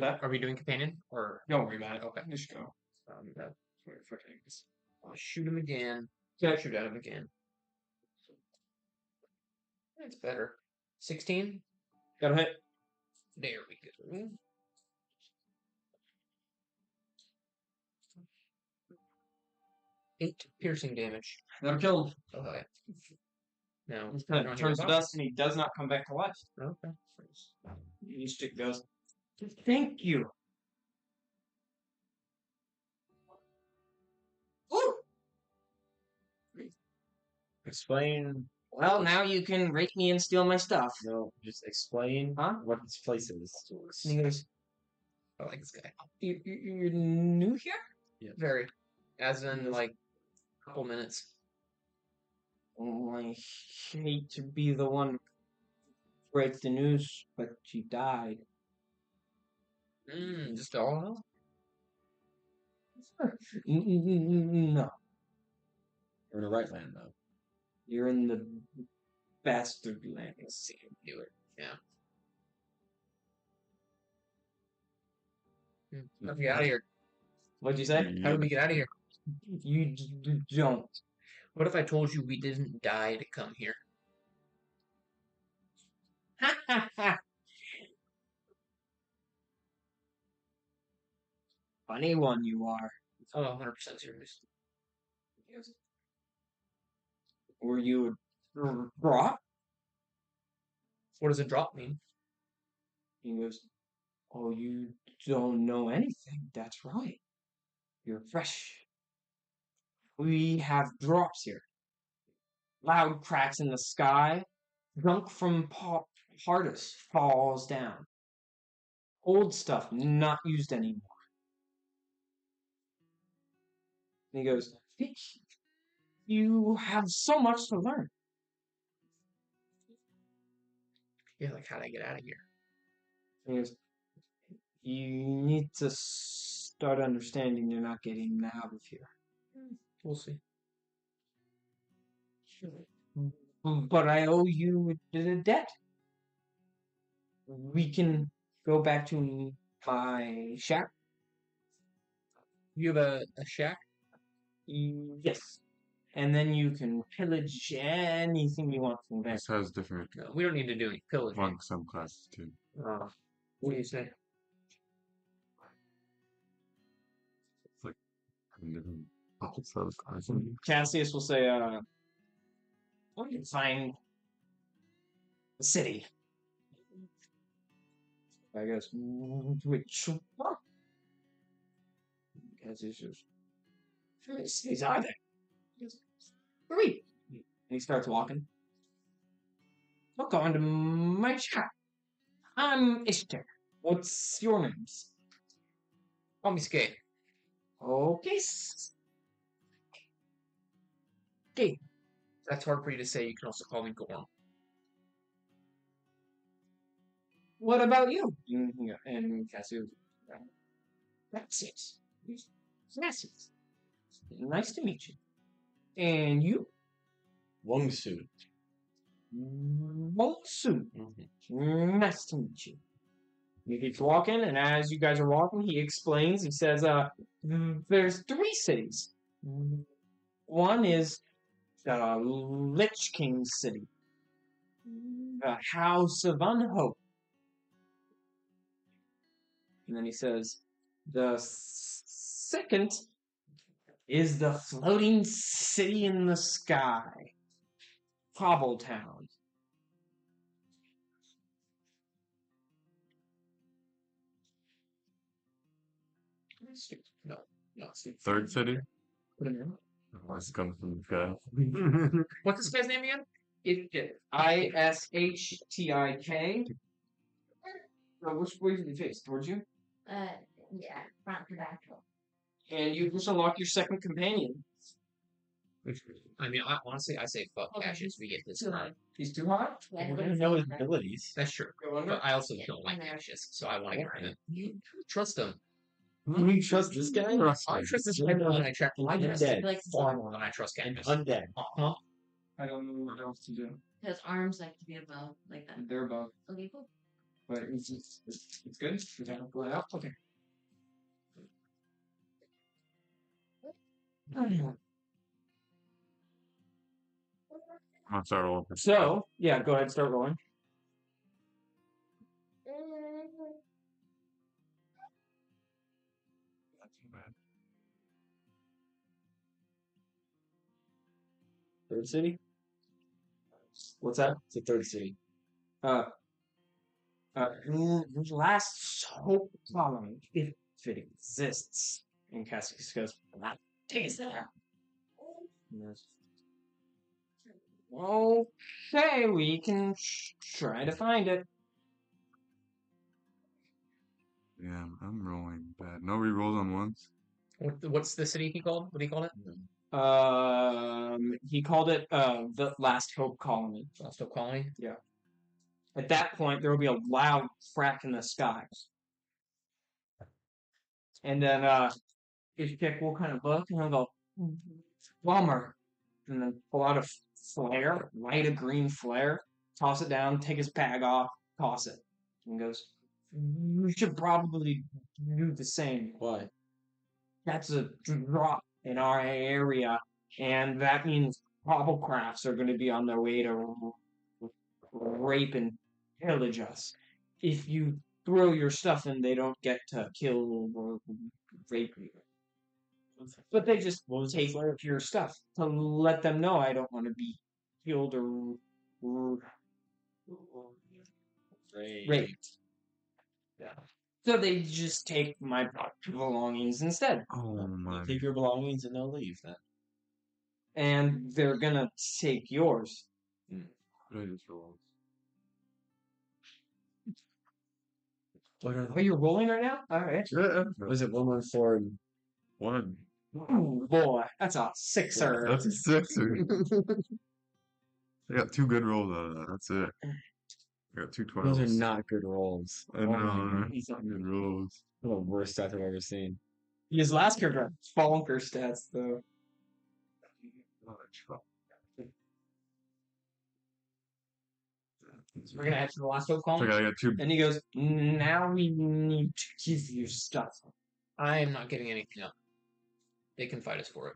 That? Are we doing companion? Or Don't worry about it. Okay, just go. that, Wait, fucking this. I'll shoot him again. Okay. Shoot at him again. That's better. 16? Got a hit. There we go. Eight piercing damage. That'll kill him. Oh, yeah. Now, He kind of turns to dust, and he does not come back to life. Okay. Ishtik goes, thank you. Woo! Explain. Well, now you can rape me and steal my stuff. No, just explain Huh? what this place is to us. And he goes, I like this guy. You're new here? Very. As in, like, a couple minutes. Oh, I hate to be the one to break the news, but she died. Just all No, We're in the right land, though. you're in the bastard land. Let's see. Do it. Yeah. How do we get out of here? What'd you say? How do we get out of here? You don't. What if I told you we didn't die to come here? Funny one you are. Oh, 100% serious. Were you brought? What does a drop mean? He goes, oh, you don't know anything. That's right. You're fresh. We have drops here. Loud cracks in the sky. Gunk from Pardus falls down. Old stuff not used anymore. And he goes, you have so much to learn. Yeah, like, how'd I get out of here? And he goes, you need to start understanding you're not getting out of here. We'll see. But I owe you the debt. We can go back to my shack. You have a shack? Yes. And then you can pillage anything you want from there. This has different No, we don't need to do any pillaging. monk subclasses too. What do you say? It's like different subclasses. Cassius will say, we can find the city. I guess, which one? Cassius says, how many cities are there? He goes, 3. And he starts walking. Look on to my shack. I'm Ishtar. What's your names? Call me Skate. Okay. Okay. That's hard for you to say. You can also call me Gorm. What about you? And Cassius, that's it. Cassius. Nice to meet you. And you? Wongsu. Monsoon. Nice to meet you. He keeps walking, and as you guys are walking, he explains. He says, there's 3 cities. One is the Lich King City. The House of Unhope. And then he says, the second is the Floating City in the Sky. Cobbletown. No, it's Third city? Put him in. Oh, this comes from this guy. What's this guy's name again? Ishtik. Which way did he face? Towards you? Yeah, front to back. And you just unlock your second companion. I mean, honestly, I say fuck Cassius. We get this guy. He's too hot? Yeah, We don't know his abilities. That's true. Go under? But I also don't like Cassius, so I want to get rid of him. You trust him. You trust this guy? I trust this guy more than I trust Undead. Like far more than I trust Cassius. Undead. Uh-huh. I don't know what else to do. his arms like to be above, like that. They're above. Okay, cool. But it's good. You gotta pull it out. Okay. I'll start rolling. So, yeah, go ahead, start rolling. Not too bad. Third city? What's that? It's the third city. Last hope colony, if it exists. And Cassius goes, that is there. Okay, we can try to find it. Yeah, I'm rolling bad. No rerolls on ones. What's the city he called? What do you call it? He called it the Last Hope Colony. Last Hope Colony? Yeah. At that point, there will be a loud crack in the sky. And then Ishtik will kind of look and he'll go, bummer. And then pull out a flare, light a green flare, toss it down, take his bag off, toss it. And goes, you should probably do the same. Why? That's a drop in our area, and that means hobblecrafts are going to be on their way to rape and pillage us. If you throw your stuff in, they don't get to kill or rape you. But they just take your stuff to let them know I don't want to be killed or raped. Yeah. So they just take my belongings instead. Oh my. Take your belongings and they'll leave then. And they're gonna take yours. What did I just roll? Oh, you're rolling right now? Alright. Yeah. Was it 114? One. Ooh, boy, that's a sixer. That's a sixer. I got 2 good rolls out of that. That's it. I got two Those are 12s. not good rolls. I Oh my know. god. It's not good rolls. The worst stats I've ever seen. His last character had bonker stats though. So we're gonna head to the last hope So column. I got two. And he goes, now we need to give you stuff. I am not giving anything up. They can fight us for it.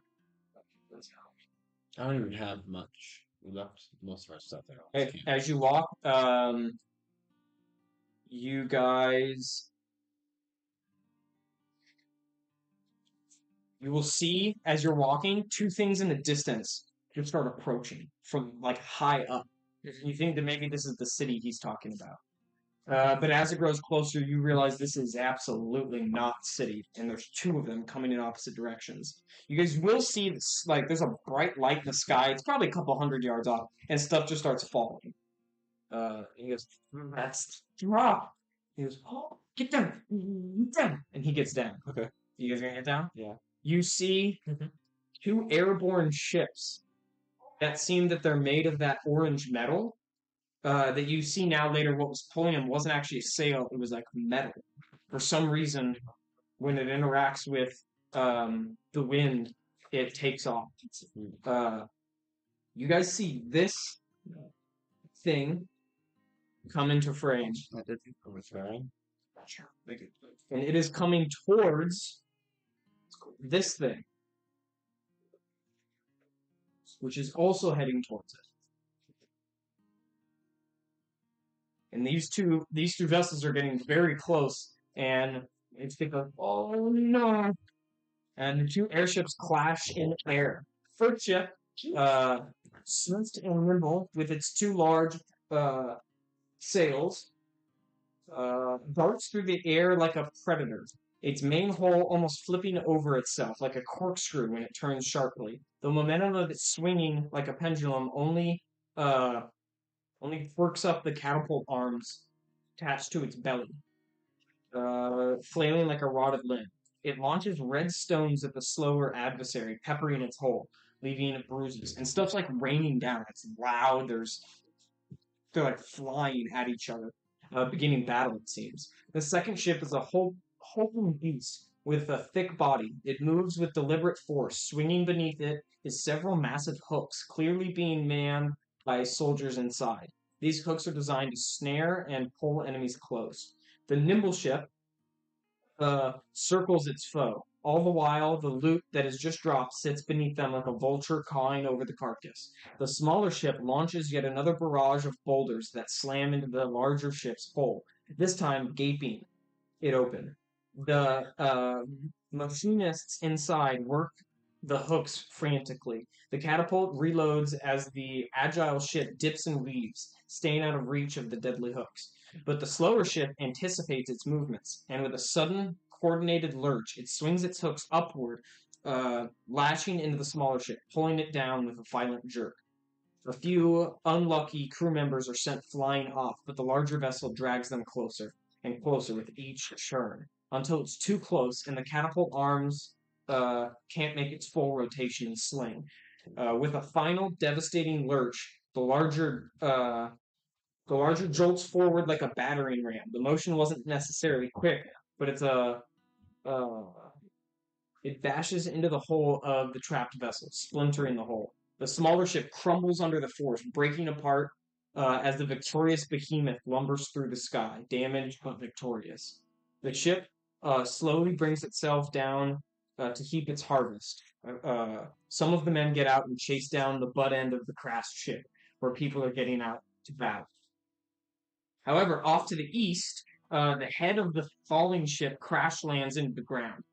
I don't even have much. We left most of our stuff there. As you walk, you guys, you will see as you're walking two things in the distance just start approaching from like high up. You think that maybe this is the city he's talking about. But as it grows closer, you realize this is absolutely not city, and there's two of them coming in opposite directions. You guys will see this, like there's a bright light in the sky. It's probably a couple hundred yards off, and stuff just starts falling. He goes, "That's drop." He goes, "Oh, get down, get down," and he gets down. Okay. You guys gonna get down? Yeah. You see two airborne ships that seem that they're made of that orange metal. That you see now later what was pulling them wasn't actually a sail, it was like metal. For some reason, when it interacts with the wind, it takes off. You guys see this thing come into frame. And it is coming towards this thing, which is also heading towards it. And these two vessels are getting very close, and it's like, oh no! And the two airships clash in air. First ship, swift and nimble, with its two large sails, darts through the air like a predator. Its main hull almost flipping over itself like a corkscrew when it turns sharply. The momentum of it swinging like a pendulum only quirks up the catapult arms attached to its belly, flailing like a rotted limb. It launches red stones at the slower adversary, peppering its hull, leaving it bruises. And stuff's like raining down. It's loud. They're like flying at each other, beginning battle, it seems. The second ship is a hulking beast with a thick body. It moves with deliberate force. Swinging beneath it is several massive hooks, clearly being manned by soldiers inside. These hooks are designed to snare and pull enemies close. The nimble ship circles its foe. All the while, the loot that is just dropped sits beneath them like a vulture cawing over the carcass. The smaller ship launches yet another barrage of boulders that slam into the larger ship's hull, this time gaping it open. The machinists inside work the hooks frantically. The catapult reloads as the agile ship dips and weaves, staying out of reach of the deadly hooks. But the slower ship anticipates its movements, and with a sudden, coordinated lurch, it swings its hooks upward, lashing into the smaller ship, pulling it down with a violent jerk. A few unlucky crew members are sent flying off, but the larger vessel drags them closer and closer with each churn, until it's too close and the catapult arms can't make its full rotation and sling. With a final devastating lurch, the larger jolts forward like a battering ram. The motion wasn't necessarily quick, but it bashes into the hull of the trapped vessel, splintering the hull. The smaller ship crumbles under the force, breaking apart as the victorious behemoth lumbers through the sky, damaged but victorious. The ship slowly brings itself down to heap its harvest. Some of the men get out and chase down the butt end of the crashed ship, where people are getting out to battle. However, off to the east, the head of the falling ship crash lands into the ground.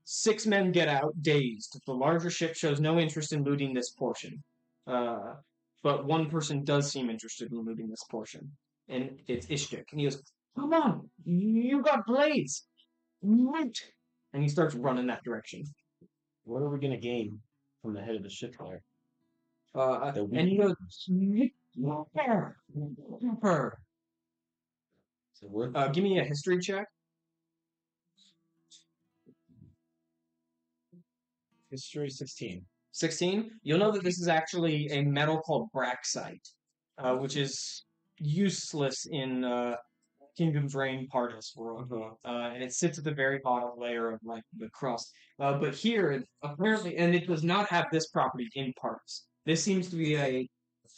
6 men get out, dazed. The larger ship shows no interest in looting this portion. But one person does seem interested in looting this portion. And it's Ishtik. And he goes, "Come on! You got blades! Loot!" And he starts running that direction. What are we gonna gain from the head of the ship there? And he goes, "Super! Super!" So we're Give me a history check. history 16. 16. You'll know that this is actually a metal called braxite, which is useless in Kingdom's Reign Partis world, and it sits at the very bottom layer of like the crust. But here, apparently, and it does not have this property in Partis. This seems to be a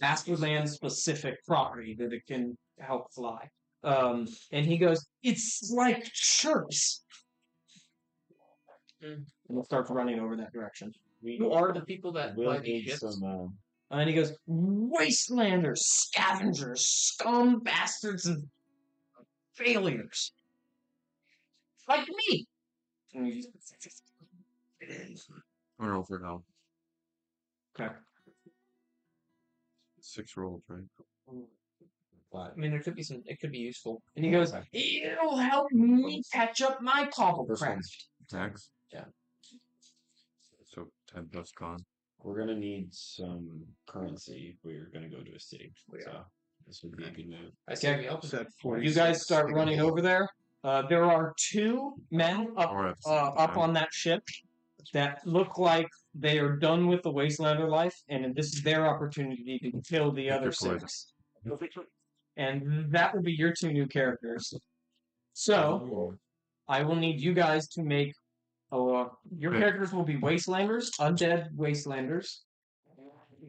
Masterland specific property that it can help fly. And he goes, "It's like chirps." And it starts running over that direction. Who are the people that We'll fly these need ships? some. And he goes, "Wastelanders, scavengers, scum bastards, and failures. Like me." And he I roll for help. okay. 6 rolls, right? I mean, there could be some. It could be useful. And he goes, "It'll help me catch up my First one. cobblecraft." Tax? Yeah. So 10 plus con. We're gonna need some currency if we're gonna go to a city. So this would be a good move. I see. Okay. We open. Said You guys 46 start running over there. There are 2 men Or at the same up time. on that ship that look like they are done with the Wastelander life, and this is their opportunity to kill the Pick other your poison. 6. And that will be your 2 new characters. So, I will need you guys to make. Your Okay. characters will be Wastelanders, undead Wastelanders,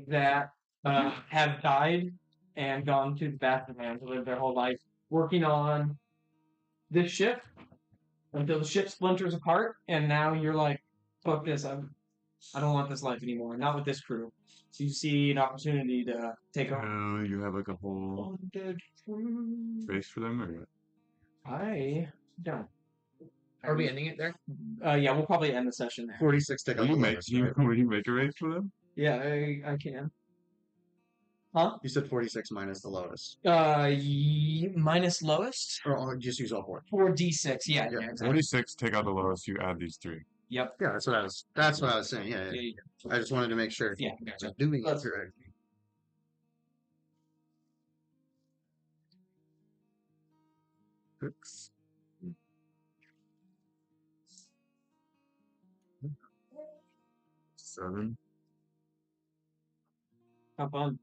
that have died and gone to the Battleland to live their whole life working on this ship until the ship splinters apart, and now you're like, fuck this, I don't want this life anymore, not with this crew. So you see an opportunity to take over. You have like a whole Undead crew. space for them, or what? I don't. Are we ending it there? Yeah, we'll probably end the session there. 46 take Will out you the make lowest, right? will you make a race for them? Yeah, I can. Huh? You said 46 minus the lowest. Minus lowest? Or just use all 4. 4d6, yeah, Yeah. exactly. 46, take out the lowest, you add these 3. Yep. Yeah, that's what I was saying. Yeah. I just wanted to make sure. Yeah. I'm doing it Let's- correctly. Six. 7. How fun.